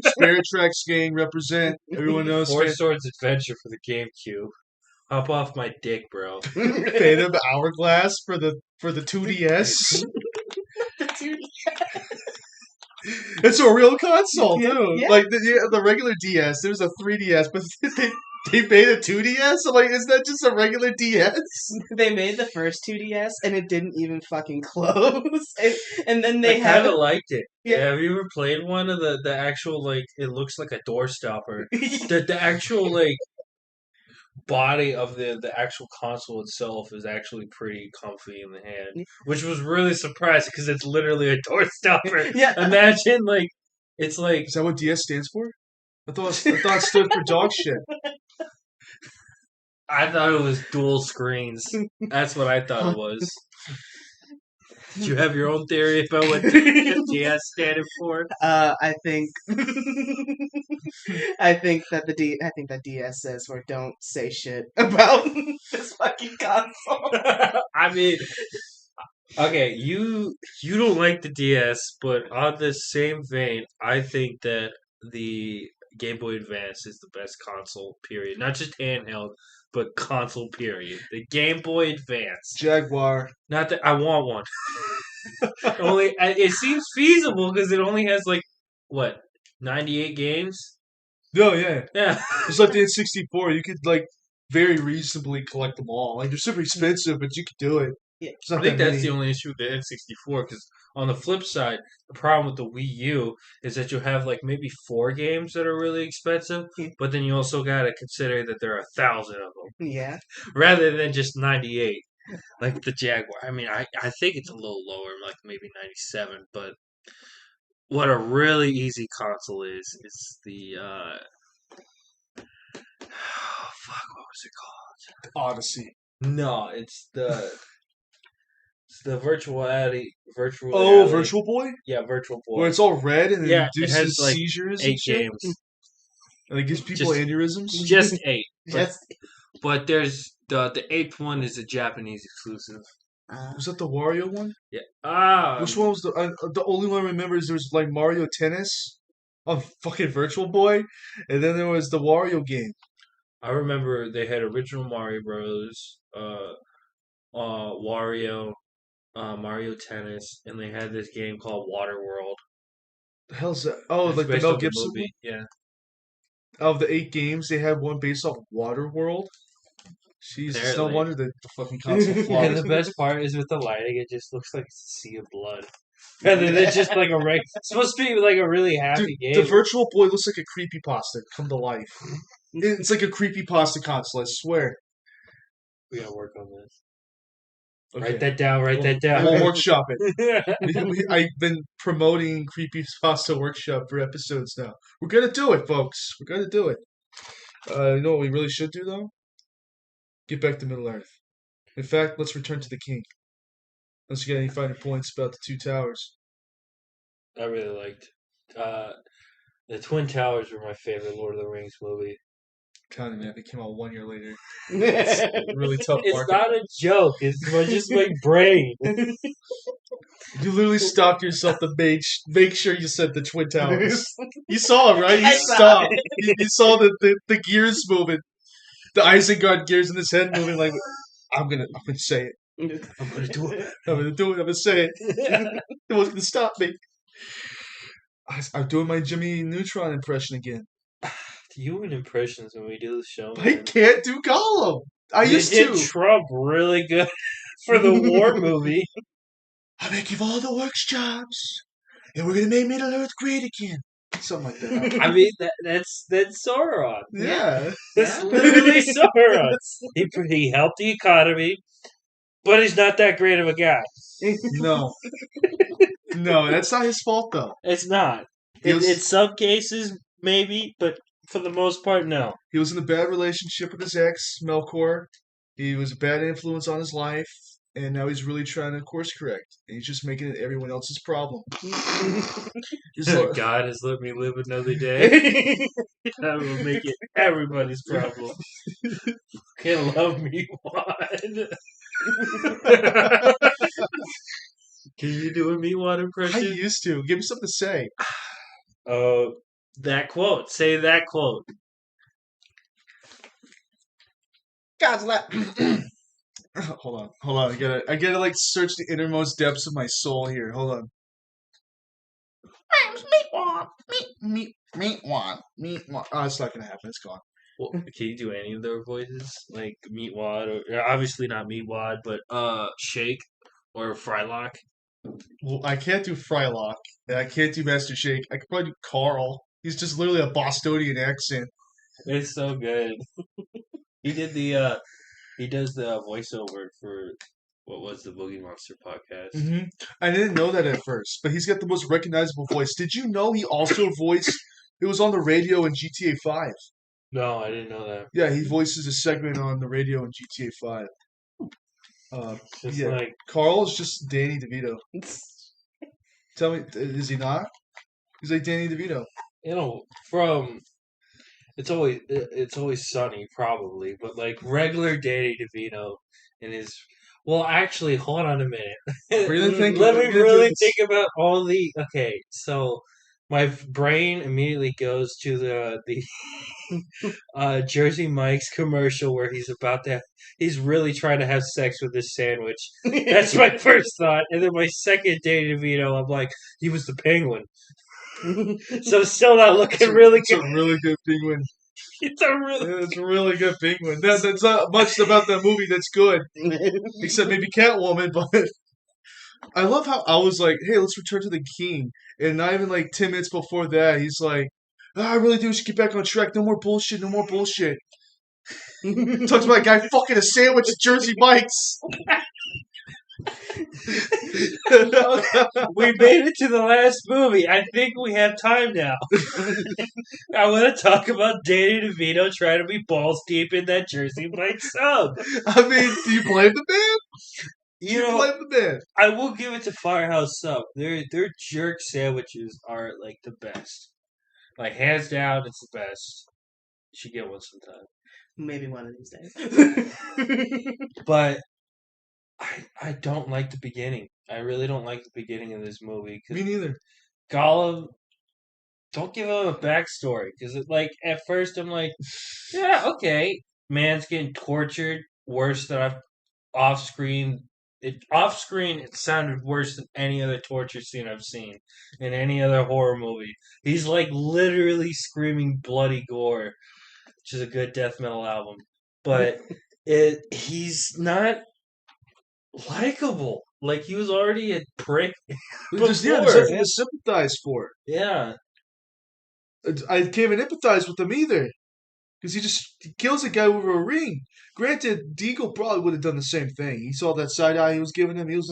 Spirit Tracks gang represent. Everyone knows. Four Swords Adventure for the GameCube. Hop off my dick, bro. Phantom Hourglass for the 2DS. It's a real console too. Yeah. Like the regular DS, there's a 3DS, but they made a 2DS. I'm like, is that just a regular DS? They made the first 2DS and it didn't even fucking close. And then I they kind have of liked it. Yeah. Have you ever played one of the actual like? It looks like a door stopper. The actual like body of the actual console itself is actually pretty comfy in the hand, which was really surprising because it's literally a door stopper. Yeah. Imagine like it's like Is that what DS stands for? I thought it stood for dog shit. I thought it was dual screens. That's what I thought it was. Did you have your own theory about what DS standing for? I think I think that DS says for don't say shit about this fucking console. I mean, okay, you don't like the DS, but on the same vein, I think that the Game Boy Advance is the best console. Period. Not just handheld, but console. Period. The Game Boy Advance. Jaguar. Not that I want one. Only it seems feasible because it only has like what 98 games. No, yeah. Yeah. It's like the N64. You could like very reasonably collect them all. Like they're super expensive, but you could do it. Yeah. It's not I think that that's many. the only issue with the N64 because on the flip side, the problem with the Wii U is that you have like maybe 4 games that are really expensive, Yeah. but then you also got to consider that there are 1,000 of them Yeah. rather than just 98. Like the Jaguar. I mean, I think it's a little lower, like maybe 97, but what a really easy console is the oh, fuck, what was it called? Odyssey. No, it's the virtual Oh, alley. Virtual Boy? Yeah, Virtual Boy. Where it's all red and it Yeah, it induces has like seizures 8 and shit? games. And it gives people aneurysms. Just 8. Just But there's the 8th one is a Japanese exclusive. Was that the Wario one? Yeah. Which one was the only one I remember is there was like Mario Tennis on fucking Virtual Boy, and then there was the Wario game. I remember they had original Mario Bros. Wario, Mario Tennis, and they had this game called Water World. The hell's that? Oh, It's like the based Mel off the Gibson movie. Yeah. one? Of the 8 games, they had one based off Water World. Jesus, no Apparently. wonder the fucking console And flopped. the best part is with the lighting, it just looks like a sea of blood. And then it's just like it's supposed to be like a really happy Dude, game. the Virtual Boy looks like a creepypasta come to life. It's like a creepypasta console, I swear. We gotta work on this. Okay. Write that down. Write that down. We'll workshop it. I've been promoting Creepypasta Workshop for episodes now. We're gonna do it, folks. We're gonna do it. You know what we really should do, though? Get back to Middle Earth. In fact, let's return to the king. Unless you got any finer points about the 2 towers. I really liked. The Twin Towers were my favorite Lord of the Rings movie. Kind of, man. They came out 1 year later. It's a really tough It's market. not a joke. It's just my brain. You literally stopped yourself to make sure you said the Twin Towers. You saw it, right? You stopped. You saw the gears moving. The Isengard gears in his head moving like, I'm gonna say it. I'm gonna do it. I'm gonna do it. I'm gonna say it. It wasn't gonna stop me. I'm doing my Jimmy Neutron impression again. You and impressions when we do the show. I can't do Gollum. I You used did to. Trump really good for the war movie. I'm gonna give all the works jobs, and we're gonna make Middle Earth great again. Something like that. I mean, that's Sauron. Yeah. That's literally Sauron. He helped the economy, but he's not that great of a guy. No. No, that's not his fault though. It's not. He was- In some cases, maybe, but for the most part, no. He was in a bad relationship with his ex, Melkor. He was a bad influence on his life, and now he's really trying to course correct. And he's just making it everyone else's problem. God has let me live another day. I will make it everybody's problem. Can love me one. Can you do a Meatwad I impression? used to. Give me something to say. That quote. Say that quote. God's lap. Hold on. I gotta like search the innermost depths of my soul here. Hold on. Meatwad. Oh, it's not gonna happen. It's gone. Well, can you do any of their voices? Like Meatwad, or obviously not Meatwad, but Shake or Frylock? Well, I can't do Frylock, and I can't do Master Shake. I could probably do Carl. He's just literally a Bostonian accent. It's so good. He did the he does the voiceover for what was the Boogie Monster podcast. Mm-hmm. I didn't know that at first, but he's got the most recognizable voice. Did you know he also voiced? It was on the radio in GTA 5. No, I didn't know that. Yeah, he voices a segment on the radio in GTA 5. Just Yeah. like Carl is just Danny DeVito. Tell me, is he not? He's like Danny DeVito. from it's always sunny probably, but like regular Danny DeVito and his. Well, actually, hold on a minute. Really think- Let me really do really this. think about all the. Okay, so my brain immediately goes to the Jersey Mike's commercial where he's really trying to have sex with this sandwich. That's my first thought, and then my second Danny DeVito, I'm like, he was the penguin. So still not looking really It's a good. really good penguin. It's a really. Yeah, it's a really good penguin. That's not much about that movie that's good, except maybe Catwoman. But I love how I was like, "Hey, let's return to the king," and not even like 10 minutes before that, he's like, "I really do. We should get back on track. No more bullshit. No more bullshit." Talks about a guy fucking a sandwich at Jersey Mike's. We made it to the last movie. I think we have time now. I want to talk about Danny DeVito trying to be balls deep in that Jersey Mike sub. I mean, do you blame the man? You know, Blame the man. I will give it to Firehouse Sub. Their jerk sandwiches are like the best. Like hands down, it's the best. Should get one sometime. Maybe one of these days. But I don't like the beginning. I really don't like the beginning of this movie Me because neither. Gollum. Don't give him a backstory because like at first I'm like, yeah, okay, man's getting tortured worse than I've off screen. Off screen, it sounded worse than any other torture scene I've seen in any other horror movie. He's like literally screaming bloody gore, which is a good death metal album. But he's not likable. Like he was already a prick There's before. nothing to sympathize for. Yeah. I can't even empathize with him either. Because he kills a guy over a ring. Granted, Deagle probably would have done the same thing. He saw that side eye he was giving him. He was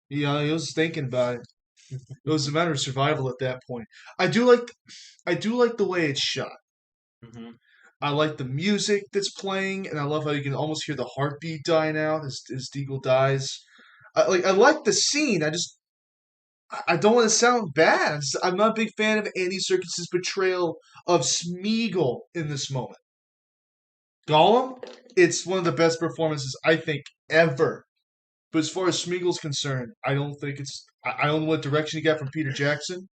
he was thinking about it. It was a matter of survival at that point. I do like the way it's shot. hmm I like the music that's playing, and I love how you can almost hear the heartbeat dying out as Deagle dies. I like the scene. I don't want to sound bad. I'm not a big fan of Andy Serkis' portrayal of Smeagol in this moment. Gollum, it's one of the best performances I think ever. But as far as Smeagol's concerned, I don't think it's. I don't know what direction he got from Peter Jackson.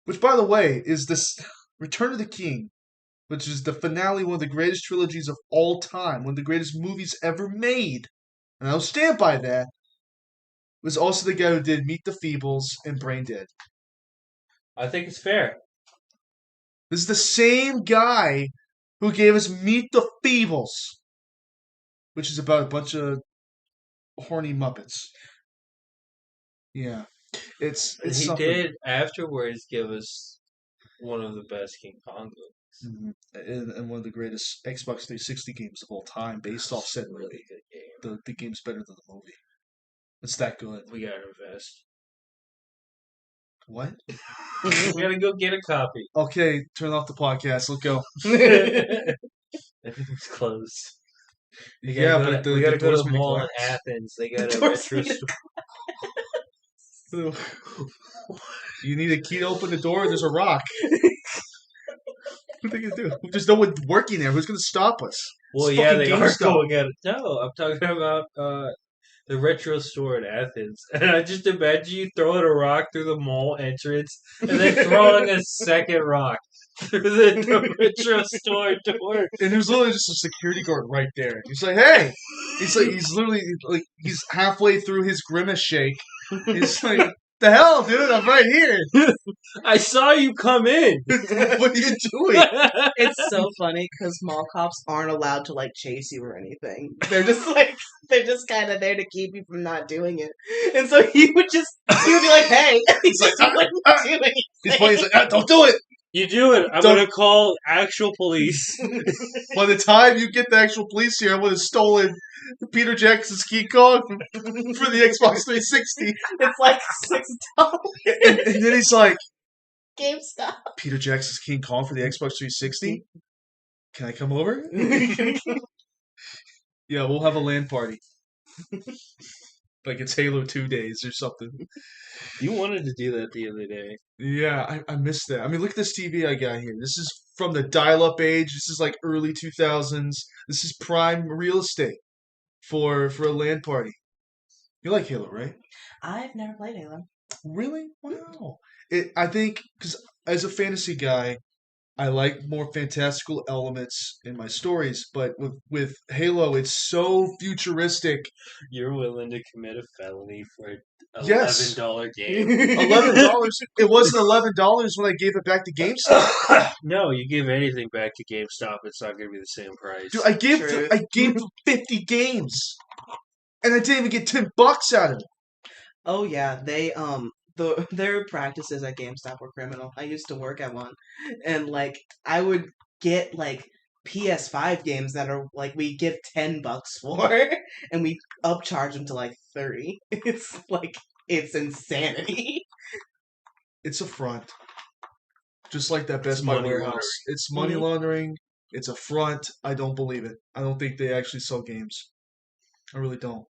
Which, by the way, is this Return of the King, which is the finale, one of the greatest trilogies of all time, one of the greatest movies ever made. And I'll stand by that. Was also the guy who did Meet the Feebles and Brain Dead. I think it's fair. This is the same guy who gave us Meet the Feebles, which is about a bunch of horny Muppets. Yeah, it's And he something. did afterwards give us one of the best King Kong movies. And one of the greatest Xbox 360 games of all time, based off said movie. Really good game. The game's better than the movie. It's that good. We gotta invest. What? We gotta go get a copy. Okay, turn off the podcast. Let's go. Everything's closed. We Yeah, we gotta go to the doors mall in glass. Athens. They got a Doors retro made store. You need a key to open the door. There's a rock. What are they gonna do? There's no one working there. Who's gonna stop us? Well, It's yeah, fucking they are GameStop. going at it. No, I'm talking about the retro store in Athens. And I just imagine you throwing a rock through the mall entrance and then throwing a second rock through the retro store door. And there's literally just a security guard right there. He's like, "Hey!" He's literally like he's halfway through his grimace shake. He's like, "The hell, dude! I'm right here. I saw you come in. What are you doing?" It's so funny because mall cops aren't allowed to like chase you or anything. They're just kind of there to keep you from not doing it. And so he would be like, "Hey," He's like, wouldn't do anything. He's playing. He's like, "Don't do it." You do it. I'm Don't- gonna call actual police. By the time you get the actual police here, I would have stolen Peter Jackson's King Kong for the Xbox 360. It's like $6 And then he's like, GameStop. Peter Jackson's King Kong for the Xbox 360? Can I come over? Yeah, we'll have a LAN party. Like it's Halo 2 days or something. You wanted to do that the other day. Yeah, I missed that. I mean, look at this TV I got here. This is from the dial-up age. This is like early 2000s. This is prime real estate for a LAN party. You like Halo, right? I've never played Halo. Really? Wow. I think because as a fantasy guy, I like more fantastical elements in my stories, but with Halo, it's so futuristic. You're willing to commit a felony for an Yes. $11 game. $11. It wasn't $11 when I gave it back to GameStop. No, you give anything back to GameStop, it's not going to be the same price. Dude, I gave True. them 50 games, and I didn't even get $10 out of it. Oh yeah, their practices at GameStop were criminal. I used to work at one, and like I would get like PS5 games that are like we give $10 for, and we upcharge them to like 30. It's insanity. It's a front, just like that Best It's Buy money warehouse. laundering. It's money Mhm. laundering. It's a front. I don't believe it. I don't think they actually sell games. I really don't.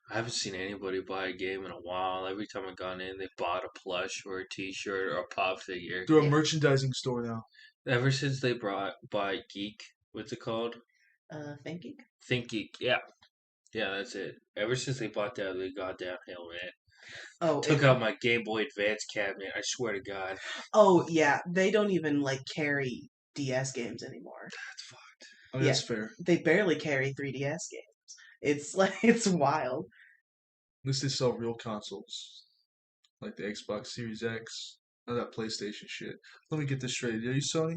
I haven't seen anybody buy a game in a while. Every time I've gone in, they bought a plush or a T-shirt or a pop figure. They're a Yeah. merchandising store now. Ever since they brought by Geek, what's it called? Thinking. Think Geek. Yeah, yeah, that's it. Ever since they bought that, they got downhill, man. Oh, Took out my Game Boy Advance cabinet. I swear to God. oh yeah, they don't even like carry DS games anymore. That's fucked. Oh, Yeah. that's fair. They barely carry 3DS games. It's like it's wild. At least they sell real consoles, like the Xbox Series X. Not that PlayStation shit. Let me get this straight. Are you Sony?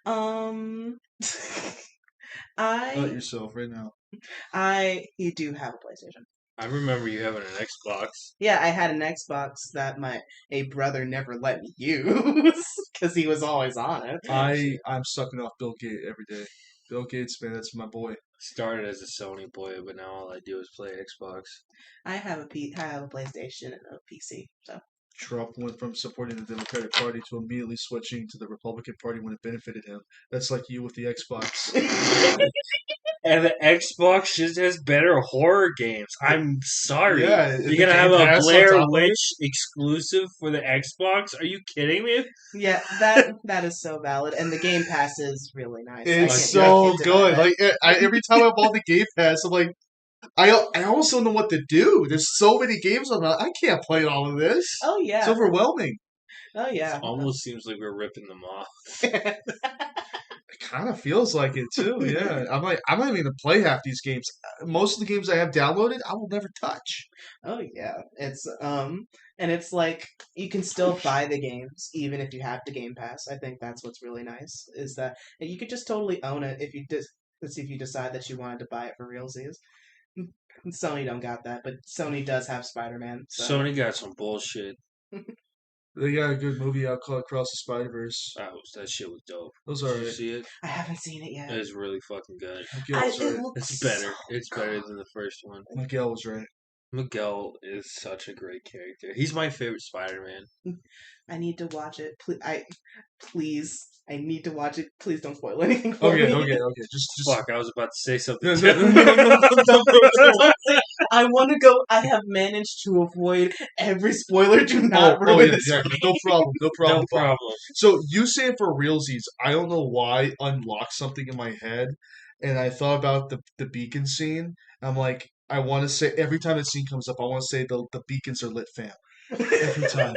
Um, Not I yourself right now. you do have a PlayStation. I remember you having an Xbox. Yeah, I had an Xbox that my a brother never let me use because he was always on it. I'm sucking off Bill Gates every day. Bill Gates, man, that's my boy. Started as a Sony boy, but now all I do is play Xbox. I have I have a PlayStation and a PC. So Trump went from supporting the Democratic Party to immediately switching to the Republican Party when it benefited him. That's like you with the Xbox. And the Xbox just has better horror games. I'm sorry. Yeah, You're the gonna have Game a Pass on Blair top of it. Witch exclusive for the Xbox? Are you kidding me? yeah, that is so valid, and the Game Pass is really nice. I It's can't so deny good. that. Like every time I bought the Game Pass, I'm like, I also know what to do. There's so many games on that. I can't play all of this. Oh It's yeah, overwhelming. oh It yeah. almost seems like we're ripping them off. It kind of feels like it too. Yeah, I'm not even gonna play half these games. Most of the games I have downloaded, I will never touch. Oh yeah, it's and it's like you can still buy the games even if you have the Game Pass. I think that's what's really nice is that you could just totally own it if you if you decide that you wanted to buy it for realsies. Sony don't got that, but Sony does have Spider-Man. So Sony got some bullshit. They got a good movie out called Across the Spider-Verse. That shit was dope. Those Did are you alright. see it? I haven't seen it yet. It's really fucking good. Miguel was It right. looks It's better. so It's better than the first one. Miguel was right. Miguel is such a great character. He's my favorite Spider-Man. I need to watch it. Please, I need to watch it. Please don't spoil anything for Okay, me. okay. Just Fuck, I was about to say something. No, too. I want to go. I have managed to avoid every spoiler. Do not Oh, ruin yeah, this. yeah. for me. No problem. No problem. No problem. So you saying for realsies, I don't know why unlocked something in my head, and I thought about the beacon scene. I'm like, I want to say every time that scene comes up, I want to say the beacons are lit, fam. Every time.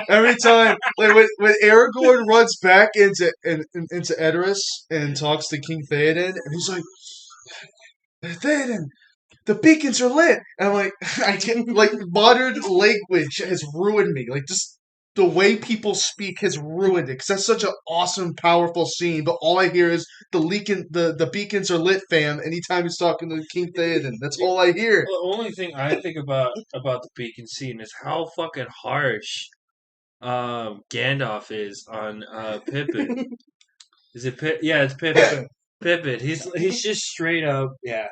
Every time, like when Aragorn runs back into Edoras and talks to King Theoden, and he's like, Theoden, the beacons are lit. And I'm like, I can like modern language has ruined me. Like just the way people speak has ruined it because that's such an awesome, powerful scene. But all I hear is the beacons are lit, fam. Anytime he's talking to King Theoden, that's all I hear. The only thing I think about the beacon scene is how fucking harsh Gandalf is on Pippin. Is it Pip? Yeah, it's Pippin. Pippin. He's just straight up. Yeah.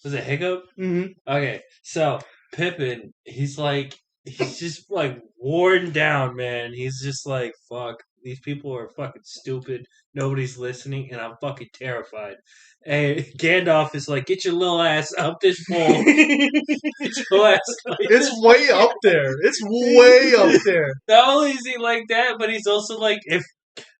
Was it Hiccup? Mm-hmm. Okay, so Pippin, he's just like worn down, man. He's just like, fuck, these people are fucking stupid. Nobody's listening, and I'm fucking terrified. And Gandalf is like, get your little ass up this pole. Get your ass up. It's way up there. It's way up there. Not only is he like that, but he's also like, if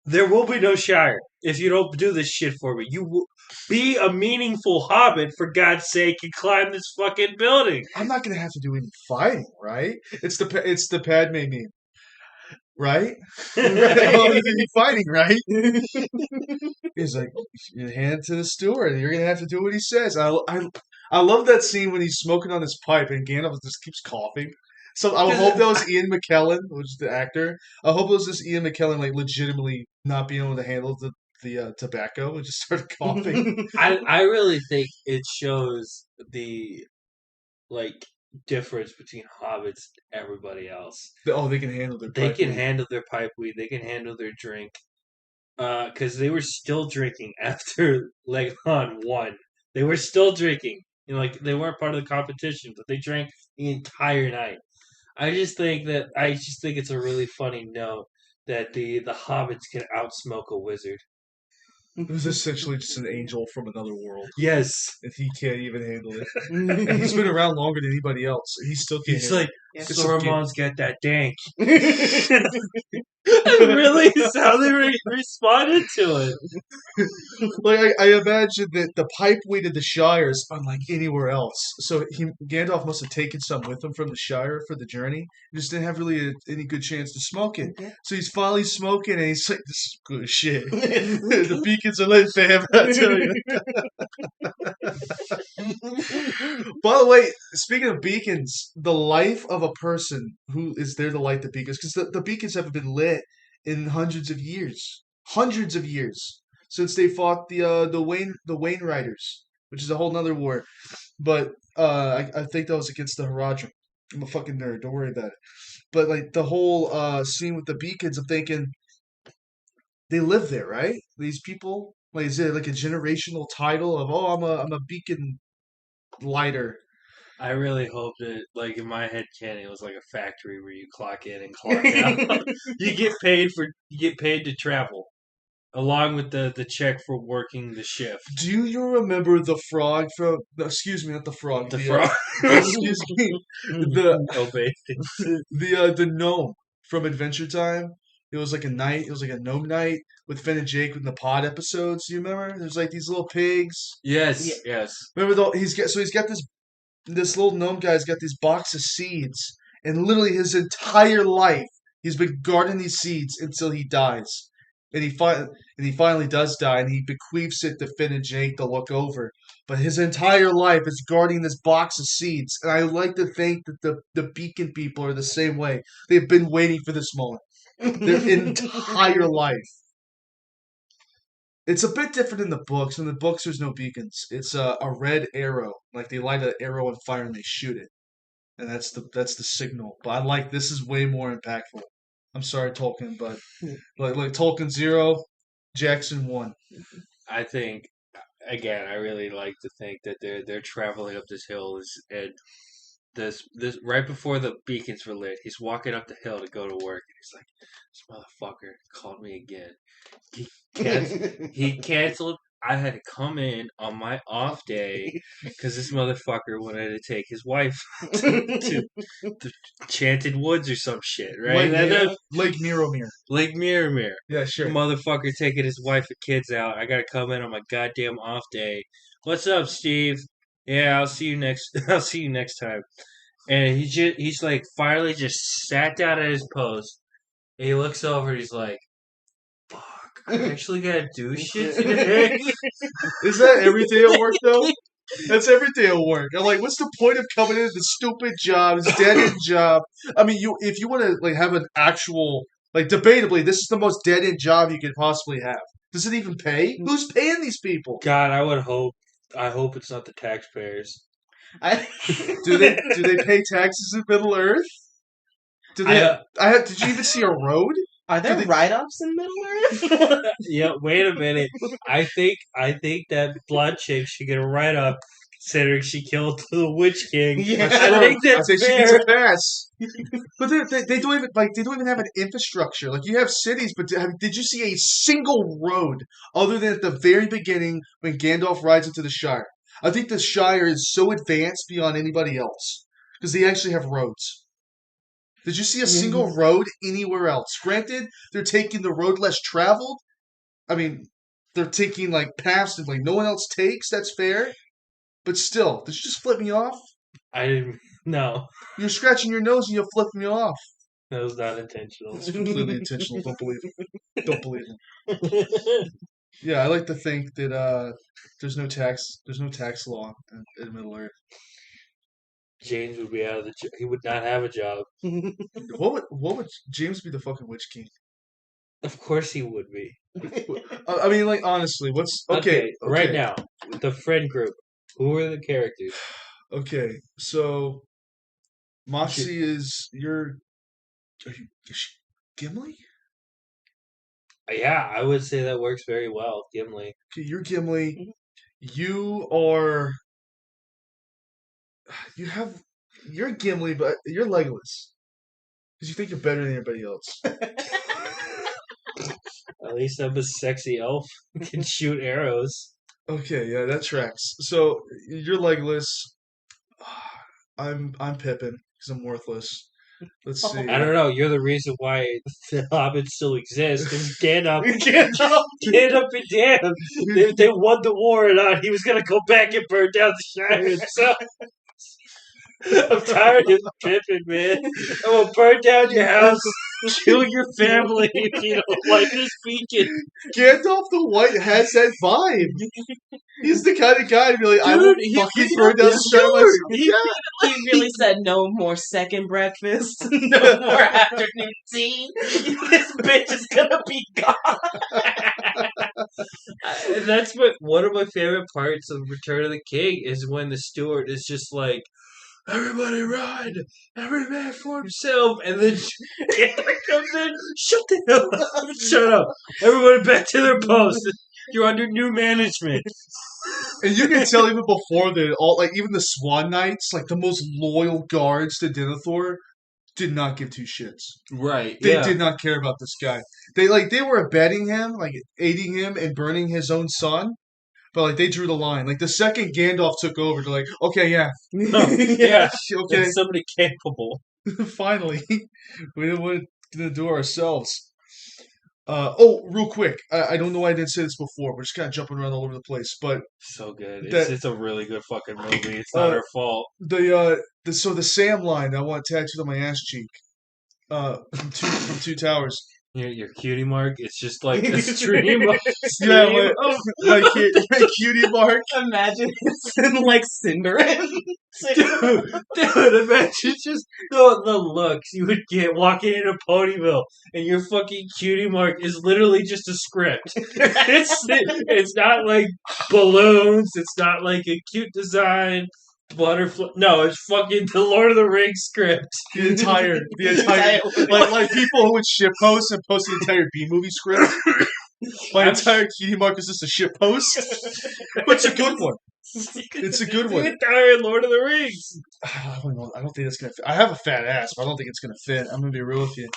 there will be no Shire if you don't do this shit for me. You will be a meaningful hobbit, for God's sake, and climb this fucking building. I'm not gonna have to do any fighting, right? It's the Padme meme, right? I'm not gonna do any fighting, right? He's like, you hand it to the steward. You're gonna have to do what he says. I love that scene when he's smoking on his pipe and Gandalf just keeps coughing. So I hope that was Ian McKellen, which is the actor. I hope it was just Ian McKellen, like legitimately not being able to handle the tobacco and just started coughing. I really think it shows the like difference between hobbits and everybody else. They can handle their. They pipe can weed. handle their pipe weed. They can handle their drink. Because they were still drinking after Legon won. They were still drinking. You know, like they weren't part of the competition, but they drank the entire night. I just think it's a really funny note that the hobbits can outsmoke a wizard. It was essentially just an angel from another world, Yes. and he can't even handle it. And he's been around longer than anybody else. He still can't. He's handle like, Yeah. It's a game. Saruman's got that dank. Really? Is how they responded to it. Like I imagine that the pipeweed of the Shire is unlike anywhere else. So Gandalf must have taken some with him from the Shire for the journey. He just didn't have really any good chance to smoke it. Yeah. So he's finally smoking, and he's like, "This is good shit." The beacons are lit, fam. I tell you. By the way, speaking of beacons, the life of a person who is there to light the beacons, because the beacons haven't been lit in hundreds of years since they fought the Wayne Riders, which is a whole nother war. But I think that was against the Haradrim. I'm a fucking nerd. Don't worry about it. But like the whole scene with the beacons, I'm thinking they live there, right? These people, like, is it like a generational title of I'm a beacon lighter? I really hoped it, like in my head canon, it was like a factory where you clock in and clock out. You get paid to travel, along with the check for working the shift. Do you remember the frog from? No, excuse me, not the frog. The frog. Excuse me. Obey. The gnome from Adventure Time. It was like a night. It was like a gnome night with Finn and Jake with the pod episodes. Do you remember? There's like these little pigs. Yes, Yeah. yes. Remember though? He's got this little gnome guy's got this box of seeds, and literally his entire life he's been guarding these seeds until he dies. And he finally does die, and he bequeaths it to Finn and Jake to look over. But his entire life is guarding this box of seeds, and I like to think that the Beacon people are the same way. They've been waiting for this moment their entire life. It's a bit different in the books. In the books, there's no beacons. It's a red arrow. Like they light an arrow on fire and they shoot it, and that's the signal. But I like this is way more impactful. I'm sorry, Tolkien, but like Tolkien 0, Jackson 1. I think again, I really like to think that they're traveling up this hill and this right before the beacons were lit, he's walking up the hill to go to work, and he's like, "This motherfucker called me again. He canceled. I had to come in on my off day because this motherfucker wanted to take his wife to the Enchanted Woods or some shit, right? Lake Mirromere. Lake Mirror. Yeah, sure. Motherfucker taking his wife and kids out. I gotta come in on my goddamn off day. What's up, Steve? Yeah, I'll see you next. I'll see you next time. And he's like finally just sat down at his post. And he looks over. And he's like, "Fuck, I actually gotta do shit today." Is that every day at work though? That's every day at work. I'm like, what's the point of coming into this stupid job, this dead end job? I mean, if you want to like have an actual like debatably, this is the most dead end job you could possibly have. Does it even pay? Who's paying these people? God, I hope it's not the taxpayers. Do they pay taxes in Middle Earth? Did you even see a road? Are there write-offs in Middle Earth? Yeah, wait a minute. I think that blonde chick should get a write-up considering she killed the Witch King. Yeah. I think that's I say fair. she gets a pass. But they don't even have an infrastructure. Like you have cities, but did you see a single road other than at the very beginning when Gandalf rides into the Shire? I think the Shire is so advanced beyond anybody else because they actually have roads. Did you see a single road anywhere else? Granted, they're taking the road less traveled. I mean, they're taking like paths that like no one else takes. That's fair. But still, did you just flip me off? I didn't. No, You're scratching your nose and you flip me off. that was not intentional. It's completely intentional. Don't believe it. Don't believe it. Yeah, I like to think that there's no tax law in Middle Earth. James would be out of the. He would not have a job. What would James be the fucking Witch King? Of course, he would be. I mean, like honestly, what's okay? Right now, the friend group. Who are the characters? Okay, so Moxie is Gimli? Yeah, I would say that works very well. Gimli. Okay, you're Gimli. You're Gimli, but you're Legolas. Because you think you're better than everybody else. At least I'm a sexy elf who can shoot arrows. Okay, yeah, that tracks. So you're Legolas. I'm Pippin. because I'm worthless. Let's see. I don't know. You're the reason why the Hobbit still exists. There's Gandalf. Gandalf. Gandalf and Dan. They won the war, and he was gonna go back and burn down the Shire himself. I'm tired of Pippin, man. I'm gonna burn down your house, kill your family if you don't like this beacon. Gandalf the White has that vibe. He's the kind of guy to be like, I will Dude, he fucking beat burn up down the the Shire Steward. myself. Yeah. He really said no more second breakfast, no more afternoon tea. This bitch is gonna be gone. And that's one of my favorite parts of Return of the King is when the steward is just like, everybody run, every man for himself, and then Gandalf comes in, shut the hell up, shut up, everybody back to their post. You're under new management. And you can tell even before even the Swan Knights, like the most loyal guards to Denethor, did not give two shits. Right, They yeah. did not care about this guy. They were abetting him, like aiding him and burning his own son. But like they drew the line. Like the second Gandalf took over, they're like, okay, yeah, Yeah, okay, it's somebody capable. finally, we're gonna do it ourselves. Real quick, I don't know why I didn't say this before. We're just kind of jumping around all over the place, but So good. That- It's a really good fucking movie. It's not our fault. the Sam line I want tattooed on my ass cheek, from Two Towers. Your cutie mark, it's just like a stream of Yeah, my my cutie mark. Imagine it's in like Cinderin. dude, imagine just the looks you would get walking into Ponyville, and your fucking cutie mark is literally just a script. It's not like balloons. It's not like a cute design. Butterfly. No, it's fucking the Lord of the Rings script. The entire like people who would shitpost and post the entire B movie script. My entire cutie mark is just a shitpost, but it's a good one. It's a good one. The entire Lord of the Rings. I don't think that's gonna fit. I have a fat ass, but I don't think it's gonna fit. I'm gonna be real with you.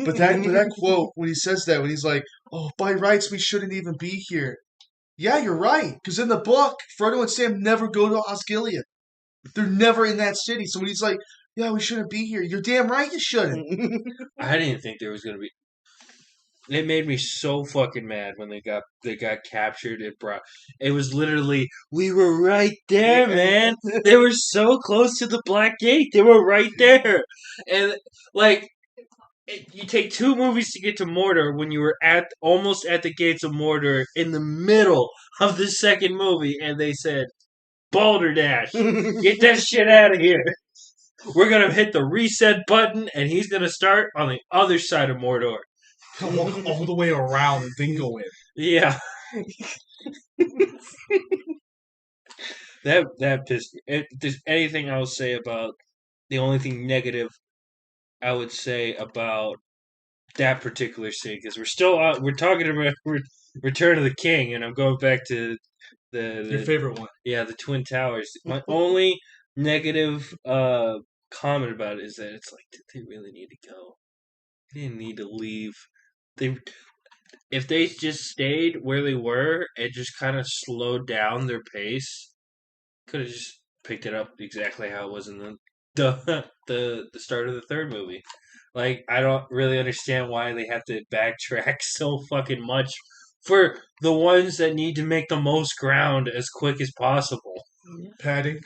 But that quote when he says that, when he's like, "Oh, by rights we shouldn't even be here." Yeah, you're right. Because in the book, Frodo and Sam never go to Osgiliath. They're never in that city. So when he's like, yeah, we shouldn't be here. You're damn right you shouldn't. I didn't think there was gonna be. It made me so fucking mad when they got captured and brought. It was literally, we were right there, man. They were so close to the Black Gate. They were right there, and like. You take 2 movies to get to Mordor when you were almost at the gates of Mordor in the middle of the second movie, and they said, Balderdash, get that shit out of here. We're going to hit the reset button, and he's going to start on the other side of Mordor. Walk all the way around and then go in. Yeah. that pissed me. If there's anything I'll say about the only thing negative I would say about that particular scene, because we're talking about Return of the King, and I'm going back to Your favorite one. Yeah, the Twin Towers. My only negative comment about it is that it's like, did they really need to go? They didn't need to leave. If they just stayed where they were and just kind of slowed down their pace, could have just picked it up exactly how it was in the start of the third movie. Like, I don't really understand why they have to backtrack so fucking much for the ones that need to make the most ground as quick as possible. Padding.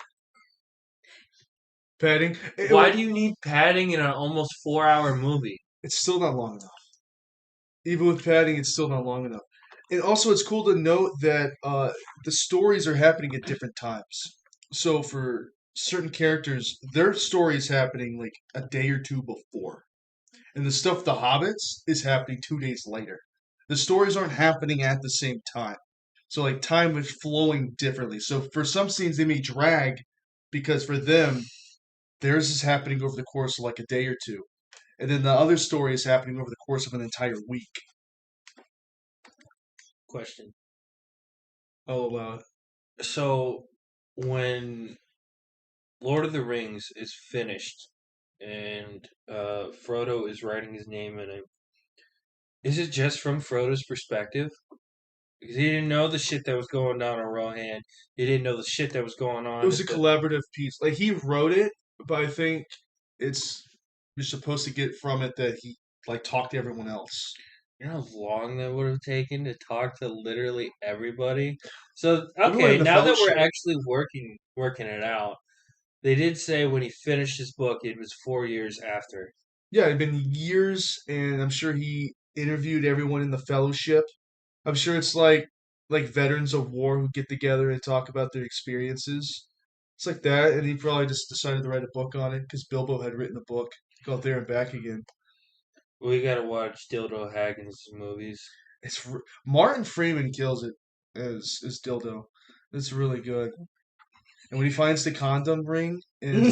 Why do you need padding in an almost 4-hour movie? It's still not long enough. Even with padding, it's still not long enough. And also, it's cool to note that the stories are happening at different times. So for certain characters, their story is happening like a day or two before. And the stuff the Hobbits is happening 2 days later. The stories aren't happening at the same time. So like time is flowing differently. So for some scenes they may drag because for them, theirs is happening over the course of like a day or two. And then the other story is happening over the course of an entire week. Question. Oh, So, when Lord of the Rings is finished and Frodo is writing his name in it, is it just from Frodo's perspective? Because he didn't know the shit that was going down on Rohan. He didn't know the shit that was going on. it was a collaborative piece. Like he wrote it, but I think it's you're supposed to get from it that he like talked to everyone else. You know how long that would have taken to talk to literally everybody? So Everyone in okay, the now that we're fellowship. actually working it out, they did say when he finished his book, it was 4 years after. Yeah, it'd been years, and I'm sure he interviewed everyone in the fellowship. I'm sure it's like veterans of war who get together and talk about their experiences. It's like that, and he probably just decided to write a book on it because Bilbo had written a book called There and Back Again. We gotta watch Dildo Haggins movies. Martin Freeman kills it as Dildo. It's really good. And when he finds the condom ring and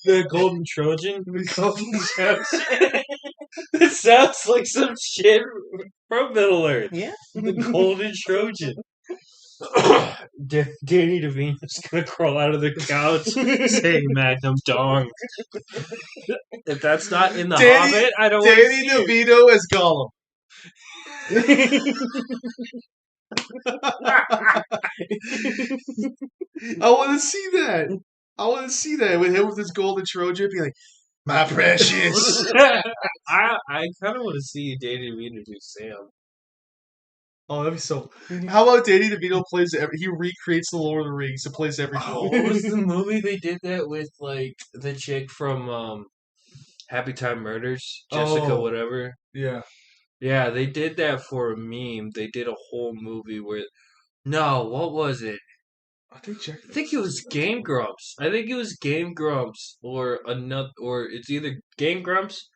The Golden Trojan? the golden gems. It sounds like some shit from Middle Earth. Yeah. The Golden Trojan. Danny DeVito's gonna crawl out of the couch saying Magnum Dong. If that's not in The Danny, Hobbit, I don't want to Danny see it. DeVito as Gollum. I want to see that. I want to see that with him with his golden Trojan, be like, "My precious." I kind of want to see Danny DeVito do Sam. Oh, that'd be so. How about Danny DeVito plays he recreates the Lord of the Rings and plays every Oh, role. what was the movie they did that with, like, the chick from Happy Time Murders? Jessica, Oh. whatever. Yeah. Yeah, they did that for a meme. They did a whole movie where. No, what was it? I think Jack. I think it was Game Grumps. I think it was Game Grumps or another, or it's either Game Grumps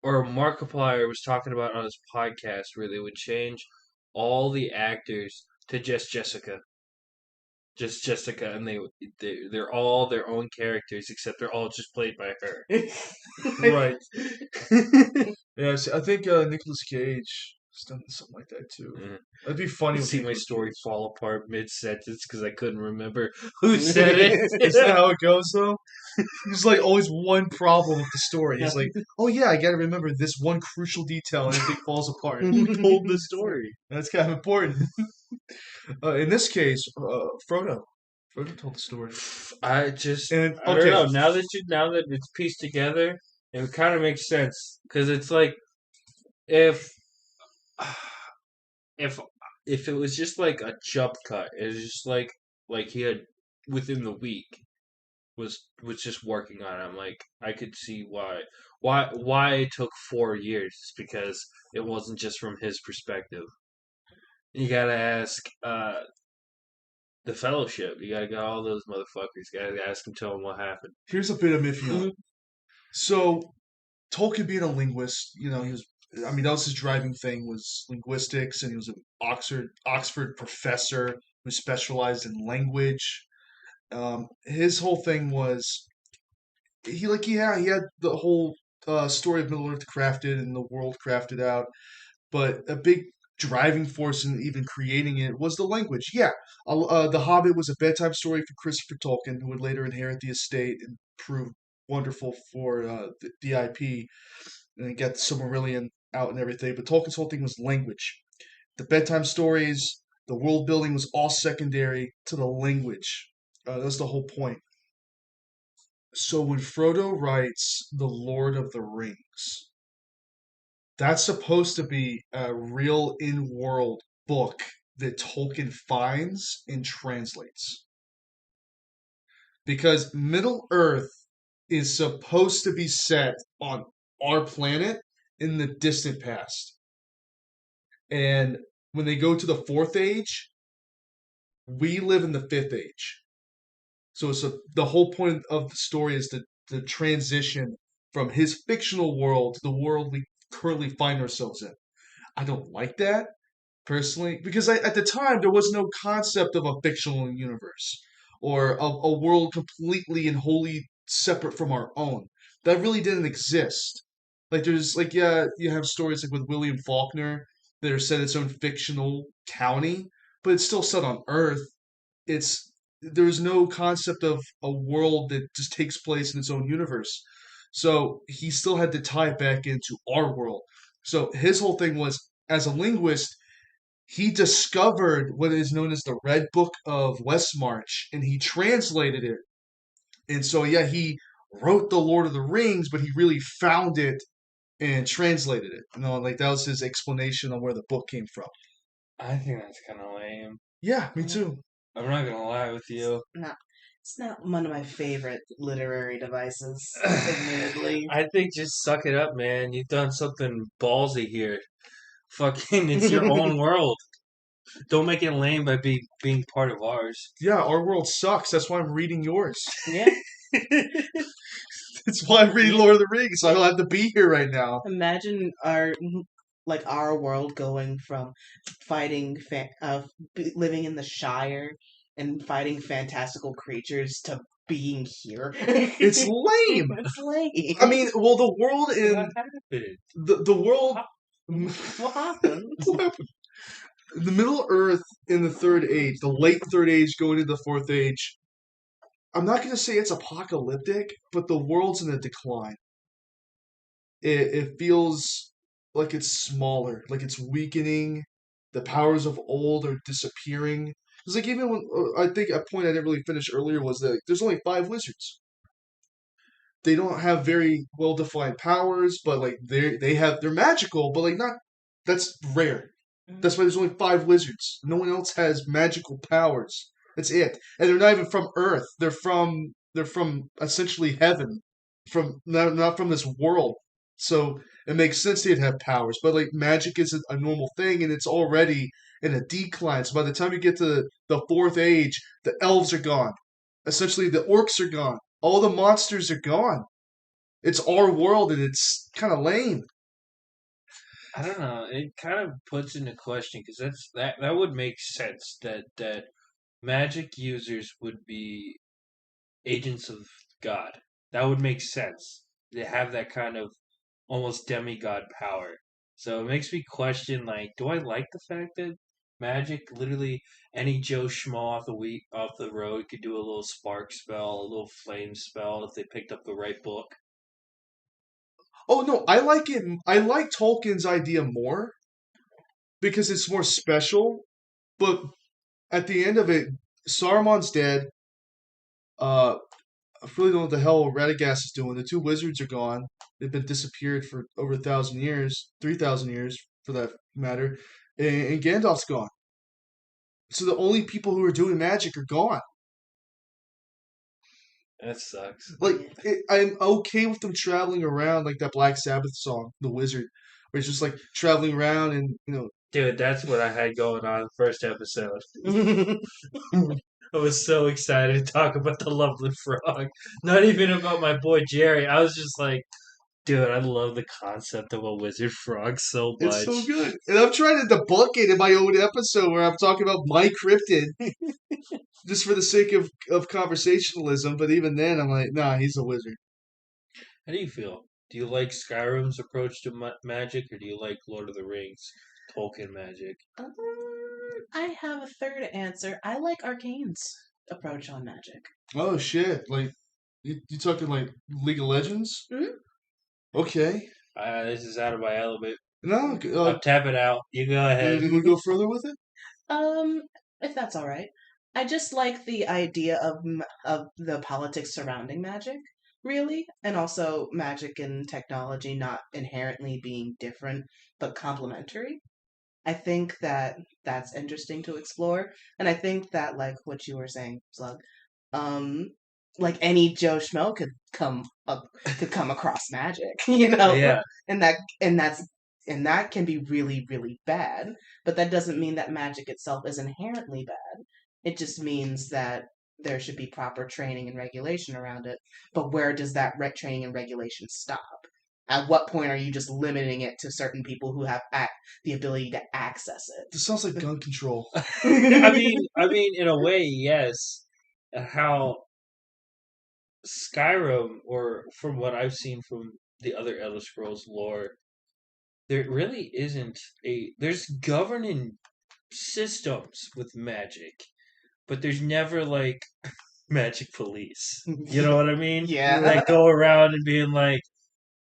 or Markiplier was talking about on his podcast where they would change all the actors to just Jessica, and they're all their own characters except they're all just played by her. Right. Yeah, I think Nicolas Cage has done something like that too. Yeah. That'd be funny. You With see my Nicolas story Cage. fall apart mid sentence because I couldn't remember who said it. Isn't that how it goes though? There's like always one problem with the story. He's like, oh yeah, I gotta remember this one crucial detail and everything falls apart. Who told the story? That's kind of important. In this case, Frodo. Frodo told the story. I And don't okay, know. Now that it's pieced together, it kind of makes sense because it's like if if if it was just like a jump cut, it was just like he had within the week was just working on it. I'm like I could see why it took 4 years because it wasn't just from his perspective. You gotta ask the Fellowship. You gotta get all those motherfuckers. You gotta ask them, tell them what happened. here's a bit of Miffy. So Tolkien being a linguist, he was. I mean, that was his driving thing was linguistics, and he was an Oxford professor who specialized in language. His whole thing was he had the whole story of Middle Earth crafted and the world crafted out, but a big driving force in even creating it was the language. Yeah, The Hobbit was a bedtime story for Christopher Tolkien, who would later inherit the estate and prove wonderful for the IP and get the Silmarillion out and everything. But Tolkien's whole thing was language. The bedtime stories, the world building was all secondary to the language. That's the whole point. So when Frodo writes The Lord of the Rings, that's supposed to be a real in-world book that Tolkien finds and translates. Because Middle Earth is supposed to be set on our planet in the distant past. And when they go to the fourth age, we live in the fifth age. So the whole point of the story is the transition from his fictional world to the world we currently find ourselves in. I don't like that personally because at the time there was no concept of a fictional universe or a world completely and wholly separate from our own. That really didn't exist. Like there's like yeah, you have stories like with William Faulkner that are set its own fictional county, but it's still set on Earth. It's there's no concept of a world that just takes place in its own universe. So he still had to tie it back into our world. So his whole thing was as a linguist, he discovered what is known as the Red Book of Westmarch and he translated it. And so yeah, he wrote the Lord of the Rings, but he really found it and translated it. Like that was his explanation on where the book came from. I think that's kind of lame. Yeah, me too. I'm not gonna lie with you. Not, it's not one of my favorite literary devices, admittedly. I think just suck it up, man. You've done something ballsy here. Fucking, it's your own world. Don't make it lame by being part of ours. Yeah, our world sucks. That's why I'm reading yours. Yeah. That's why I'm reading Lord of the Rings. So I don't have to be here right now. Imagine our world going from living in the Shire and fighting fantastical creatures to being here. It's lame. It's lame. I mean, well, the world in What happened? the world. What happened? What happened? The Middle Earth in the Third Age, the late Third Age going into the Fourth Age. I'm not going to say it's apocalyptic, but the world's in a decline. It feels like it's smaller, like it's weakening. The powers of old are disappearing. It's like even when I think a point I didn't really finish earlier was that there's only 5 wizards. They don't have very well defined powers, but like they're magical, but like not that's rare. That's why there's only 5 wizards. No one else has magical powers. That's it. And they're not even from Earth. They're from essentially heaven. From not from this world. So it makes sense they'd have powers. But like magic isn't a normal thing and it's already in a decline. So by the time you get to the Fourth Age, the elves are gone. Essentially the orcs are gone. All the monsters are gone. It's our world and it's kind of lame. I don't know. It kind of puts into question because that would make sense that magic users would be agents of God. That would make sense. They have that kind of almost demigod power. So it makes me question, like, do I like the fact that magic, literally any Joe Schmo off the road could do a little spark spell, a little flame spell if they picked up the right book? Oh no, I like it. I like Tolkien's idea more because it's more special. But at the end of it, Saruman's dead. Uh, I really don't know what the hell Radagast is doing. The 2 wizards are gone. They've been disappeared for over 1,000 years, 3,000 years for that matter, and Gandalf's gone. So the only people who are doing magic are gone. That sucks. Like I'm okay with them traveling around like that Black Sabbath song, "The Wizard," where it's just like traveling around and Dude, that's what I had going on the first episode. I was so excited to talk about the lovely frog. Not even about my boy Jerry. I was just like, dude, I love the concept of a wizard frog so It's much. so good. And I'm trying to debunk it in my own episode where I'm talking about my cryptid just for the sake of conversationalism. But even then, I'm like, nah, he's a wizard. How do you feel? Do you like Skyrim's approach to magic, or do you like Lord of the Rings, Tolkien magic? Um, I have a third answer. I like Arcane's approach on magic. Oh, shit. Like, you talking like League of Legends? Mhm. Okay. This is out of my element. No, I'll tap it out. You go ahead. you want to go further with it? Um, if that's all right. I just like the idea of the politics surrounding magic, really, and also magic and technology not inherently being different but complementary. I think that that's interesting to explore, and I think that like what you were saying, Slug, um, like any Joe Schmo could come across magic, Yeah. and that can be really really bad. But that doesn't mean that magic itself is inherently bad. It just means that there should be proper training and regulation around it. But where does that training and regulation stop? At what point are you just limiting it to certain people who have the ability to access This sounds like gun control. it? I mean, in a way, yes. How Skyrim, or from what I've seen from the other Elder Scrolls lore, there really isn't there's governing systems with magic, but there's never like magic police. You know what I mean? Yeah. That go around and being like,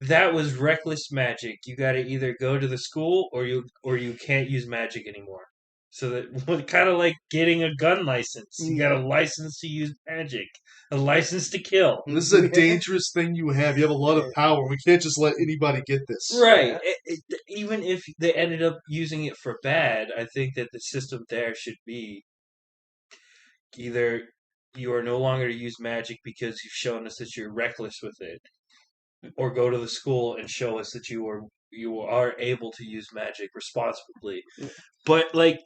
that was reckless magic. You got to either go to the school or you can't use magic anymore. So that kind of like getting a gun license. You got a Yeah. license to use magic, a license to kill. This is a dangerous thing you have. You have a lot of power. We can't just let anybody get this. Right. Even if they ended up using it for bad, I think that the system there should be either you are no longer to use magic because you've shown us that you're reckless with it, or go to the school and show us that you are able to use magic responsibly. Yeah. But like,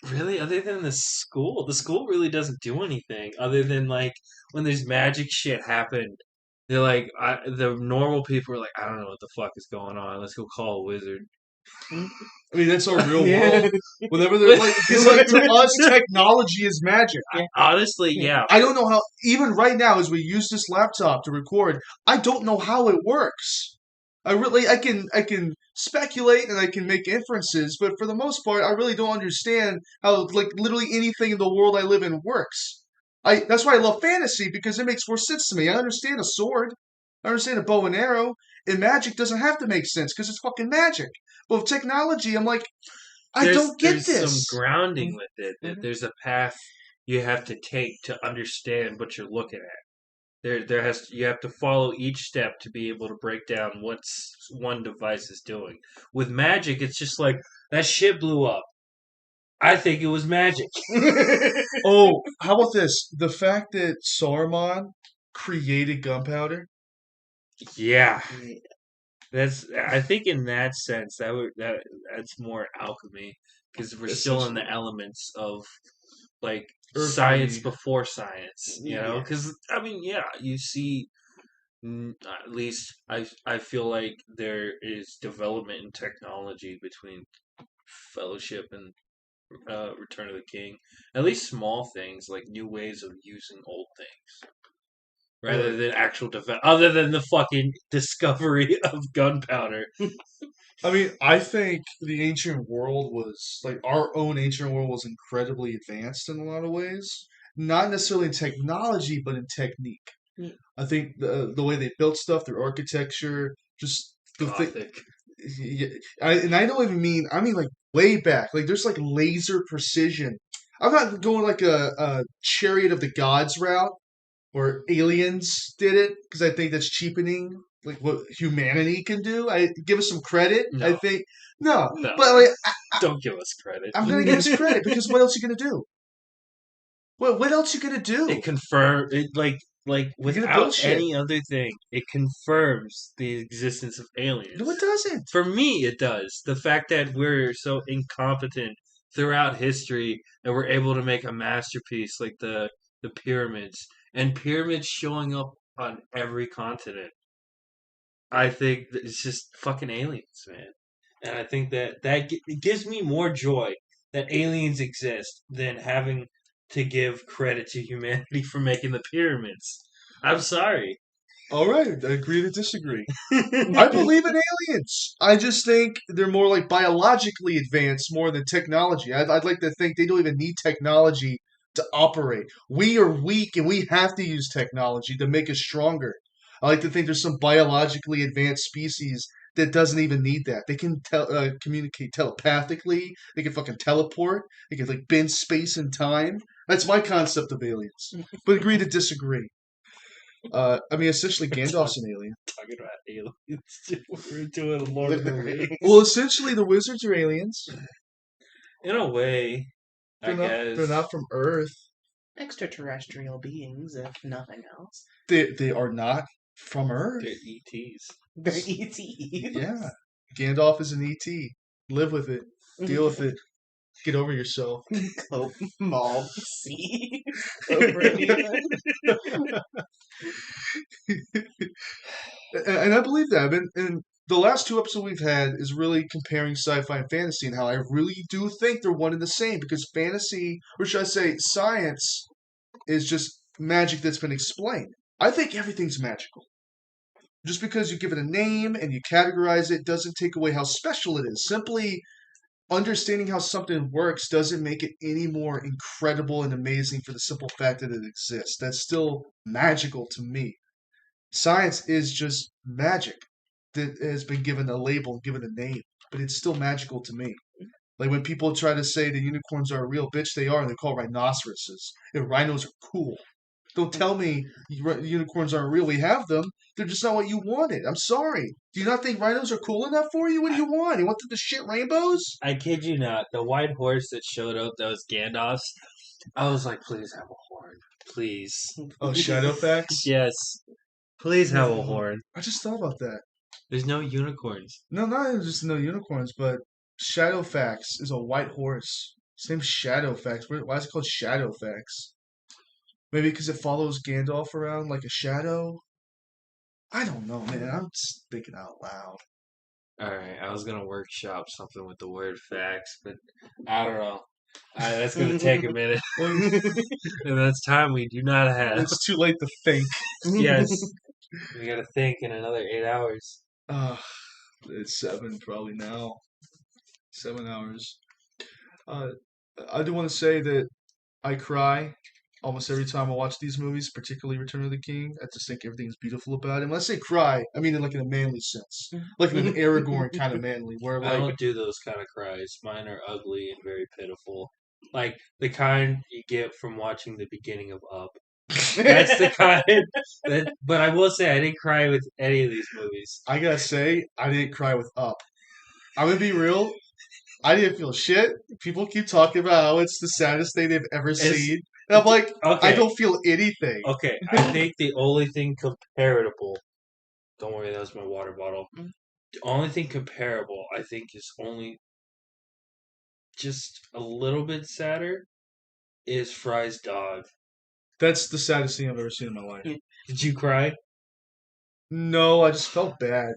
really, other than the school really doesn't do anything other than like when there's magic shit happen. They're like, the normal people are like, I don't know what the fuck is going on. Let's go call a wizard. I mean, that's our real Yeah. world. Whenever they're like, because like to us, technology is magic. Honestly, yeah. I don't know how. Even right now, as we use this laptop to record, I don't know how it works. I can speculate and I can make inferences, but for the most part, I really don't understand how like literally anything in the world I live in works. That's why I love fantasy because it makes more sense to me. I understand a sword, I understand a bow and arrow, and magic doesn't have to make sense because it's fucking magic. But with technology, I'm like, I don't get There's some this. grounding with it. Mhm. There's a path you have to take to understand what you're looking at. You have to follow each step to be able to break down what one device is doing. With magic, it's just like that shit blew up. I think it was magic. Oh, how about this? The fact that Saruman created gunpowder. Yeah, Yeah. that's. I think in that sense that's more alchemy because we're still in the Essentially. elements of like science Earthly. before science. Yeah. Because I mean, yeah, you see. At least I feel like there is development in technology between Fellowship and Return of the King. At least small things like new ways of using old things, rather Right. than other than the fucking discovery of gunpowder. I mean, I think the ancient world was like our own ancient world was incredibly advanced in a lot of ways. Not necessarily in technology, but in technique. Yeah. I think the way they built stuff, their architecture, just the thing. Gothic. Yeah, I don't even mean. I mean like way back. Like there's like laser precision. I'm not going like a Chariot of the Gods route or Aliens did it because I think that's cheapening like what humanity can do. I give us some credit. I No, think no, no, but like don't give us credit. I'm gonna give us credit because what else are you gonna do? What else are you gonna do? It confirmed it like You're gonna build without shit. any other thing. It confirms the existence of No, it aliens. doesn't. For me, it does. The fact that we're so incompetent throughout history and we're able to make a masterpiece like the pyramids and pyramids showing up on every continent. I think that it's just fucking aliens, man. And I think it gives me more joy that aliens exist than having to give credit to humanity for making the pyramids. I'm sorry. All right, I agree to disagree. I believe in aliens. I just think they're more like biologically advanced more than technology. I'd like to think they don't even need technology to operate. We are weak and we have to use technology to make us stronger. I like to think there's some biologically advanced species that doesn't even need that. They can communicate telepathically. They can fucking teleport. They can like bend space and time. That's my concept of aliens. But agree to disagree. I mean, essentially, Gandalf's an alien. Talking about aliens. We're doing Lord of the Rings. Well, essentially, the wizards are aliens. In a way, I guess. They're not from Earth. Extraterrestrial beings, if nothing else. They are not from Earth. They're ETs. They're ETs. Yeah, Gandalf is an ET. Live with it. Deal with it. Get over yourself. Cope, Maul, C. Over anything. And I believe that. And the last two episodes we've had is really comparing sci-fi and fantasy, and how I really do think they're one and the same because fantasy, or should I say, science, is just magic that's been explained. I think everything's magical. Just because you give it a name and you categorize it doesn't take away how special it is. Simply understanding how something works doesn't make it any more incredible and amazing for the simple fact that it exists. That's still magical to me. Science is just magic that has been given a label, given a name, but it's still magical to me. Like when people try to say the unicorns are real, bitch, they are, and they're called rhinoceroses. And rhinos are cool. Don't tell me unicorns aren't real. We have them. They're just not what you wanted. I'm sorry. Do you not think rhinos are cool enough for you? What do you want? You want them to shit rainbows? I kid you not. The white horse that showed up, that was Gandalf's. I was like, please have a horn. Please. Oh, Shadowfax? Yes. Please have a horn. I just thought about that. There's no unicorns. No, not even just no unicorns, but Shadowfax is a white horse. His name's Shadowfax. Why is it called Shadowfax? Maybe because it follows Gandalf around like a shadow? I don't know, man. I'm just thinking out loud. Alright, I was gonna workshop something with the word facts, but I don't know. That's gonna take a minute. And that's time we do not have. It's too late to think. Yes. We gotta think in another 8 hours. It's 7 probably now. 7 hours. I do want to say that I cry almost every time I watch these movies, particularly Return of the King. I just think everything's beautiful about it. And when I say cry, I mean in like in a manly sense, like in an Aragorn kind of manly, where I like don't do those kind of cries. Mine are ugly and very pitiful. Like the kind you get from watching the beginning of Up. That's the kind that. But I will say I didn't cry with any of these movies. I gotta say, I didn't cry with Up. I'm gonna be real. I didn't feel shit. People keep talking about how it's the saddest thing they've ever seen. And I'm like, Okay. I don't feel anything. Okay, I think the only thing comparable. Don't worry, that was my water bottle. The only thing comparable, I think, is only just a little bit sadder. Is Fry's dog. That's the saddest thing I've ever seen in my life. Did you cry? No, I just felt bad.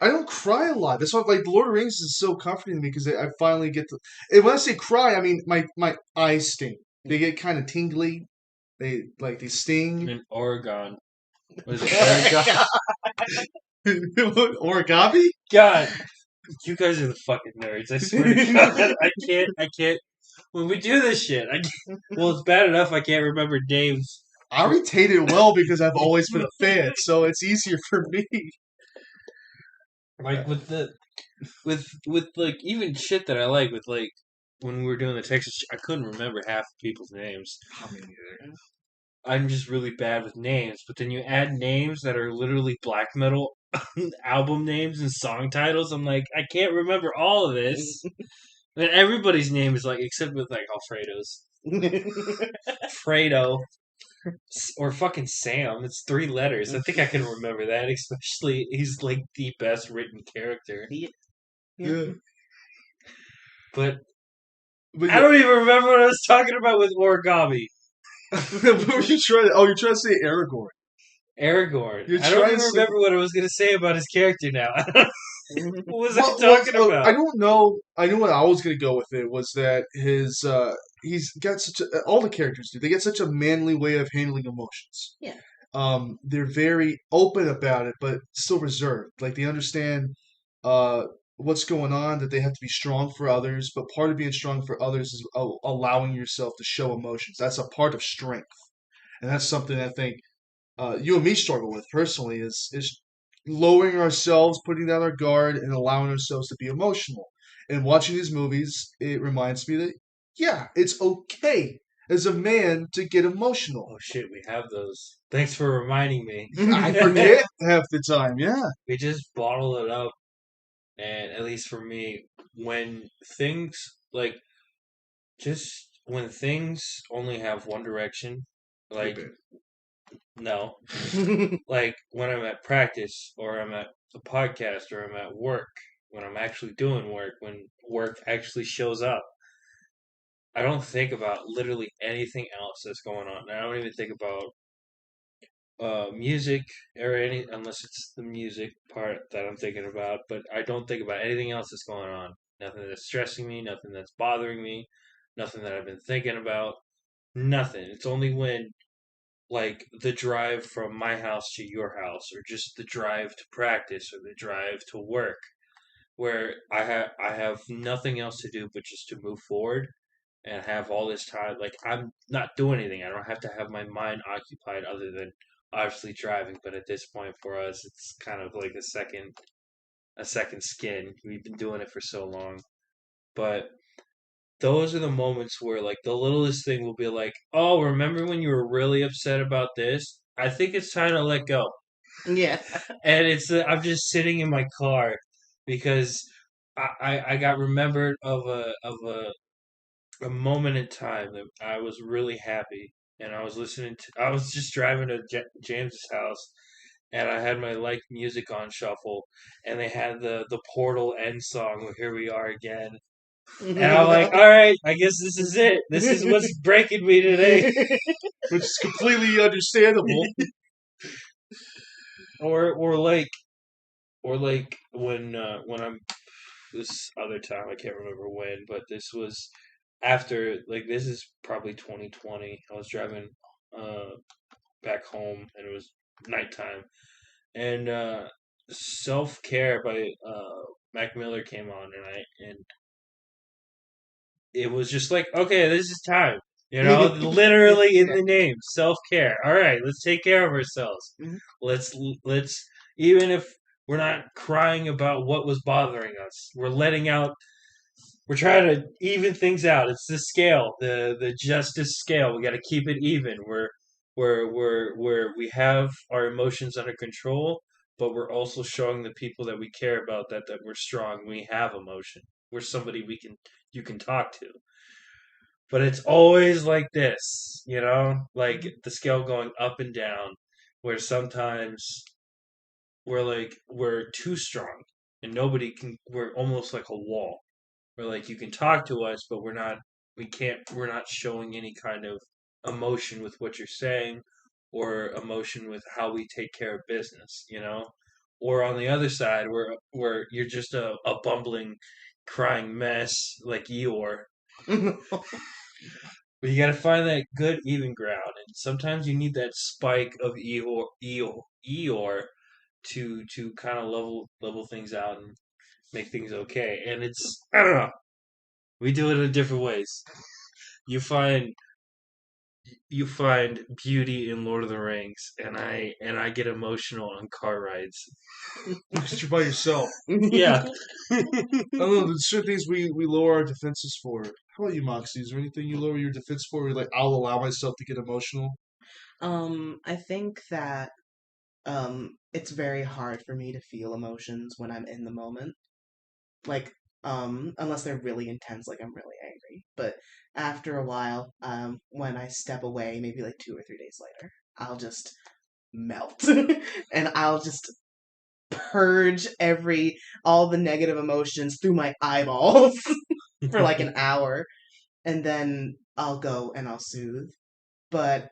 I don't cry a lot. That's why, like, Lord of the Rings is so comforting to me because I finally get to. And when I say cry, I mean my eyes sting. They get kind of tingly. They sting. In Oregon. Was it Oregon? Origami? God, you guys are the fucking nerds. I swear to God, I can't. When we do this shit, well, it's bad enough I can't remember names. I retain it well because I've always been a fan, so it's easier for me. Like with like even shit that I like with like when we were doing the Texas, I couldn't remember half of people's names. I'm just really bad with names. But then you add names that are literally black metal album names and song titles. I'm like, I can't remember all of this. And everybody's name is like, except with like Alfredo's. Fredo. Or fucking Sam. It's 3 letters. I think I can remember that, especially he's like the best written character. Yeah. But But I don't even remember what I was talking about with origami. what were you trying to? Oh, you're trying to say Aragorn. Aragorn. You're I don't trying even to- remember what I was going to say about his character now. What was I Well, talking well, about? I don't know. I knew what I was going to go with it was that his he's got such a, all the characters do. They get such a manly way of handling emotions. Yeah. They're very open about it, but still reserved. Like they understand what's going on, that they have to be strong for others. But part of being strong for others is allowing yourself to show emotions. That's a part of strength, and that's something I think you and me struggle with personally. Is lowering ourselves, putting down our guard, and allowing ourselves to be emotional. And watching these movies, it reminds me that, yeah, it's okay as a man to get emotional. Oh shit, we have those. Thanks for reminding me. I forget half the time, yeah. We just bottle it up, and at least for me, when things like just when things only have one direction, like no, like when I'm at practice or I'm at a podcast or I'm at work, when I'm actually doing work, when work actually shows up, I don't think about literally anything else that's going on. I don't even think about music or any unless it's the music part that I'm thinking about. But I don't think about anything else that's going on. Nothing that's stressing me. Nothing that's bothering me. Nothing that I've been thinking about. Nothing. It's only when like the drive from my house to your house, or just the drive to practice, or the drive to work, where I have nothing else to do but just to move forward and have all this time. Like I'm not doing anything. I don't have to have my mind occupied other than obviously driving. But at this point for us, it's kind of like a second skin. We've been doing it for so long, but those are the moments where like the littlest thing will be like, oh, remember when you were really upset about this? I think it's time to let go. Yeah. And I'm just sitting in my car because I got remembered of a moment in time that I was really happy, and I was just driving to James's house, and I had my like music on shuffle, and they had the Portal end song. Well, here we are again, and I'm like, all right, I guess this is it. This is what's breaking me today. Which is completely understandable. or like when I'm this other time I can't remember when, but this was after like this is probably 2020. I was driving uh back home and it was nighttime and Self Care by Mac Miller came on and it was just like, okay, this is time. You know, literally in Yeah. the name, self care. All right, let's take care of ourselves. Mhm. Let's even if we're not crying about what was bothering us, we're letting out. We're trying to even things out. It's the scale, the justice scale. We got to keep it even. We have our emotions under control, but we're also showing the people that we care about that we're strong. We have emotion. We're somebody you can talk to. But it's always like this, you know, like the scale going up and down, where sometimes we're too strong and nobody can. We're almost like a wall. Where like you can talk to us, but we're not showing any kind of emotion with what you're saying or emotion with how we take care of business, you know? Or on the other side, where you're just a bumbling, crying mess like Eeyore. But you got to find that good even ground, and sometimes you need that spike of Eeyore to kind of level things out and make things okay. And it's I don't know. We do it in different ways. You find you find beauty in Lord of the Rings, and I get emotional on car rides. Because you're by yourself. Yeah. I don't know, there's certain things we lower our defenses for. How about you, Moxie? Is there anything you lower your defense for? Where you're like, I'll allow myself to get emotional? I think that it's very hard for me to feel emotions when I'm in the moment. Like, unless they're really intense, like I'm really angry. But after a while, when I step away, maybe like 2 or 3 days later, I'll just melt and I'll just purge all the negative emotions through my eyeballs for like an hour, and then I'll go and I'll soothe. But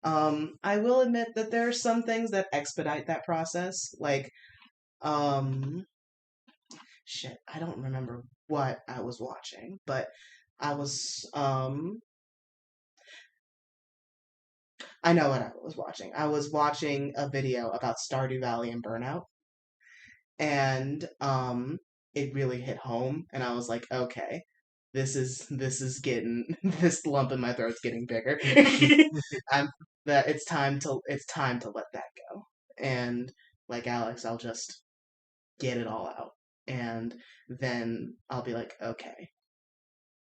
I will admit that there are some things that expedite that process. Like, um, shit, I don't remember what I was watching, but I was, I know what I was watching. I was watching a video about Stardew Valley and burnout, and it really hit home, and I was like, okay, this is getting this lump in my throat's getting bigger. I'm that it's time to let that go, and like Alex, I'll just get it all out, and then I'll be like, okay,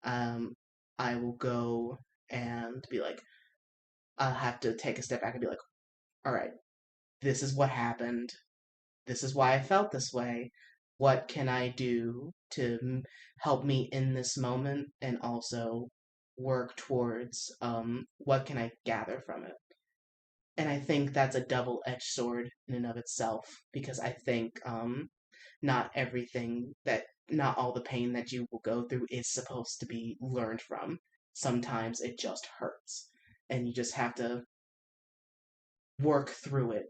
um, I will go and be like, I'll have to take a step back and be like, all right, this is what happened. This is why I felt this way. What can I do to help me in this moment and also work towards what can I gather from it? And I think that's a double-edged sword in and of itself because I think not everything not all the pain that you will go through is supposed to be learned from. Sometimes it just hurts, and you just have to work through it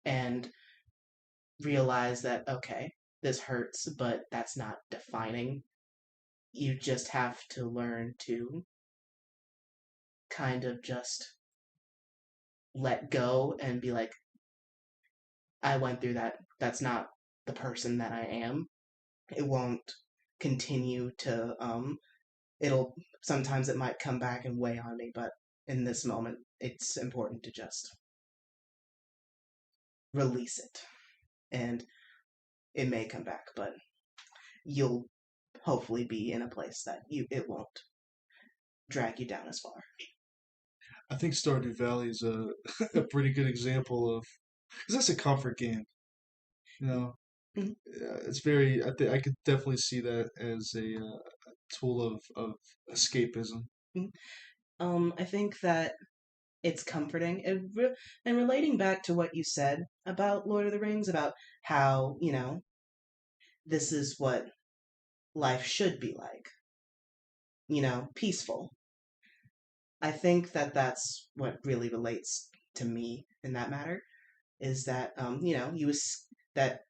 and realize that, okay, this hurts, but that's not defining. You just have to learn to kind of just let go and be like, I went through that. That's not the person that I am. It won't continue to, it'll, sometimes it might come back and weigh on me, but in this moment, it's important to just release it. And it may come back, but you'll hopefully be in a place that it won't drag you down as far. I think Stardew Valley is a pretty good example of because that's a comfort game. You know, Mhm. it's very. I could definitely see that as a tool of escapism. I think that it's comforting and relating back to what you said about Lord of the Rings, about how, this is what life should be like, peaceful. I think that that's what really relates to me in that matter is that,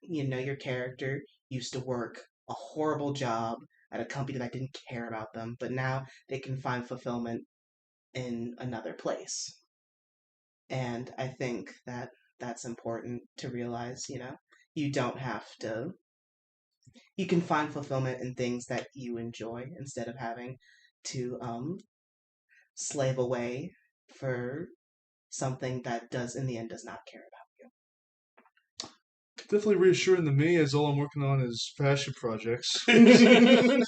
your character used to work a horrible job at a company that didn't care about them, but now they can find fulfillment in another place. And I think that that's important to realize, you don't have to, you can find fulfillment in things that you enjoy instead of having to slave away for something that in the end does not care Definitely reassuring to me as all I'm working on is fashion projects. about you.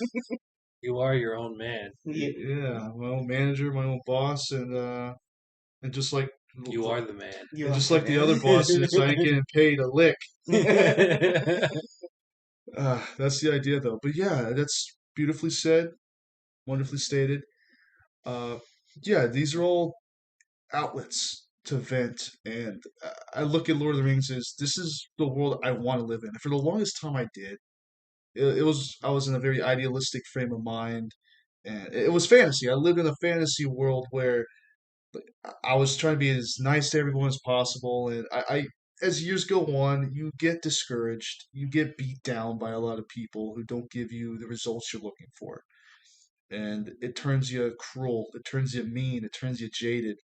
You are your own man. Yeah, my own manager, my own boss, and just like You are the man. You and are just like the other the bosses, I ain't getting paid a lick. Yeah, That's the idea, though. But yeah, that's beautifully said, wonderfully stated. Uh, yeah, these are all outlets to vent, and I look at Lord of the Rings as this is the world I want to live in. And for the longest time, I did. It was I was in a very idealistic frame of mind, and it was fantasy. I lived in a fantasy world where I was trying to be as nice to everyone as possible, and as years go on, you get discouraged, you get beat down by a lot of people who don't give you the results you're looking for, and it turns you cruel, it turns you mean, it turns you jaded,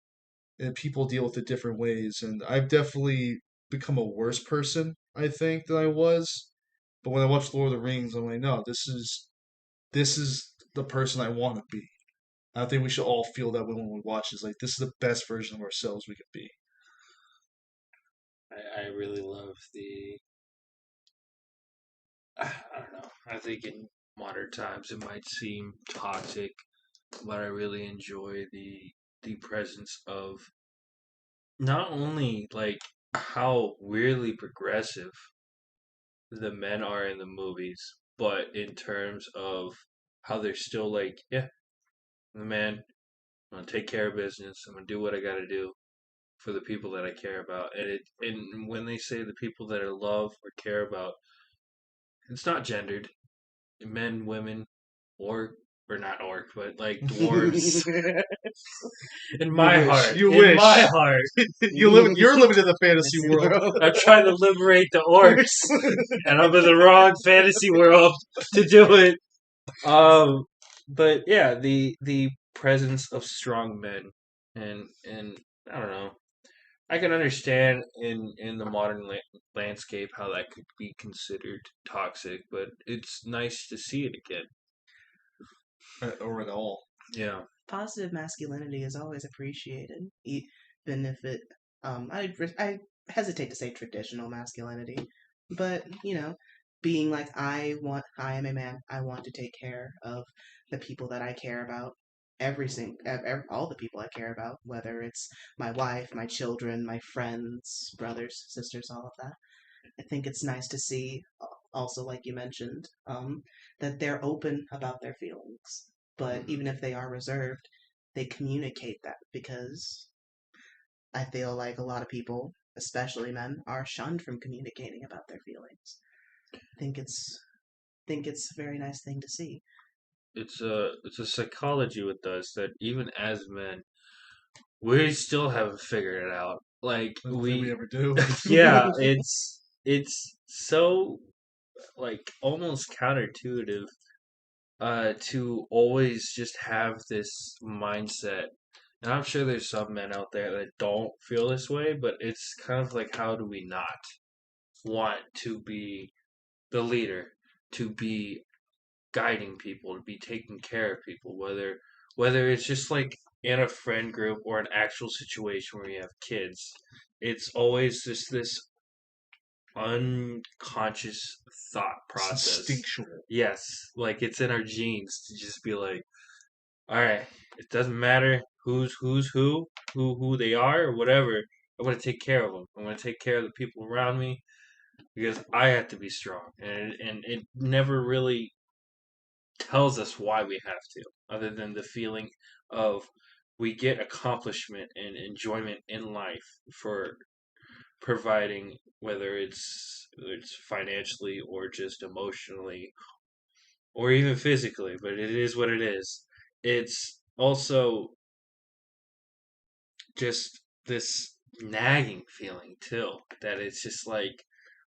and people deal with it different ways. And I've definitely become a worse person, I think, than I was. But when I watch Lord of the Rings, I'm like, no, this is the person I want to be. I think we should all feel that way when we watch this. Like, this is the best version of ourselves we could be. I really love the. I don't know. I think in modern times it might seem toxic, but I really enjoy the presence of not only like how weirdly progressive the men are in the movies, but in terms of how they're still like, yeah, the man, I'm gonna take care of business. I'm gonna do what I gotta do for the people that I care about. And when they say the people that I love or care about, it's not gendered. Men, women, orc or not orc, but like dwarves. In You my wish. heart, You in wish. my heart, You're living in the fantasy world. I'm trying to liberate the orcs, and I'm in the wrong fantasy world to do it. But yeah, the presence of strong men, and I don't know. I can understand in the modern landscape how that could be considered toxic, but it's nice to see it again. Or at all. Yeah. Positive masculinity is always appreciated, even if I hesitate to say traditional masculinity, but being like I am a man, I want to take care of the people that I care about, all the people I care about, whether it's my wife, my children, my friends, brothers, sisters, all of that. I think it's nice to see, also, like you mentioned, that they're open about their feelings. But even if they are reserved, they communicate that because I feel like a lot of people, especially men, are shunned from communicating about their feelings. I think it's a very nice thing to see. It's a psychology with us that even as men, we still haven't figured it out. Like I don't think we ever do. yeah, it's so like almost counterintuitive to always just have this mindset. And I'm sure there's some men out there that don't feel this way, but it's kind of like how do we not want to be the leader, to be guiding people, to be taking care of people, whether it's just like in a friend group or an actual situation where you have kids. It's always just this unconscious thought It's process. instinctual. Yes, like it's in our genes to just be like, all right, it doesn't matter who they are or whatever. I'm gonna take care of them. I'm gonna take care of the people around me because I have to be strong, and it never really tells us why we have to, other than the feeling of we get accomplishment and enjoyment in life for providing, whether it's financially or just emotionally or even physically, but it is what it is. It's also just this nagging feeling too, that it's just like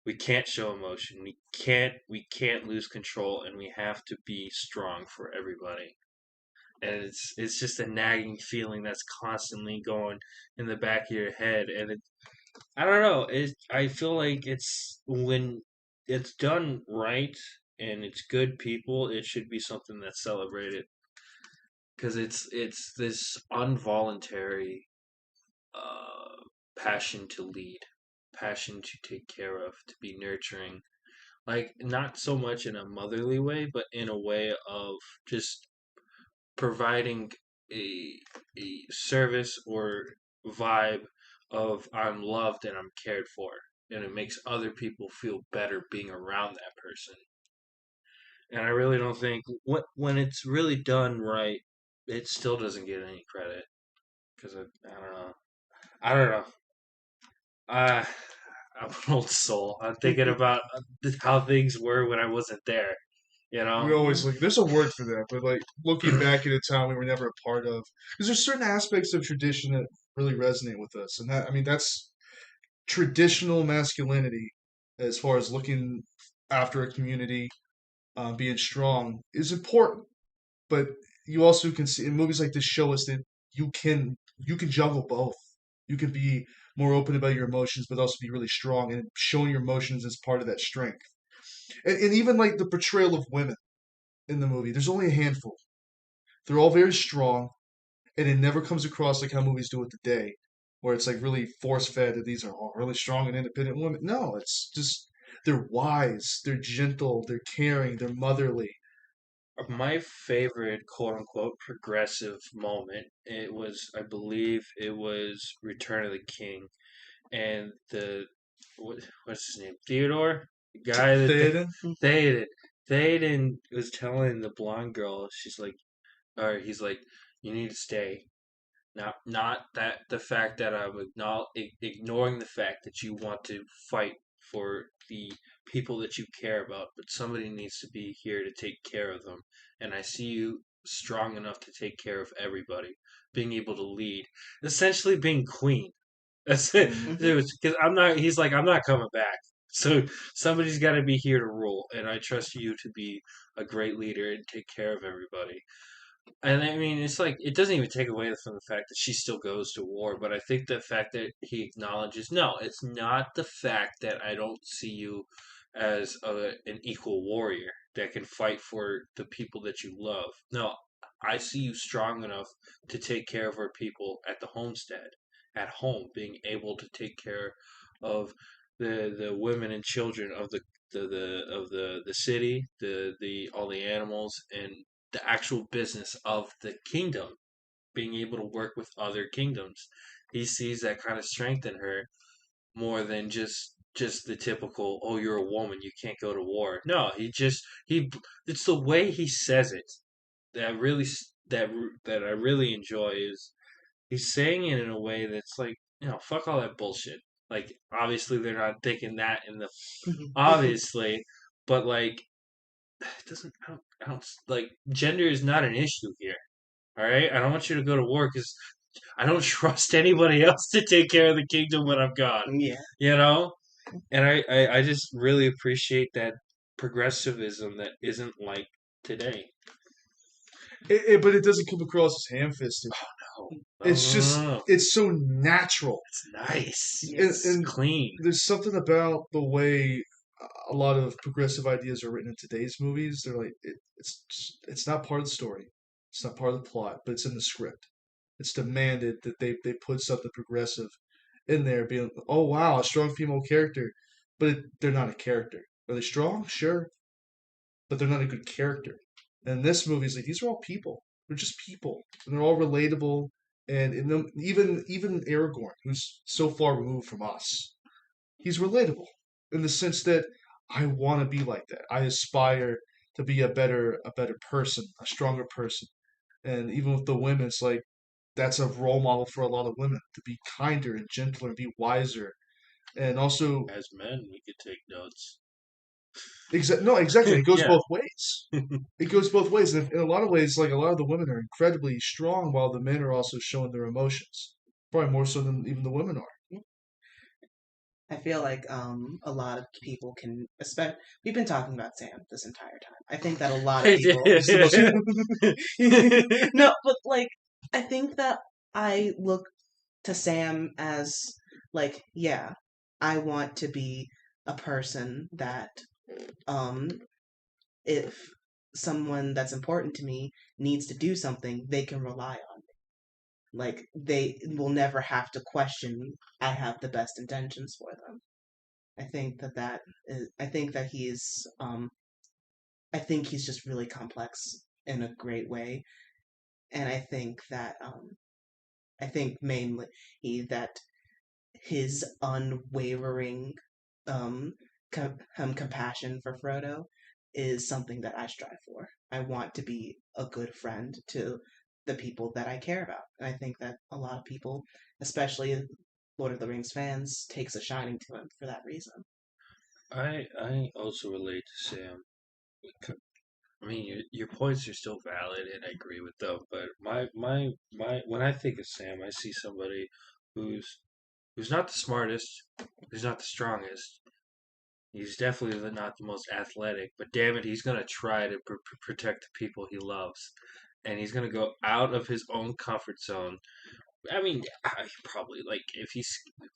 we can't show emotion, we can't lose control, and we have to be strong for everybody. And it's just a nagging feeling that's constantly going in the back of your head, and I don't know. I feel like it's when it's done right and it's good people, it should be something that's celebrated because it's this involuntary passion to lead, passion to take care of, to be nurturing. Like not so much in a motherly way, but in a way of just providing a a service or vibe of I'm loved and I'm cared for, and it makes other people feel better being around that person. And I really don't think when it's really done right, it still doesn't get any credit because I don't know. I don't know. Uh, I'm an old soul. I'm thinking about how things were when I wasn't there. You We know. always like there's a word for that, but like looking back at a time we were never a part of, because there's certain aspects of tradition that really resonate with us, and that I mean that's traditional masculinity as far as looking after a community, being strong is important. But you also can see in movies like this show us that you can juggle both. You can be more open about your emotions, but also be really strong, and showing your emotions is part of that strength. And even like the portrayal of women in the movie, there's only a handful. They're all very strong, and it never comes across like how movies do it today, where it's like really force fed that these are all really strong and independent women. No, it's just they're wise, they're gentle, they're caring, they're motherly. My favorite quote unquote progressive moment, it was, I believe it was Return of the King, and what's his name? Theodore? The guy that Theoden, Theoden. Theoden was telling the blonde girl, she's like, or he's like, you need to stay. Not that the fact that I'm ignoring the fact that you want to fight for the people that you care about, but somebody needs to be here to take care of them. And I see you strong enough to take care of everybody, being able to lead, essentially being queen. That's it. mm, Because I'm not. He's like, I'm not coming back. So somebody's got to be here to rule, and I trust you to be a great leader and take care of everybody. And I mean, it's like it doesn't even take away from the fact that she still goes to war, but I think the fact that he acknowledges, no, it's not the fact that I don't see you as an equal warrior that can fight for the people that you love. No, I see you strong enough to take care of our people at the homestead, at home, being able to take care of the women and children of the city, the all the animals, and the actual business of the kingdom, being able to work with other kingdoms. He sees that kind of strength in her more than just the typical, oh, you're a woman, you can't go to war. No, he it's the way he says it that really that I really enjoy. Is he's saying it in a way that's like, fuck all that bullshit. Like obviously they're not thinking that in the obviously, but like it doesn't I don't like gender is not an issue here. All right, I don't want you to go to war because I don't trust anybody else to take care of the kingdom when I'm gone. Yeah. You know, and I just really appreciate that progressivism that isn't like today. but it doesn't come across as ham fisted. No, It's just no, it's so natural, it's nice. and, It's and clean. there's something about the way a lot of progressive ideas are written in today's movies. They're like it's not part of the story, it's not part of the plot, but it's in the script. It's demanded that they put something progressive in there, being oh wow, a strong female character, but they're not a character. Are they strong? Sure, but they're not a good character. And this movie's like these are all people. They're just people, and they're all relatable. And in them, even Aragorn, who's so far removed from us, he's relatable in the sense that I want to be like that. I aspire to be a better person, a stronger person. And even with the women, it's like that's a role model for a lot of women to be kinder and gentler and be wiser. And also, As men, we could take notes. no, exactly. It goes Yeah. both ways. It goes both ways. And in a lot of ways, like a lot of the women are incredibly strong, while the men are also showing their emotions. Probably more so than even the women are. I feel like a lot of people can expect. We've been talking about Sam this entire time. I think that a lot of people. It's the most. No, but like I think that I look to Sam as like, yeah, I want to be a person that um if someone that's important to me needs to do something, they can rely on me. Like they will never have to question I have the best intentions for them. I think that that is, I think he's just really complex in a great way, and I think mainly that his unwavering um, compassion for Frodo is something that I strive for. I want to be a good friend to the people that I care about, and I think that a lot of people, especially Lord of the Rings fans, takes a shining to him for that reason. I also relate to Sam. I mean, your points are still valid, and I agree with them. But when I think of Sam, I see somebody who's who's not the smartest, who's not the strongest. He's definitely not the most athletic, but damn it, he's gonna try to protect the people he loves, and he's gonna go out of his own comfort zone. I mean, probably like if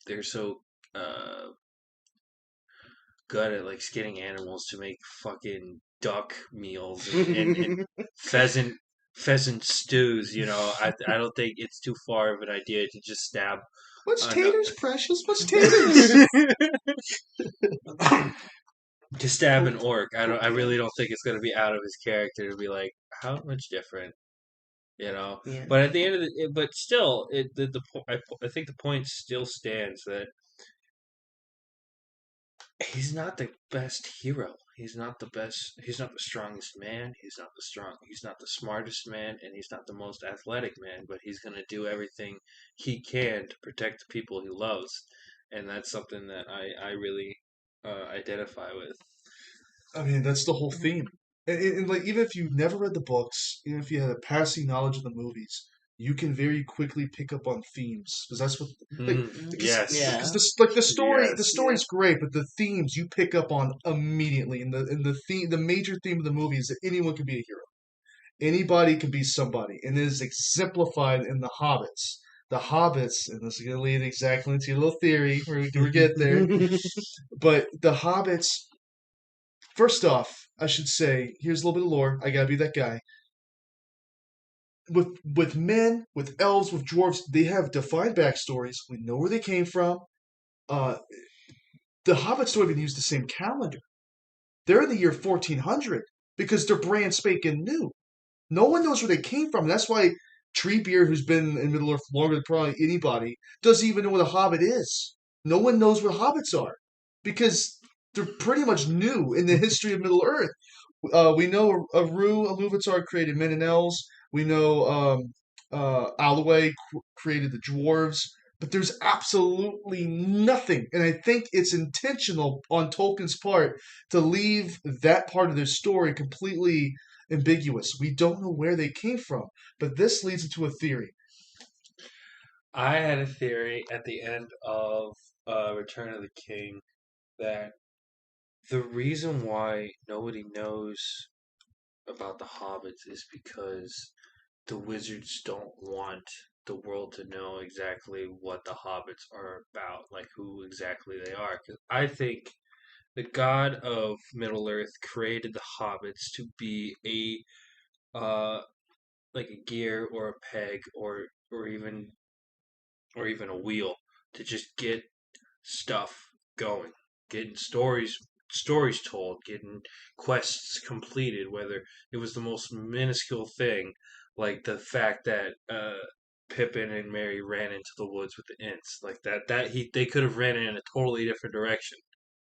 they're so uh good at like skinning animals to make fucking duck meals and pheasant pheasant stews. I don't think it's too far of an idea to just stab What's an, taters, precious? What's taters? to stab an orc. I really don't think it's gonna be out of his character to be like how much different. You know, Yeah. but at the end of but still, I think the point still stands that he's not the best hero. He's not the best. He's not the strongest man. He's not the smartest man, and he's not the most athletic man. But he's gonna do everything he can to protect the people he loves, and that's something that I really identify with. I mean, that's the whole theme. And like, even if you never read the books, even if you had a passing knowledge of the movies, you can very quickly pick up on themes because that's what like because Yes, Yeah. this like the yes. story's great, but the themes you pick up on immediately. And the major theme of the movie is that anyone can be a hero. Anybody can be somebody, and it is exemplified in the Hobbits. The Hobbits, and this is going to lead exactly into your little theory. We're get there, but the Hobbits. First off, I should say, here's a little bit of lore. I gotta be that guy. With men, with elves, with dwarves, they have defined backstories. We know where they came from. Uh, the Hobbits don't even use the same calendar. They're in the year 1400 because they're brand spanking new. No one knows where they came from. That's why Treebeard, who's been in Middle Earth longer than probably anybody, doesn't even know what a hobbit is. No one knows what hobbits are because they're pretty much new in the history of Middle Earth. We know Aru Iluvatar created men and elves. We know Alloy created the dwarves. But there's absolutely nothing, and I think it's intentional on Tolkien's part to leave that part of their story completely ambiguous. We don't know where they came from, but this leads into a theory. I had a theory at the end of Return of the King that the reason why nobody knows about the hobbits is because the wizards don't want the world to know exactly what the hobbits are about, like who exactly they are. 'Cause I think the god of Middle Earth created the hobbits to be like a gear or a peg or even a wheel to just get stuff going, getting stories stories told, getting quests completed, whether it was the most minuscule thing, like the fact that Pippin and Mary ran into the woods with the Ints, like they could have ran in a totally different direction,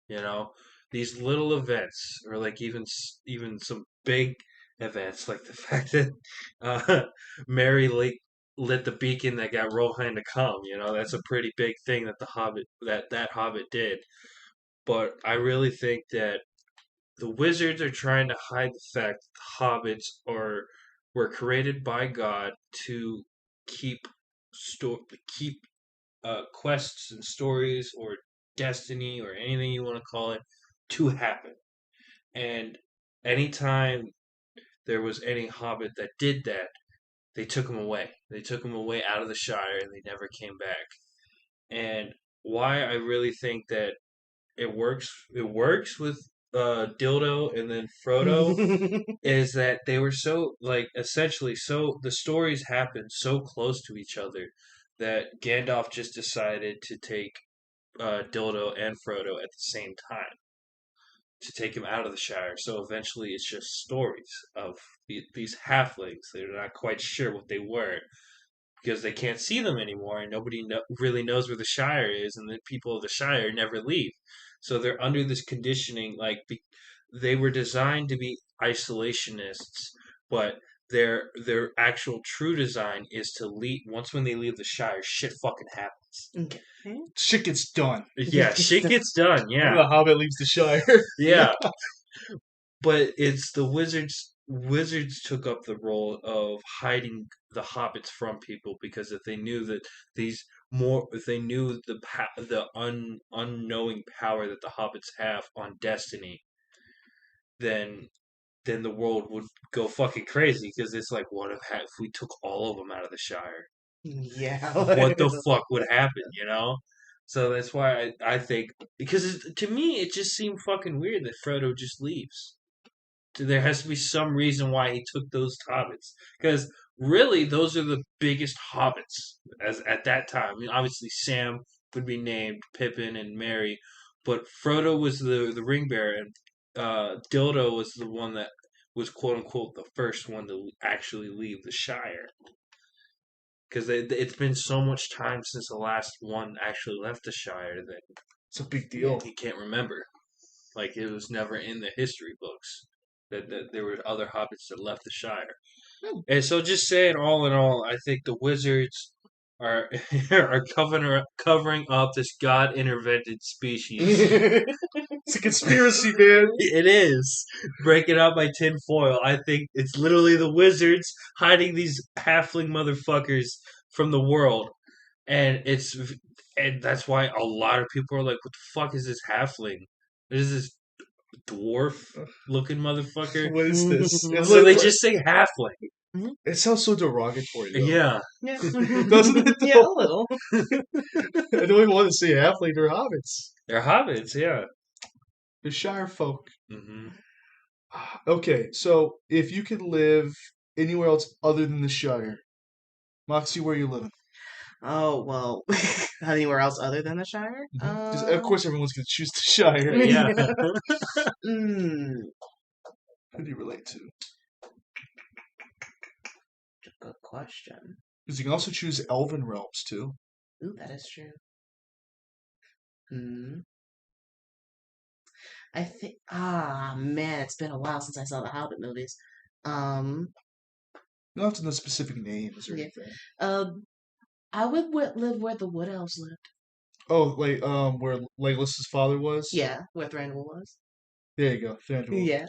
you know. These little events, or like even some big events, like the fact that uh, Mary lit the beacon that got Rohan to come. You know, that's a pretty big thing that the Hobbit that Hobbit did. But I really think that the wizards are trying to hide the fact that the hobbits are were created by God to keep keep quests and stories or destiny or anything you want to call it to happen. And anytime there was any hobbit that did that, they took him away. They took him away out of the Shire and they never came back. And why I really think that it works with Dildo and then Frodo is that they were so like essentially so the stories happened so close to each other that Gandalf just decided to take Dildo and Frodo at the same time to take him out of the Shire. So eventually, it's just stories of these halflings. They're not quite sure what they were because they can't see them anymore, and nobody really knows where the Shire is, and the people of the Shire never leave. So they're under this conditioning, like they were designed to be isolationists, but their actual true design is to leave. Once when they leave the Shire, shit fucking happens. Okay. Shit gets done. Yeah, shit gets done. When Yeah, the Hobbit leaves the Shire. yeah. But it's the wizards. Wizards took up the role of hiding the hobbits from people because if they knew that if they knew the unknowing power that the hobbits have on destiny, then the world would go fucking crazy because it's like, what if we took all of them out of the Shire? Yeah. What the fuck would happen? You know. So that's why I think because to me it just seemed fucking weird that Frodo just leaves. There has to be some reason why he took those hobbits because really those are the biggest hobbits as at that time. I mean, obviously Sam would be named Pippin and Merry, but Frodo was the ring bearer and Dildo was the one that was quote unquote the first one to actually leave the Shire because it's been so much time since the last one actually left the Shire that It's a big deal. he can't remember. Like it was never in the history books that there were other hobbits that left the Shire. And so, just saying, all in all, I think the wizards are are covering up this God intervented species. It's a conspiracy, man. It is breaking out my tinfoil. I think it's literally the wizards hiding these halfling motherfuckers from the world, and that's why a lot of people are like, "What the fuck is this halfling? What is this dwarf looking motherfucker?" What is this? So they just say halfling. It sounds so derogatory, though. Yeah. Yeah. Doesn't it, though? Yeah, a little. I don't even want to say halfling. They're hobbits. They're hobbits, yeah. They're Shire folk. Hmm. Okay, so if you could live anywhere else other than the Shire, Moxie, where are you living? Oh, well, anywhere else other than the Shire? Because of course everyone's going to choose the Shire. Yeah. Mm, Who do you relate to? good question. Because you can also choose Elven realms too. Ooh, that is true. Hmm. I think. Man, it's been a while since I saw the Hobbit movies. Um. You don't have to know specific names or Yeah. anything. I would live where the Wood Elves lived. Oh, like where Legolas's father was. Yeah, where Thranduil was. There you go, Thranduil. Yeah.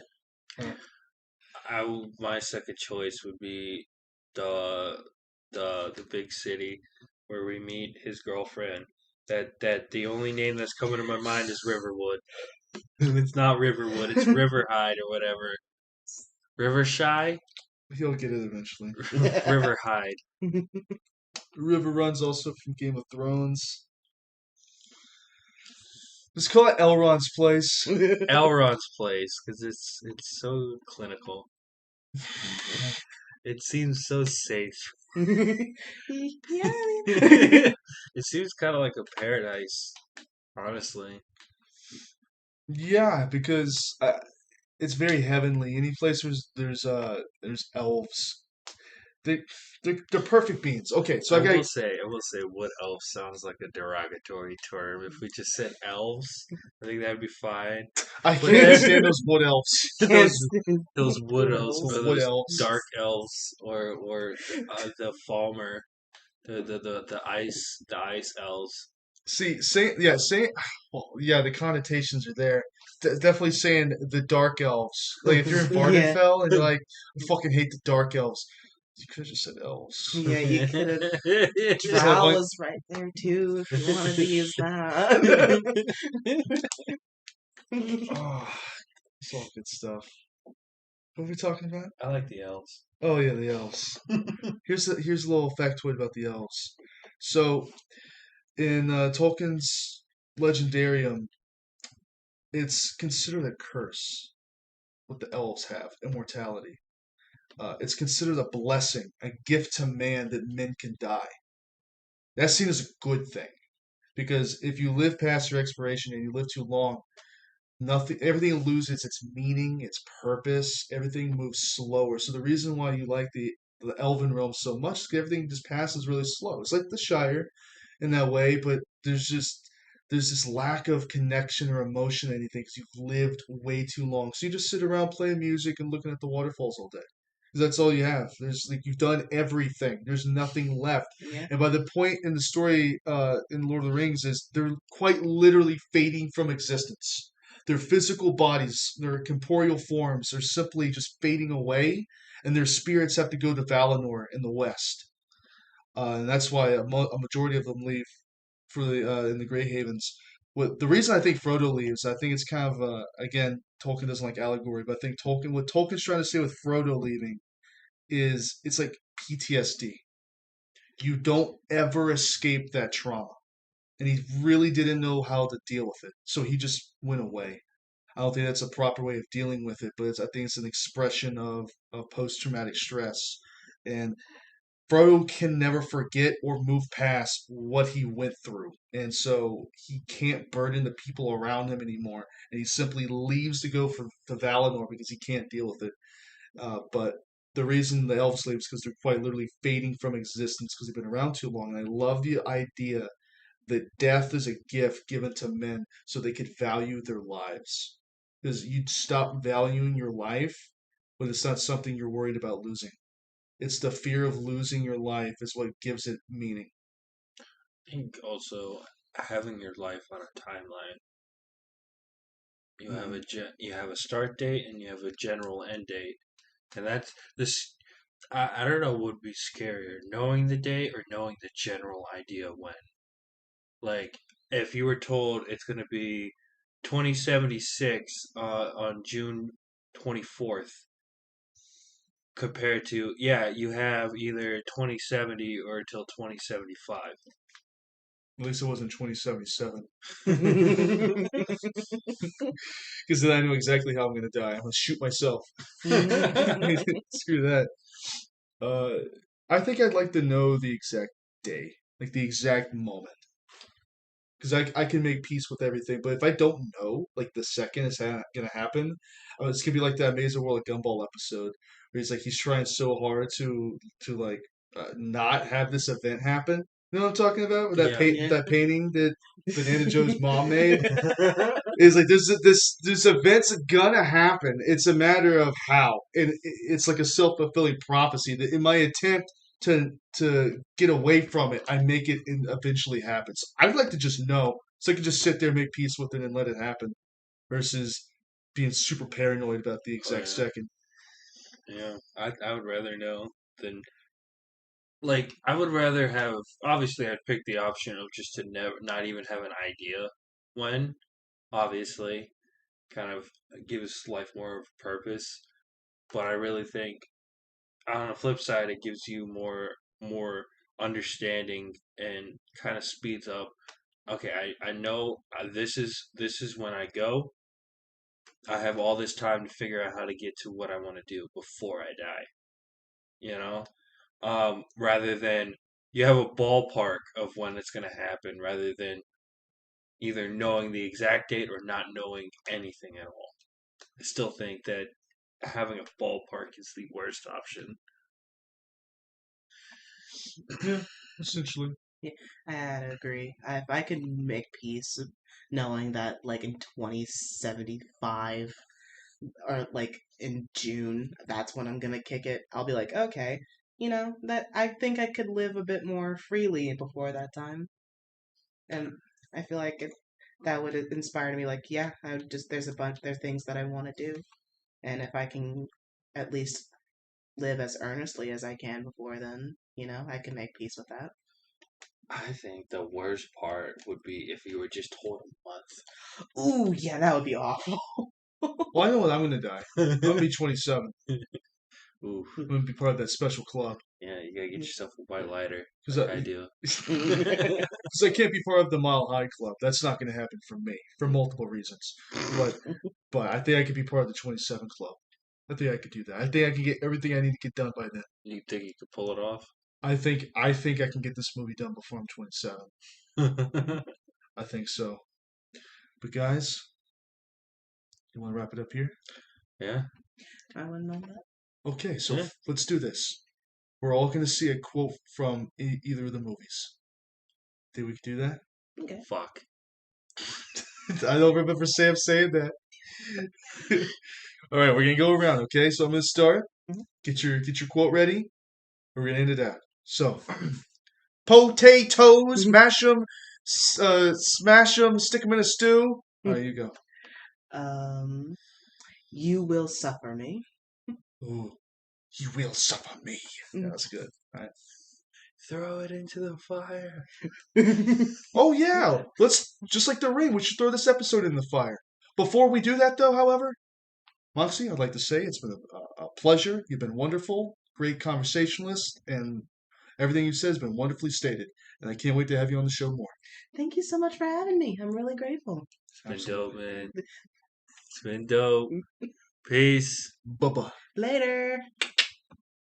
My second choice would be the the big city where we meet his girlfriend. That the only name that's coming to my mind is Riverwood. It's not Riverwood, it's Riverhide or whatever. Rivershy? He'll get it eventually. Riverhide. River runs also from Game of Thrones. Let's call it Elrond's place. Elrond's place because it's so clinical. It seems so safe. Yeah. It seems kind of like a paradise, honestly. Yeah, because it's very heavenly. Any place there's elves. They they're perfect beings. Okay, so I will say, wood elf sounds like a derogatory term. If we just said elves, I think that'd be fine. I But can't then stand those wood elves. Can't those stand those wood elves elves. Those or wood those elves. dark elves or the Falmer, the ice elves. See, saying, well, yeah, the connotations are there. Definitely saying the dark elves. Like if you're in Yeah, Vardenfell and you're like, I fucking hate the dark elves. You could have just said elves. yeah, you could have. Just have Drow like, was right there too, if you wanted to use that. oh, it's all good stuff. What are we talking about? I like the elves. Oh yeah, the elves. Here's a little factoid about the elves. So in Tolkien's Legendarium, it's considered a curse what the elves have, immortality. It's considered a blessing, a gift to man that men can die. That's seen as a good thing because if you live past your expiration and you live too long, everything loses its meaning, its purpose. Everything moves slower. So the reason why you like the Elven realm so much is 'cause everything just passes really slow. It's like the Shire in that way, but there's this lack of connection or emotion or anything because you've lived way too long. So you just sit around playing music and looking at the waterfalls all day. 'Cause that's all you have. There's like you've done everything. There's nothing left. Yeah. And by the point in the story in Lord of the Rings is they're quite literally fading from existence. Their physical bodies, their corporeal forms are simply just fading away, and their spirits have to go to Valinor in the west. And that's why a majority of them leave for the in the Grey Havens. What the reason I think Frodo leaves, I think it's kind of again Tolkien doesn't like allegory, but I think what Tolkien's trying to say with Frodo leaving is it's like PTSD. You don't ever escape that trauma, and he really didn't know how to deal with it, so he just went away. I don't think that's a proper way of dealing with it, but I think it's an expression of post traumatic stress. And Frodo can never forget or move past what he went through. And so he can't burden the people around him anymore. And he simply leaves to go to Valinor because he can't deal with it. But the reason the elves leave is because they're quite literally fading from existence because they've been around too long. And I love the idea that death is a gift given to men so they could value their lives. Because you'd stop valuing your life when it's not something you're worried about losing. It's the fear of losing your life is what gives it meaning. I think also having your life on a timeline. Mm-hmm. You have a start date and you have a general end date, and that's this. I don't know what would be scarier, knowing the date or knowing the general idea when. Like, if you were told it's going to be 2076 on June 24th, compared to, yeah, you have either 2070 or until 2075. At least it wasn't 2077. Because then I know exactly how I'm going to die. I'm going to shoot myself. Screw that. Uh, I think I'd like to know the exact day, like the exact moment. Because I can make peace with everything. But if I don't know, like the second it's gonna happen, it's gonna be like that Amazing World of Gumball episode where he's trying so hard to like not have this event happen. You know what I'm talking about? With Yeah. Yeah. that painting that Banana Joe's mom made is like this event's gonna happen. It's a matter of how, and it's like a self-fulfilling prophecy that in my attempt to get away from it, I make it and eventually happens. I'd like to just know, so I can just sit there, make peace with it, and let it happen, versus being super paranoid about the Oh exact yeah, second. yeah. I would rather know than like I would rather have. Obviously, I'd pick the option of just to never, not even have an idea when. Obviously, kind of gives life more of a purpose. But I really think on the flip side, it gives you more understanding and kind of speeds up. Okay, I know this is when I go. I have all this time to figure out how to get to what I want to do before I die. You know, rather than you have a ballpark of when it's going to happen, rather than either knowing the exact date or not knowing anything at all. I still think that having a ballpark is the worst option. Yeah, essentially. Yeah, I gotta agree. If I could make peace knowing that, like, in 2075 or like in June, that's when I'm gonna kick it, I'll be like, okay, that I think I could live a bit more freely before that time. And I feel like that would inspire me, like, yeah, I would just, there's things that I want to do. And if I can at least live as earnestly as I can before then, I can make peace with that. I think the worst part would be if you were just told a Ooh, yeah, that would be awful. Well, I know when I'm going to die. I'm going to be 27. Oof. I'm going to be part of that special club. Yeah, you gotta get yourself a white lighter. Because Like I do. I can't be part of the Mile High Club. That's not going to happen for me for multiple reasons. But I think I could be part of the 27 Club. I think I could do that. I think I can get everything I need to get done by then. You think you could pull it off? I think I can get this movie done before I'm 27. I think so. But guys, you want to wrap it up here? Yeah. I wouldn't know that. Okay, so Yeah. let's do this. We're all going to see a quote from either of the movies. Think we could do that? Okay. Fuck. I don't remember Sam saying that. All right, we're gonna go around. Okay, so I'm gonna start. Mhm. Get your quote ready. We're gonna end it out. So, potatoes, mash them, smash them, stick them in a stew. All right, you go. You will suffer me. Ooh, you will suffer me. Mm. That was good. All right. Throw it into the fire. Oh yeah, let's just like the ring. We should throw this episode in the fire. Before we do that, though, however, Moxie, I'd like to say it's been a pleasure. You've been wonderful, great conversationalist, and everything you've said has been wonderfully stated. And I can't wait to have you on the show more. Thank you so much for having me. I'm really grateful. It's been dope, man. It's been dope. Peace. Bye bye. Later.